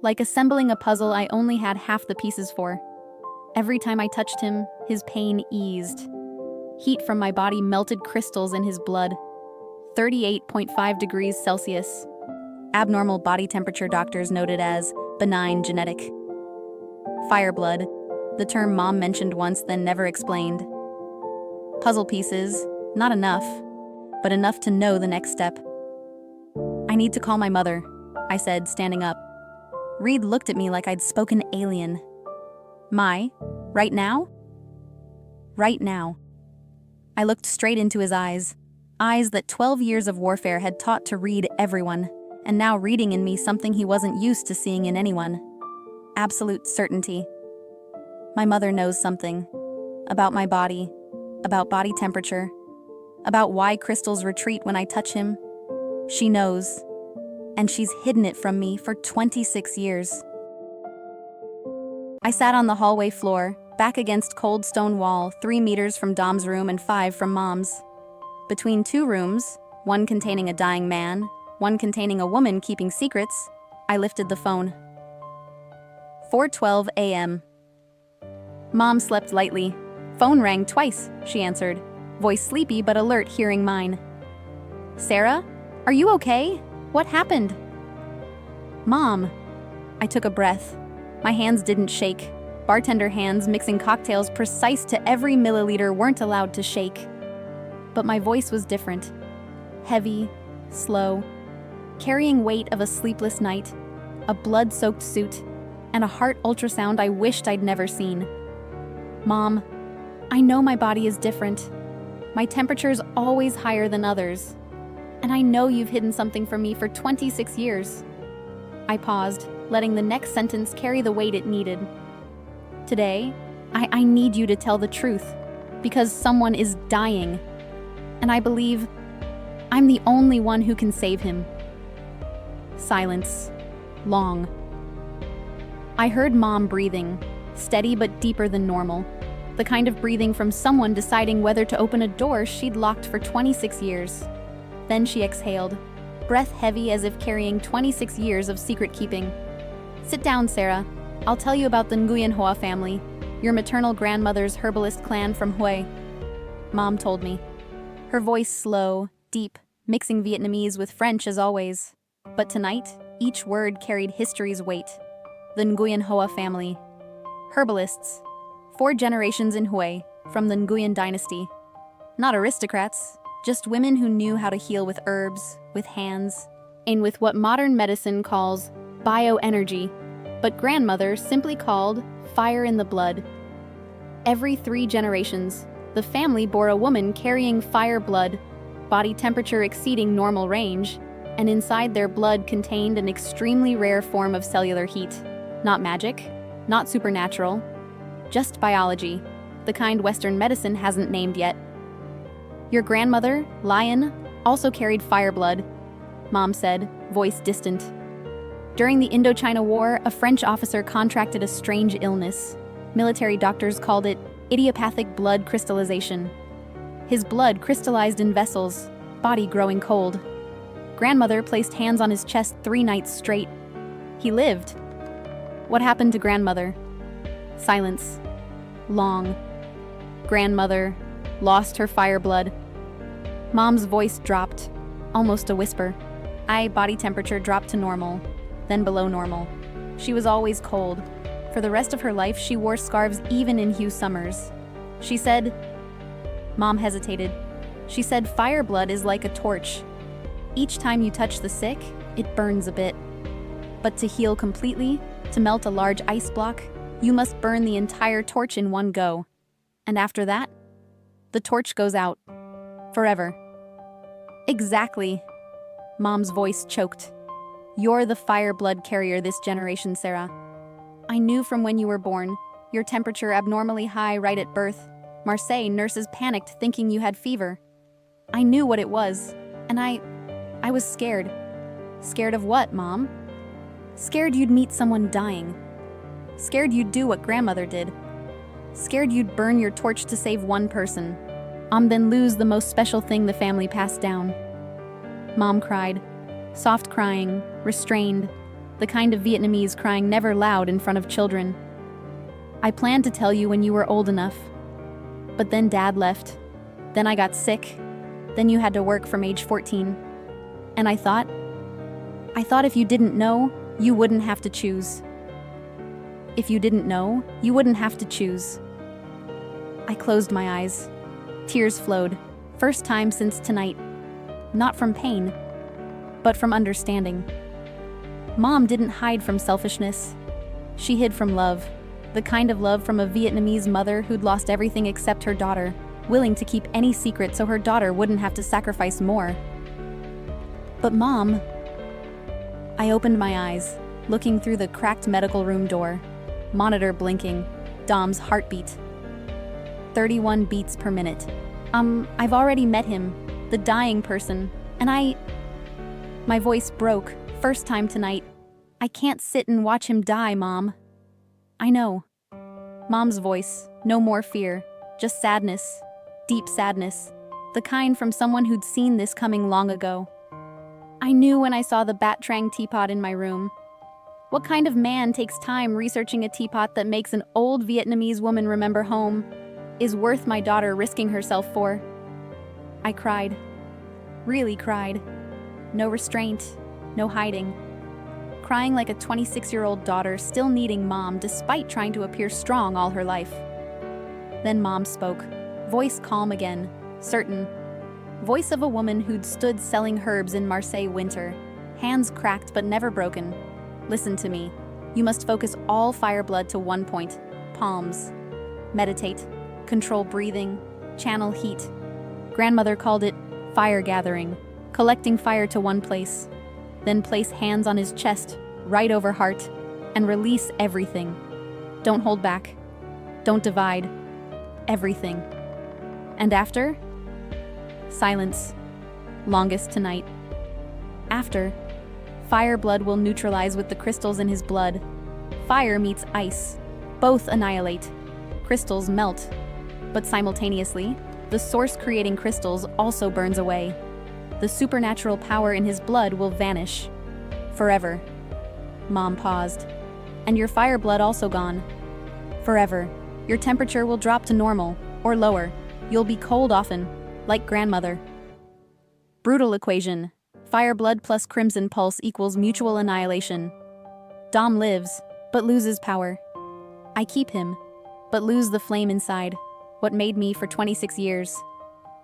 Like assembling a puzzle I only had half the pieces for. Every time I touched him, his pain eased. Heat from my body melted crystals in his blood. 38.5 degrees Celsius. Abnormal body temperature doctors noted as benign genetic. Fire blood, the term Mom mentioned once then never explained. Puzzle pieces, not enough, but enough to know the next step. I need to call my mother, I said, standing up. Reed looked at me like I'd spoken alien. Right now? Right now. I looked straight into his eyes that 12 years of warfare had taught to read everyone, and now reading in me something he wasn't used to seeing in anyone. Absolute certainty. My mother knows something. About my body, about body temperature, about why crystals retreat when I touch him. She knows, and she's hidden it from me for 26 years. I sat on the hallway floor, back against cold stone wall, 3 meters from Dom's room and 5 from Mom's. Between 2 rooms, one containing a dying man, one containing a woman keeping secrets, I lifted the phone. 4:12 a.m. Mom slept lightly. Phone rang twice, she answered, voice sleepy but alert hearing mine. Sera, are you okay? What happened? Mom. I took a breath. My hands didn't shake. Bartender hands mixing cocktails precise to every milliliter weren't allowed to shake. But my voice was different. Heavy, slow, carrying weight of a sleepless night, a blood-soaked suit, and a heart ultrasound I wished I'd never seen. Mom, I know my body is different. My temperature is always higher than others. And I know you've hidden something from me for 26 years. I paused, letting the next sentence carry the weight it needed. Today, I need you to tell the truth, because someone is dying. And I believe I'm the only one who can save him. Silence. Long. I heard Mom breathing, steady but deeper than normal. The kind of breathing from someone deciding whether to open a door she'd locked for 26 years. Then she exhaled, breath heavy as if carrying 26 years of secret keeping. Sit down, Sera. I'll tell you about the Nguyen Hoa family, your maternal grandmother's herbalist clan from Hue. Mom told me. Her voice slow, deep, mixing Vietnamese with French as always. But tonight, each word carried history's weight. The Nguyen Hoa family. Herbalists. 4 generations in Hue, from the Nguyen dynasty. Not aristocrats, just women who knew how to heal with herbs, with hands, and with what modern medicine calls bioenergy, but grandmother simply called fire in the blood. Every 3 generations, the family bore a woman carrying fire blood, body temperature exceeding normal range, and inside their blood contained an extremely rare form of cellular heat. Not magic, not supernatural, just biology, the kind Western medicine hasn't named yet. Your grandmother, Lion, also carried fire blood, Mom said, voice distant. During the Indochina War, a French officer contracted a strange illness. Military doctors called it idiopathic blood crystallization. His blood crystallized in vessels, body growing cold. Grandmother placed hands on his chest 3 nights straight. He lived. What happened to grandmother? Silence. Long. Grandmother lost her fire blood. Mom's voice dropped, almost a whisper. Body temperature dropped to normal, then below normal. She was always cold. For the rest of her life, she wore scarves even in Hugh summers. She said, Mom hesitated. She said fire blood is like a torch. Each time you touch the sick, it burns a bit. But to heal completely, to melt a large ice block, you must burn the entire torch in one go. And after that, the torch goes out. Forever. Exactly. Mom's voice choked. You're the fire blood carrier this generation, Sera. I knew from when you were born, your temperature abnormally high right at birth. Marseille nurses panicked thinking you had fever. I knew what it was, and I was scared. Scared of what, Mom? Scared you'd meet someone dying. Scared you'd do what grandmother did. Scared you'd burn your torch to save one person. Then lose the most special thing the family passed down. Mom cried. Soft crying, restrained, the kind of Vietnamese crying never loud in front of children. I planned to tell you when you were old enough. But then Dad left. Then I got sick. Then you had to work from age 14. And I thought if you didn't know, you wouldn't have to choose. If you didn't know, you wouldn't have to choose. I closed my eyes. Tears flowed, first time since tonight. Not from pain, but from understanding. Mom didn't hide from selfishness. She hid from love, the kind of love from a Vietnamese mother who'd lost everything except her daughter, willing to keep any secret so her daughter wouldn't have to sacrifice more. But Mom... I opened my eyes, looking through the cracked medical room door, monitor blinking, Dom's heartbeat. 31 beats per minute. I've already met him, the dying person, and My voice broke, first time tonight. I can't sit and watch him die, Mom. I know. Mom's voice, no more fear, just sadness, deep sadness, the kind from someone who'd seen this coming long ago. I knew when I saw the Bat Trang teapot in my room. What kind of man takes time researching a teapot that makes an old Vietnamese woman remember home? Is worth my daughter risking herself for? I cried. Really cried. No restraint, no hiding. Crying like a 26-year-old daughter still needing Mom despite trying to appear strong all her life. Then Mom spoke, voice calm again, certain. Voice of a woman who'd stood selling herbs in Marseille winter, hands cracked but never broken. Listen to me. You must focus all fire blood to one point, palms. Meditate. control breathing, channel heat. Grandmother called it fire gathering, collecting fire to one place, then place hands on his chest, right over heart, and release everything. Don't hold back. Don't divide. Everything. And after? Silence. Longest tonight. After, fire blood will neutralize with the crystals in his blood. Fire meets ice. Both annihilate. Crystals melt. But simultaneously, the source-creating crystals also burns away. The supernatural power in his blood will vanish. Forever. Mom paused. And your fire blood also gone. Forever. Your temperature will drop to normal, or lower. You'll be cold often, like grandmother. Brutal equation. Fire blood plus crimson pulse equals mutual annihilation. Dom lives, but loses power. I keep him, but lose the flame inside. What made me for 26 years.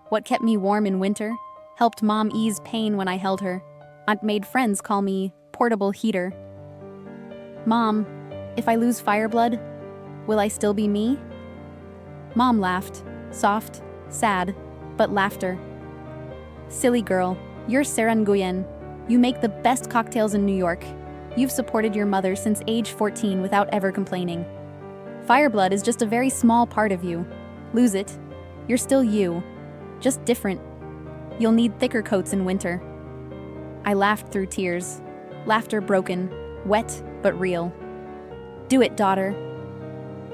What kept me warm in winter, helped Mom ease pain when I held her. Aunt made friends call me portable heater. Mom, if I lose fire blood, will I still be me? Mom laughed, soft, sad, but laughter. Silly girl, you're Sera Nguyen. You make the best cocktails in New York. You've supported your mother since age 14 without ever complaining. Fireblood is just a very small part of you. Lose it. You're still you, just different. You'll need thicker coats in winter. I laughed through tears, laughter broken, wet but real. Do it, daughter.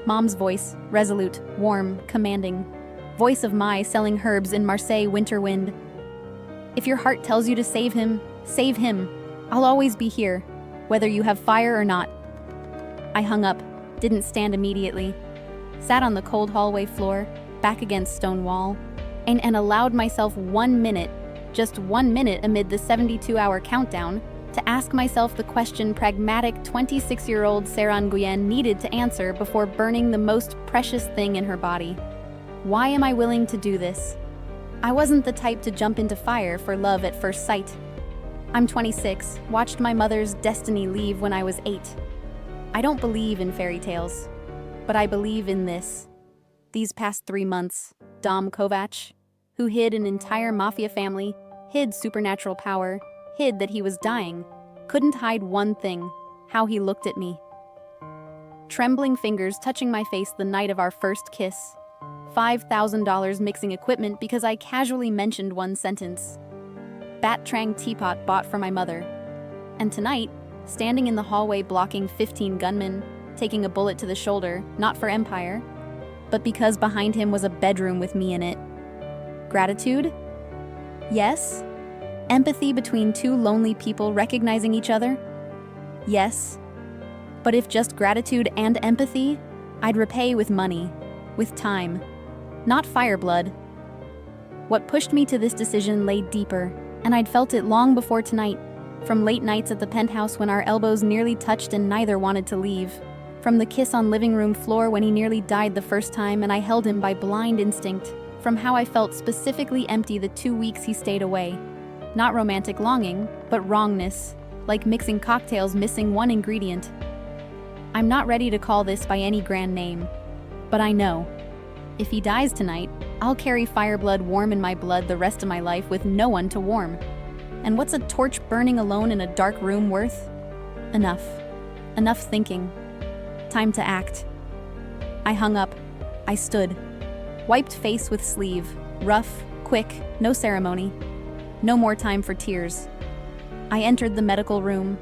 Mom's voice, resolute, warm, commanding. Voice of Mai selling herbs in Marseille winter wind. If your heart tells you to save him, save him. I'll always be here, whether you have fire or not. I hung up, didn't stand immediately. Sat on the cold hallway floor, back against stone wall, and allowed myself 1 minute, just 1 minute amid the 72-hour countdown, to ask myself the question pragmatic 26-year-old Sera Nguyen needed to answer before burning the most precious thing in her body. Why am I willing to do this? I wasn't the type to jump into fire for love at first sight. I'm 26, watched my mother's destiny leave when I was 8. I don't believe in fairy tales, but I believe in this. These past 3 months, Dominic Kovac, who hid an entire Mafia family, hid supernatural power, hid that he was dying, couldn't hide one thing, how he looked at me. Trembling fingers touching my face the night of our first kiss. $5,000 mixing equipment because I casually mentioned one sentence. Bat Trang teapot bought for my mother. And tonight, standing in the hallway blocking 15 gunmen, taking a bullet to the shoulder, not for empire, but because behind him was a bedroom with me in it. Gratitude? Yes. Empathy between two lonely people recognizing each other? Yes. But if just gratitude and empathy, I'd repay with money, with time, not fireblood. What pushed me to this decision lay deeper, and I'd felt it long before tonight, from late nights at the penthouse when our elbows nearly touched and neither wanted to leave, from the kiss on living room floor when he nearly died the first time and I held him by blind instinct, from how I felt specifically empty the 2 weeks he stayed away. Not romantic longing, but wrongness, like mixing cocktails missing one ingredient. I'm not ready to call this by any grand name, but I know, if he dies tonight, I'll carry fireblood warm in my blood the rest of my life with no one to warm. And what's a torch burning alone in a dark room worth? Enough. Enough thinking. Time to act. I hung up. I stood. Wiped face with sleeve. Rough, quick, no ceremony. No more time for tears. I entered the medical room.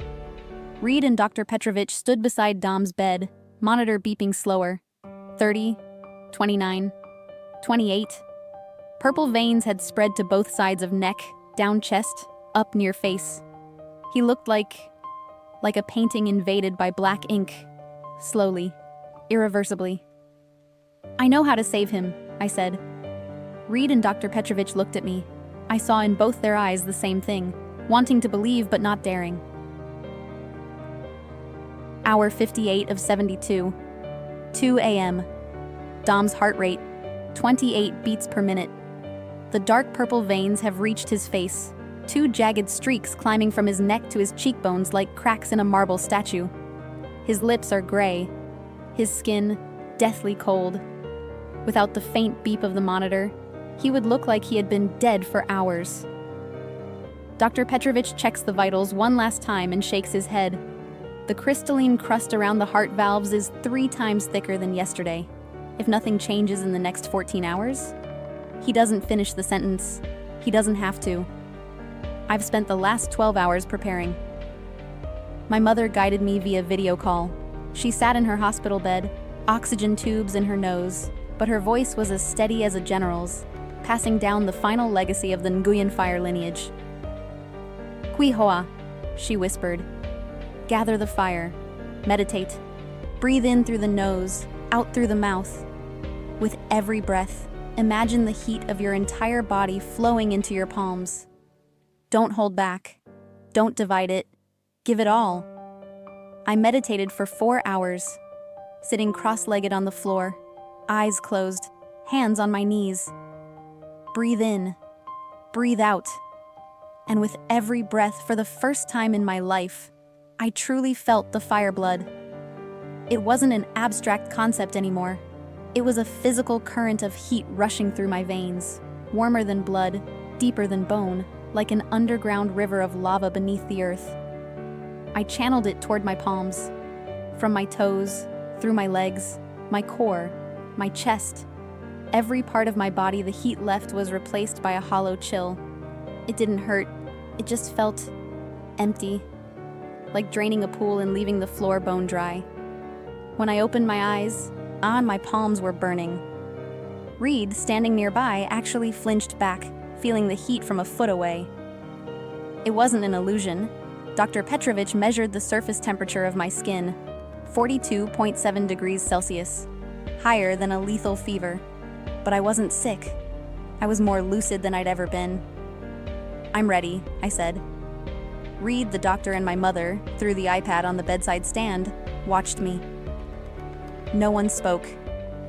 Reed and Dr. Petrovich stood beside Dom's bed, monitor beeping slower. 30, 29, 28. Purple veins had spread to both sides of neck, down chest, up near face. He looked like a painting invaded by black ink. Slowly, irreversibly. I know how to save him, I said. Reed and Dr. Petrovich looked at me. I saw in both their eyes the same thing, wanting to believe but not daring. Hour 58 of 72. 2 a.m. Dom's heart rate, 28 beats per minute. The dark purple veins have reached his face, 2 jagged streaks climbing from his neck to his cheekbones like cracks in a marble statue. His lips are gray, his skin deathly cold. Without the faint beep of the monitor, he would look like he had been dead for hours. Dr. Petrovich checks the vitals one last time and shakes his head. The crystalline crust around the heart valves is 3 times thicker than yesterday. If nothing changes in the next 14 hours? He doesn't finish the sentence. He doesn't have to. I've spent the last 12 hours preparing. My mother guided me via video call. She sat in her hospital bed, oxygen tubes in her nose, but her voice was as steady as a general's, passing down the final legacy of the Nguyen fire lineage. Kui hoa, she whispered. Gather the fire. Meditate. Breathe in through the nose, out through the mouth. With every breath, imagine the heat of your entire body flowing into your palms. Don't hold back. Don't divide it. Give it all. I meditated for 4 hours, sitting cross-legged on the floor, eyes closed, hands on my knees. Breathe in. Breathe out. And with every breath, for the first time in my life, I truly felt the fire blood. It wasn't an abstract concept anymore. It was a physical current of heat rushing through my veins, warmer than blood, deeper than bone, like an underground river of lava beneath the earth. I channeled it toward my palms, from my toes, through my legs, my core, my chest. Every part of my body the heat left was replaced by a hollow chill. It didn't hurt, it just felt empty, like draining a pool and leaving the floor bone dry. When I opened my eyes, my palms were burning. Reed, standing nearby, actually flinched back, feeling the heat from a foot away. It wasn't an illusion. Dr. Petrovich measured the surface temperature of my skin, 42.7 degrees Celsius, higher than a lethal fever. But I wasn't sick. I was more lucid than I'd ever been. I'm ready, I said. Reed, the doctor, and my mother, through the iPad on the bedside stand, watched me. No one spoke.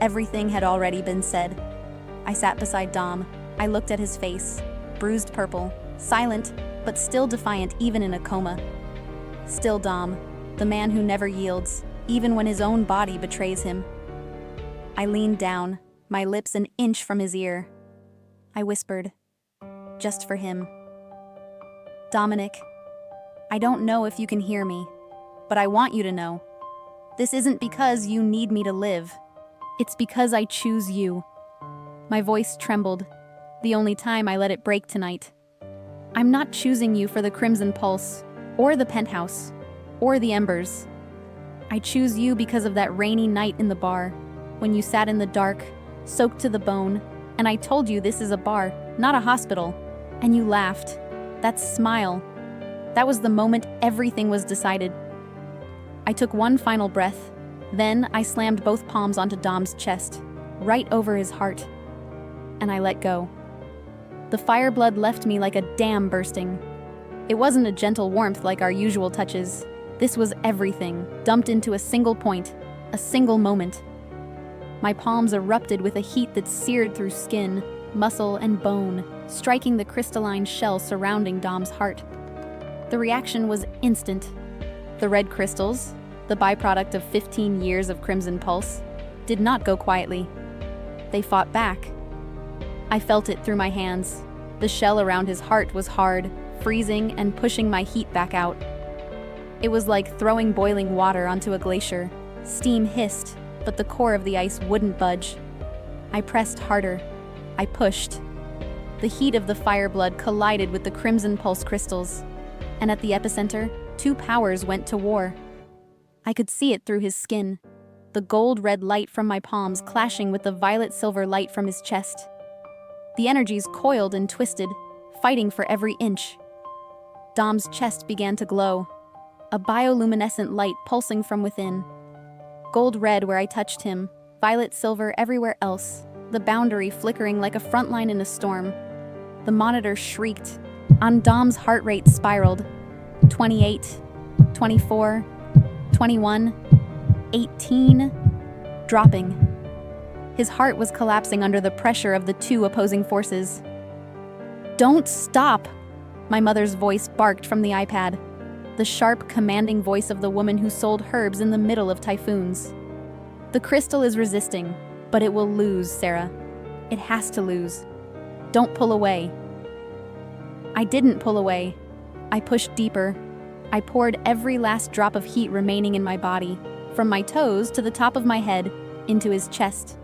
Everything had already been said. I sat beside Dom. I looked at his face, bruised purple, silent, but still defiant even in a coma. Still Dom, the man who never yields, even when his own body betrays him. I leaned down, my lips an inch from his ear. I whispered, just for him. Dominic, I don't know if you can hear me, but I want you to know. This isn't because you need me to live. It's because I choose you. My voice trembled, the only time I let it break tonight. I'm not choosing you for the Crimson Pulse, or the penthouse, or the embers. I choose you because of that rainy night in the bar, when you sat in the dark, soaked to the bone, and I told you this is a bar, not a hospital, and you laughed. That smile. That was the moment everything was decided. I took one final breath. Then I slammed both palms onto Dom's chest, right over his heart. And I let go. The fire blood left me like a dam bursting. It wasn't a gentle warmth like our usual touches. This was everything, dumped into a single point, a single moment. My palms erupted with a heat that seared through skin, muscle, and bone, striking the crystalline shell surrounding Dom's heart. The reaction was instant. The red crystals, the byproduct of 15 years of Crimson Pulse, did not go quietly. They fought back. I felt it through my hands. The shell around his heart was hard, freezing and pushing my heat back out. It was like throwing boiling water onto a glacier. Steam hissed, but the core of the ice wouldn't budge. I pressed harder. I pushed. The heat of the fire blood collided with the Crimson Pulse crystals, and at the epicenter, 2 powers went to war. I could see it through his skin, the gold-red light from my palms clashing with the violet-silver light from his chest. The energies coiled and twisted, fighting for every inch. Dom's chest began to glow, a bioluminescent light pulsing from within. Gold-red where I touched him, violet-silver everywhere else, the boundary flickering like a front line in a storm. The monitor shrieked. On Dom's heart rate spiraled. 28, 24, 21, 18, dropping. His heart was collapsing under the pressure of the 2 opposing forces. Don't stop! My mother's voice barked from the iPad, the sharp, commanding voice of the woman who sold herbs in the middle of typhoons. The crystal is resisting. But it will lose, Sera. It has to lose. Don't pull away. I didn't pull away. I pushed deeper. I poured every last drop of heat remaining in my body, from my toes to the top of my head, into his chest.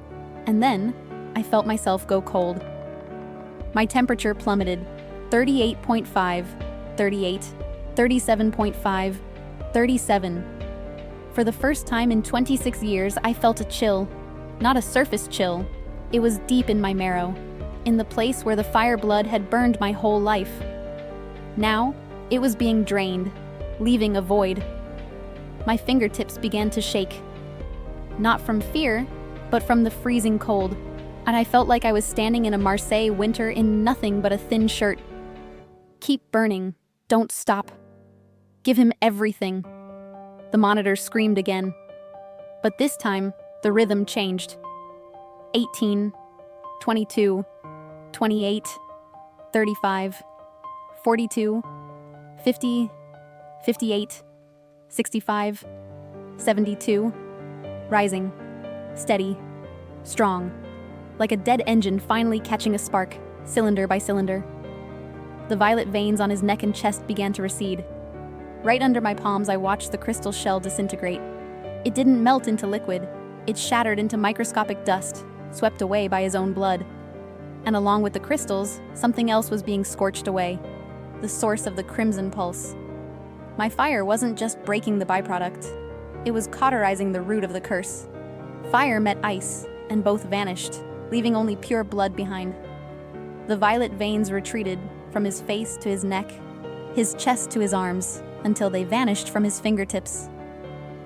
And then, I felt myself go cold. My temperature plummeted. 38.5, 38, 37.5, 37. For the first time in 26 years, I felt a chill. Not a surface chill. It was deep in my marrow, in the place where the fire blood had burned my whole life. Now, it was being drained, leaving a void. My fingertips began to shake. Not from fear, but from the freezing cold, and I felt like I was standing in a Marseille winter in nothing but a thin shirt. Keep burning. Don't stop. Give him everything. The monitor screamed again. But this time, the rhythm changed. 18, 22, 28, 35, 42, 50, 58, 65, 72, rising, steady, strong, like a dead engine finally catching a spark, cylinder by cylinder. The violet veins on his neck and chest began to recede. Right under my palms, I watched the crystal shell disintegrate. It didn't melt into liquid. It shattered into microscopic dust, swept away by his own blood. And along with the crystals, something else was being scorched away, the source of the crimson pulse. My fire wasn't just breaking the byproduct. It was cauterizing the root of the curse. Fire met ice, and both vanished, leaving only pure blood behind. The violet veins retreated from his face to his neck, his chest to his arms, until they vanished from his fingertips.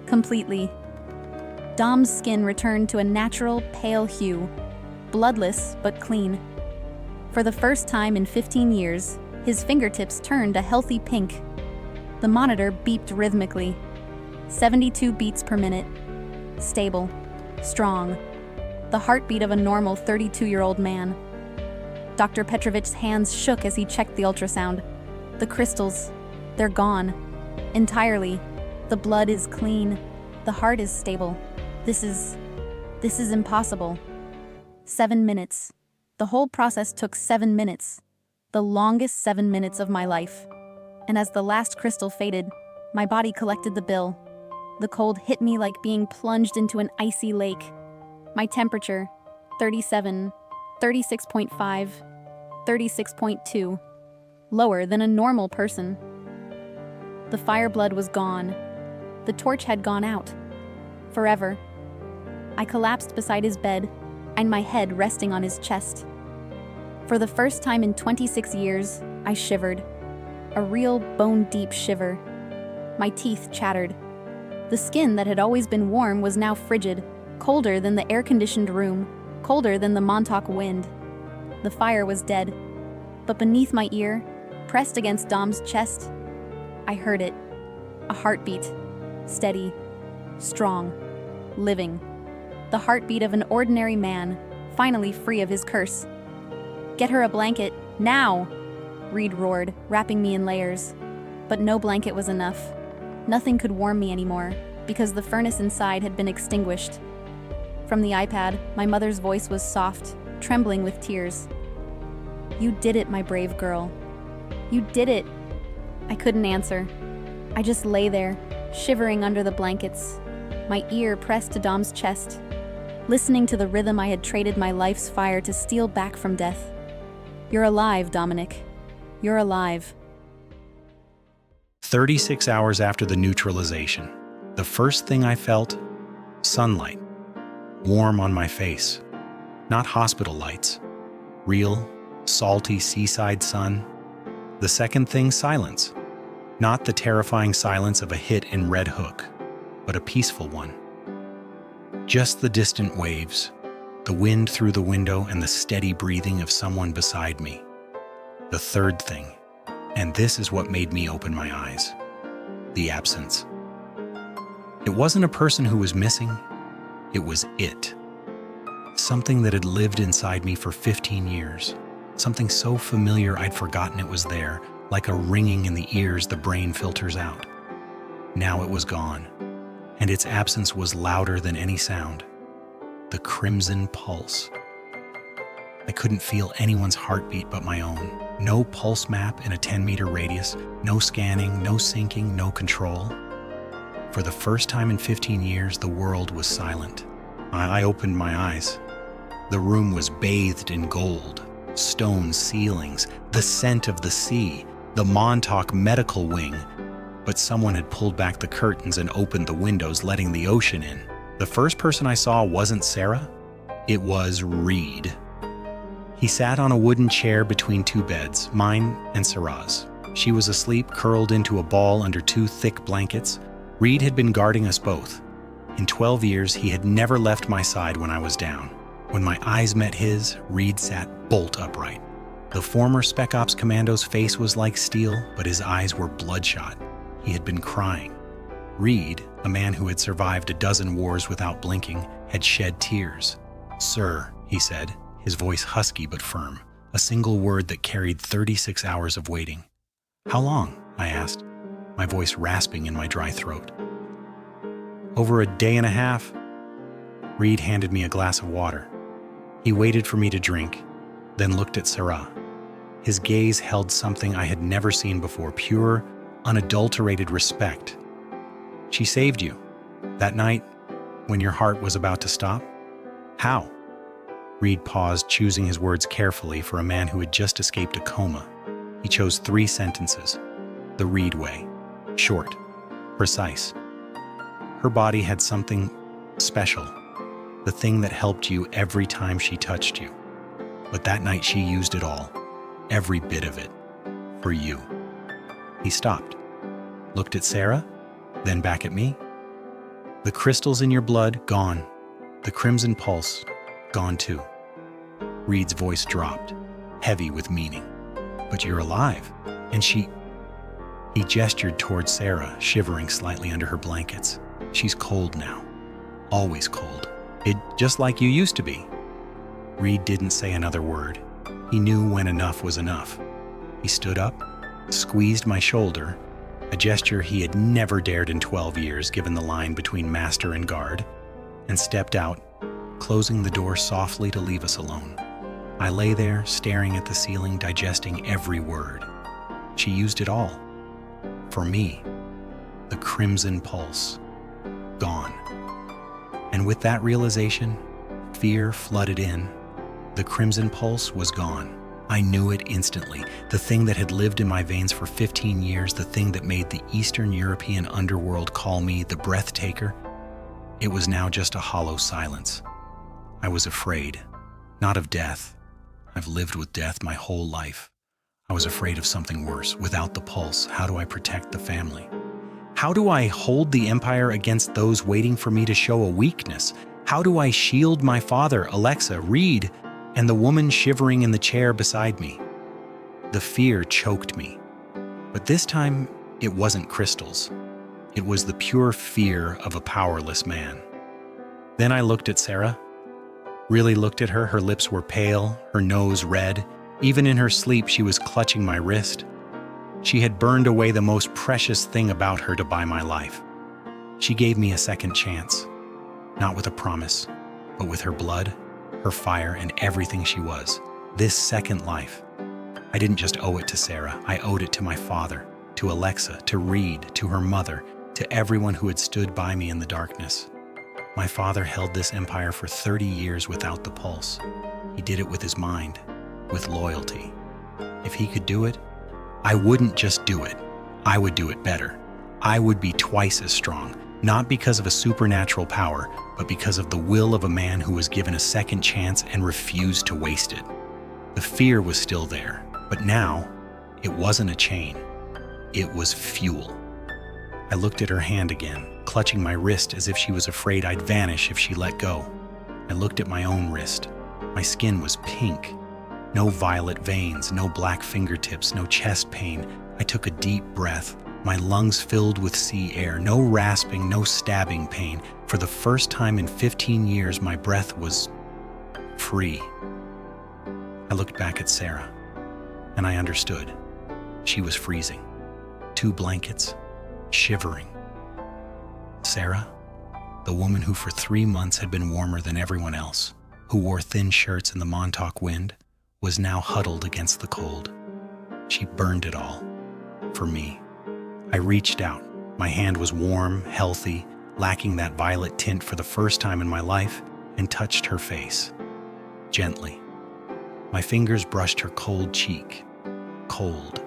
Completely. Dom's skin returned to a natural, pale hue, bloodless but clean. For the first time in 15 years, his fingertips turned a healthy pink. The monitor beeped rhythmically. 72 beats per minute. Stable. Strong. The heartbeat of a normal 32-year-old man. Dr. Petrovich's hands shook as he checked the ultrasound. The crystals, they're gone. Entirely. The blood is clean. The heart is stable. This is impossible. 7 minutes. The whole process took 7 minutes. The longest 7 minutes of my life. And as the last crystal faded, my body collected the bill. The cold hit me like being plunged into an icy lake. My temperature, 37, 36.5, 36.2. Lower than a normal person. The fire blood was gone. The torch had gone out. Forever. I collapsed beside his bed, and my head resting on his chest. For the first time in 26 years, I shivered. A real bone-deep shiver. My teeth chattered. The skin that had always been warm was now frigid, colder than the air-conditioned room, colder than the Montauk wind. The fire was dead. But beneath my ear, pressed against Dom's chest, I heard it. A heartbeat. Steady. Strong. Living. The heartbeat of an ordinary man, finally free of his curse. "Get her a blanket, now!" Reed roared, wrapping me in layers. But no blanket was enough. Nothing could warm me anymore, because the furnace inside had been extinguished. From the iPad, my mother's voice was soft, trembling with tears. "You did it, my brave girl. You did it." I couldn't answer. I just lay there, shivering under the blankets, my ear pressed to Dom's chest, listening to the rhythm I had traded my life's fire to steal back from death. "You're alive, Dominic. You're alive." 36 hours after the neutralization, the first thing I felt, sunlight, warm on my face. Not hospital lights, real, salty seaside sun. The second thing, silence. Not the terrifying silence of a hit in Red Hook, but a peaceful one. Just the distant waves, the wind through the window, and the steady breathing of someone beside me. The third thing, and this is what made me open my eyes, the absence. It wasn't a person who was missing, it was it. Something that had lived inside me for 15 years. Something so familiar I'd forgotten it was there, like a ringing in the ears the brain filters out. Now it was gone, and its absence was louder than any sound. The crimson pulse. I couldn't feel anyone's heartbeat but my own. No pulse map in a 10-meter radius, no scanning, no syncing, no control. For the first time in 15 years, the world was silent. I opened my eyes. The room was bathed in gold, stone ceilings, the scent of the sea, the Montauk medical wing. But someone had pulled back the curtains and opened the windows, letting the ocean in. The first person I saw wasn't Sera, it was Reed. He sat on a wooden chair between two beds, mine and Sera's. She was asleep, curled into a ball under two thick blankets. Reed had been guarding us both. In 12 years, he had never left my side when I was down. When my eyes met his, Reed sat bolt upright. The former Spec Ops commando's face was like steel, but his eyes were bloodshot. He had been crying. Reed, a man who had survived a dozen wars without blinking, had shed tears. "Sir," he said, his voice husky but firm, a single word that carried 36 hours of waiting. "How long?" I asked, my voice rasping in my dry throat. "Over a day and a half." Reed handed me a glass of water. He waited for me to drink, then looked at Sera. His gaze held something I had never seen before, pure, unadulterated respect. "She saved you. That night, when your heart was about to stop? How?" Reed paused, choosing his words carefully for a man who had just escaped a coma. He chose 3 sentences. The Reed way. Short. Precise. Her body had something special. The thing that helped you every time she touched you. But that night she used it all. Every bit of it. For you. He stopped. Looked at Sera, then back at me. "The crystals in your blood, gone. The crimson pulse, gone too." Reed's voice dropped, heavy with meaning. "But you're alive." And she... He gestured toward Sera, shivering slightly under her blankets. "She's cold now. Always cold. Just like you used to be." Reed didn't say another word. He knew when enough was enough. He stood up, squeezed my shoulder, a gesture he had never dared in 12 years given the line between master and guard, and stepped out, closing the door softly to leave us alone. I lay there, staring at the ceiling, digesting every word. She used it all. For me. The crimson pulse. Gone. And with that realization, fear flooded in. The crimson pulse was gone. I knew it instantly. The thing that had lived in my veins for 15 years, the thing that made the Eastern European underworld call me the breath taker. It was now just a hollow silence. I was afraid. Not of death. I've lived with death my whole life. I was afraid of something worse. Without the pulse, how do I protect the family? How do I hold the Empire against those waiting for me to show a weakness? How do I shield my father, Alexa, Reed, and the woman shivering in the chair beside me? The fear choked me. But this time, it wasn't crystals. It was the pure fear of a powerless man. Then I looked at Sera. Really looked at her. Her lips were pale, her nose red. Even in her sleep, she was clutching my wrist. She had burned away the most precious thing about her to buy my life. She gave me a second chance. Not with a promise, but with her blood, her fire, and everything she was. This second life. I didn't just owe it to Sera. I owed it to my father, to Alexa, to Reed, to her mother, to everyone who had stood by me in the darkness. My father held this empire for 30 years without the pulse. He did it with his mind, with loyalty. If he could do it, I wouldn't just do it. I would do it better. I would be twice as strong, not because of a supernatural power, but because of the will of a man who was given a second chance and refused to waste it. The fear was still there, but now, it wasn't a chain. It was fuel. I looked at her hand again, clutching my wrist as if she was afraid I'd vanish if she let go. I looked at my own wrist. My skin was pink. No violet veins, no black fingertips, no chest pain. I took a deep breath, my lungs filled with sea air, no rasping, no stabbing pain. For the first time in 15 years, my breath was free. I looked back at Sera, and I understood. She was freezing. 2 blankets, shivering. Sera, The woman who for 3 months had been warmer than everyone else, who wore thin shirts in the Montauk wind, was now huddled against the cold. She burned it all. For me. I reached out. My hand was warm, healthy, lacking that violet tint for the first time in my life, and touched her face. Gently. My fingers brushed her cold cheek. Cold.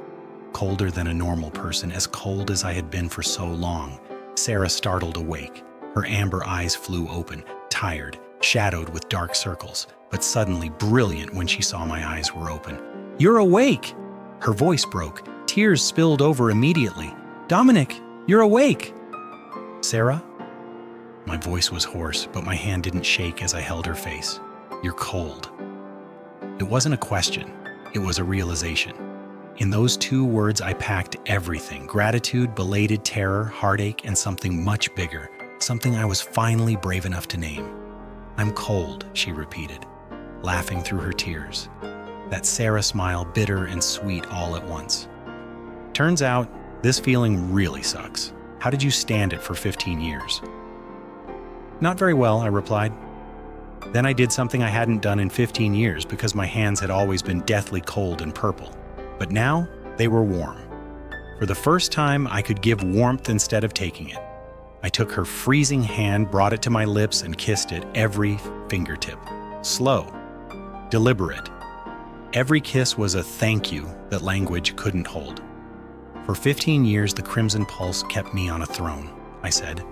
Colder than a normal person, as cold as I had been for so long. Sera startled awake. Her amber eyes flew open, tired, shadowed with dark circles, but suddenly brilliant when she saw my eyes were open. "You're awake!" Her voice broke. Tears spilled over immediately. "Dominic, you're awake!" "Sera?" My voice was hoarse, but my hand didn't shake as I held her face. "You're cold." It wasn't a question. It was a realization. In those 2 words, I packed everything: gratitude, belated terror, heartache, and something much bigger, something I was finally brave enough to name. "I'm cold," she repeated, laughing through her tears. That Sera smile, bitter and sweet all at once. "Turns out, this feeling really sucks. How did you stand it for 15 years?" "Not very well," I replied. Then I did something I hadn't done in 15 years because my hands had always been deathly cold and purple. But now, they were warm. For the first time, I could give warmth instead of taking it. I took her freezing hand, brought it to my lips, and kissed it, every fingertip. Slow. Deliberate. Every kiss was a thank you that language couldn't hold. "For 15 years, the Crimson Pulse kept me on a throne," I said,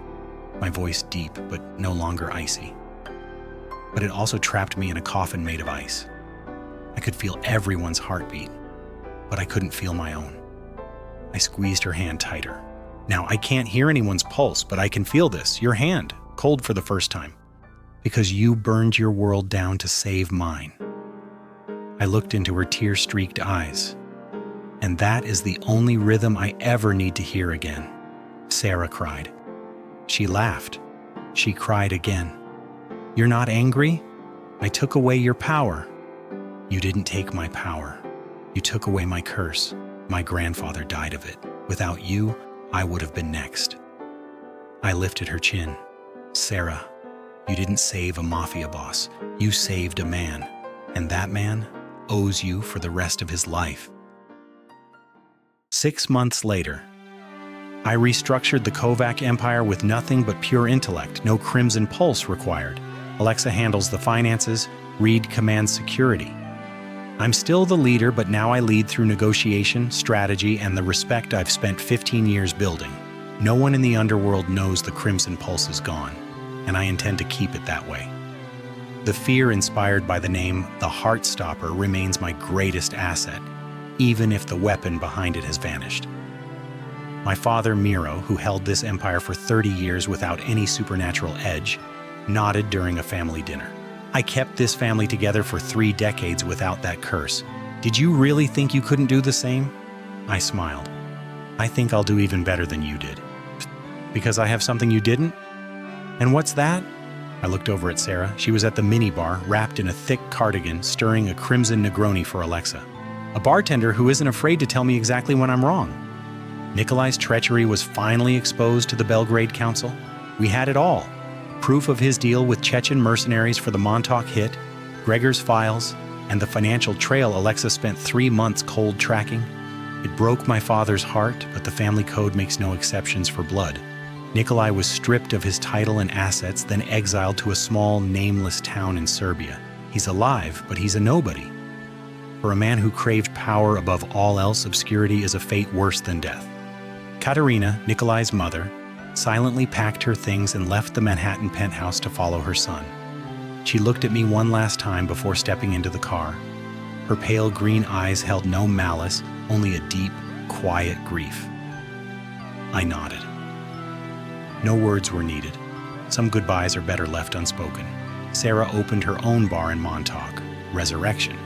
my voice deep but no longer icy. "But it also trapped me in a coffin made of ice. I could feel everyone's heartbeat, but I couldn't feel my own." I squeezed her hand tighter. "Now, I can't hear anyone's pulse, but I can feel this, your hand, cold for the first time. Because you burned your world down to save mine." I looked into her tear-streaked eyes. "And that is the only rhythm I ever need to hear again," Sera cried. She laughed. She cried again. "You're not angry? I took away your power." "You didn't take my power. You took away my curse. My grandfather died of it. Without you, I would have been next." I lifted her chin. "Sera, you didn't save a mafia boss. You saved a man. And that man owes you for the rest of his life." 6 months later, I restructured the Kovac empire with nothing but pure intellect, no Crimson Pulse required. Alexa handles the finances, Reed commands security. I'm still the leader, but now I lead through negotiation, strategy, and the respect I've spent 15 years building. No one in the underworld knows the Crimson Pulse is gone, and I intend to keep it that way. The fear inspired by the name the Heartstopper remains my greatest asset, even if the weapon behind it has vanished. My father, Miro, who held this empire for 30 years without any supernatural edge, nodded during a family dinner. "I kept this family together for 3 decades without that curse. Did you really think you couldn't do the same?" I smiled. "I think I'll do even better than you did." "Because I have something you didn't?" "And what's that?" I looked over at Sera. She was at the minibar, wrapped in a thick cardigan, stirring a crimson Negroni for Alexa. "A bartender who isn't afraid to tell me exactly when I'm wrong." Nikolai's treachery was finally exposed to the Belgrade Council. We had it all. Proof of his deal with Chechen mercenaries for the Montauk hit, Gregor's files, and the financial trail Alexa spent 3 months cold tracking. It broke my father's heart, but the family code makes no exceptions for blood. Nikolai was stripped of his title and assets, then exiled to a small, nameless town in Serbia. He's alive, but he's a nobody. For a man who craved power above all else, obscurity is a fate worse than death. Katerina, Nikolai's mother, silently packed her things and left the Manhattan penthouse to follow her son. She looked at me one last time before stepping into the car. Her pale green eyes held no malice, only a deep, quiet grief. I nodded. No words were needed. Some goodbyes are better left unspoken. Sera opened her own bar in Montauk, Resurrection.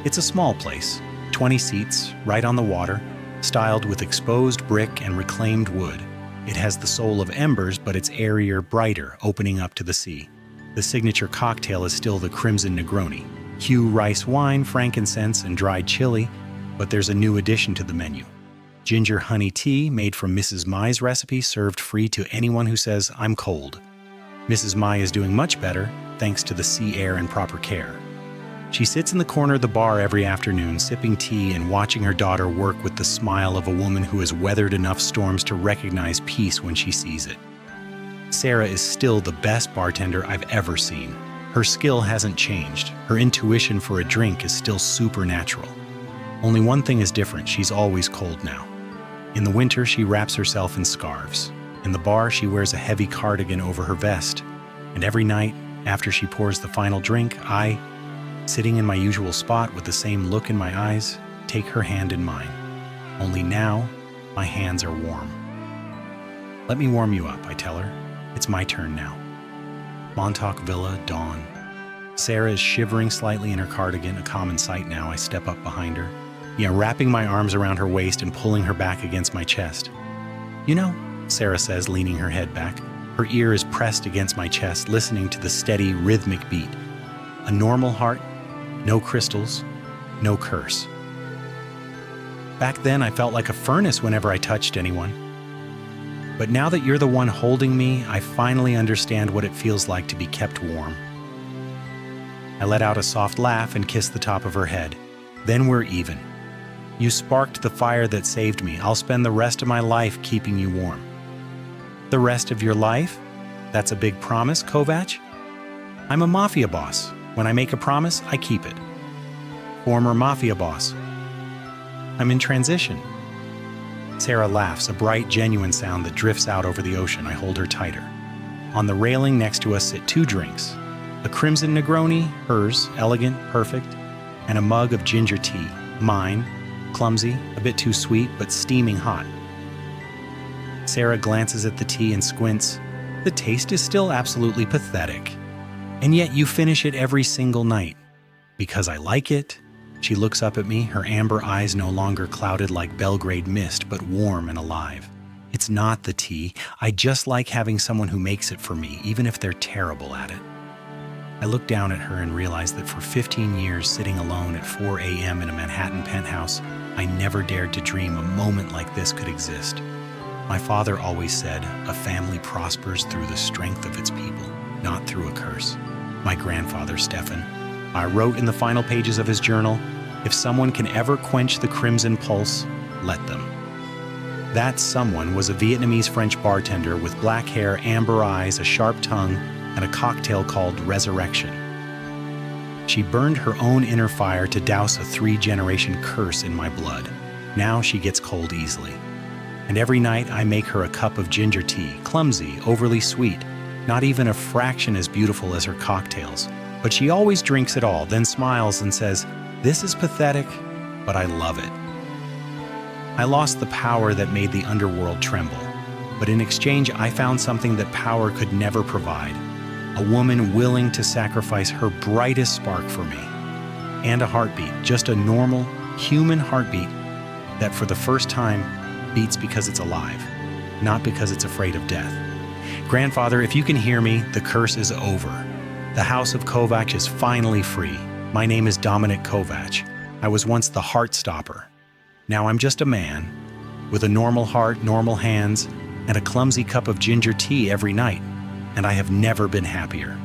It's a small place, 20 seats, right on the water, styled with exposed brick and reclaimed wood. It has the soul of embers, but it's airier, brighter, opening up to the sea. The signature cocktail is still the Crimson Negroni. Hue rice wine, frankincense, and dried chili, but there's a new addition to the menu. Ginger honey tea made from Mrs. Mai's recipe, served free to anyone who says, "I'm cold." Mrs. Mai is doing much better, thanks to the sea air and proper care. She sits in the corner of the bar every afternoon, sipping tea and watching her daughter work with the smile of a woman who has weathered enough storms to recognize peace when she sees it. Sera is still the best bartender I've ever seen. Her skill hasn't changed. Her intuition for a drink is still supernatural. Only one thing is different: she's always cold now. In the winter, she wraps herself in scarves. In the bar, she wears a heavy cardigan over her vest. And every night, after she pours the final drink, I, sitting in my usual spot with the same look in my eyes, take her hand in mine. Only now, my hands are warm. "Let me warm you up," I tell her. "It's my turn now." Montauk Villa, dawn. Sera is shivering slightly in her cardigan, a common sight now. I step up behind her, wrapping my arms around her waist and pulling her back against my chest. "You know," Sera says, leaning her head back. Her ear is pressed against my chest, listening to the steady, rhythmic beat. A normal heart, no crystals, no curse. Back then, I felt like a furnace whenever I touched anyone. But now that you're the one holding me, I finally understand what it feels like to be kept warm. I let out a soft laugh and kissed the top of her head. "Then we're even. You sparked the fire that saved me. I'll spend the rest of my life keeping you warm." "The rest of your life? That's a big promise, Kovac?" "I'm a Mafia boss. When I make a promise, I keep it." "Former Mafia boss." "I'm in transition." Sera laughs, a bright, genuine sound that drifts out over the ocean. I hold her tighter. On the railing next to us sit 2 drinks. A crimson Negroni, hers, elegant, perfect, and a mug of ginger tea, mine, clumsy, a bit too sweet, but steaming hot. Sera glances at the tea and squints. "The taste is still absolutely pathetic. And yet you finish it every single night." "Because I like it." She looks up at me, her amber eyes no longer clouded like Belgrade mist, but warm and alive. "It's not the tea. I just like having someone who makes it for me, even if they're terrible at it." I look down at her and realize that for 15 years, sitting alone at 4 a.m. in a Manhattan penthouse, I never dared to dream a moment like this could exist. My father always said, "A family prospers through the strength of its people, not through a curse." My grandfather, Stefan, wrote in the final pages of his journal, "If someone can ever quench the crimson pulse, let them." That someone was a Vietnamese-French bartender with black hair, amber eyes, a sharp tongue, and a cocktail called Resurrection. She burned her own inner fire to douse a 3-generation curse in my blood. Now she gets cold easily. And every night I make her a cup of ginger tea, clumsy, overly sweet, not even a fraction as beautiful as her cocktails. But she always drinks it all, then smiles and says, "This is pathetic, but I love it." I lost the power that made the underworld tremble, but in exchange I found something that power could never provide. A woman willing to sacrifice her brightest spark for me. And a heartbeat, just a normal, human heartbeat that for the first time beats because it's alive, not because it's afraid of death. Grandfather, if you can hear me, the curse is over. The House of Kovac is finally free. My name is Dominic Kovac. I was once the heart stopper. Now I'm just a man, with a normal heart, normal hands, and a clumsy cup of ginger tea every night, and I have never been happier.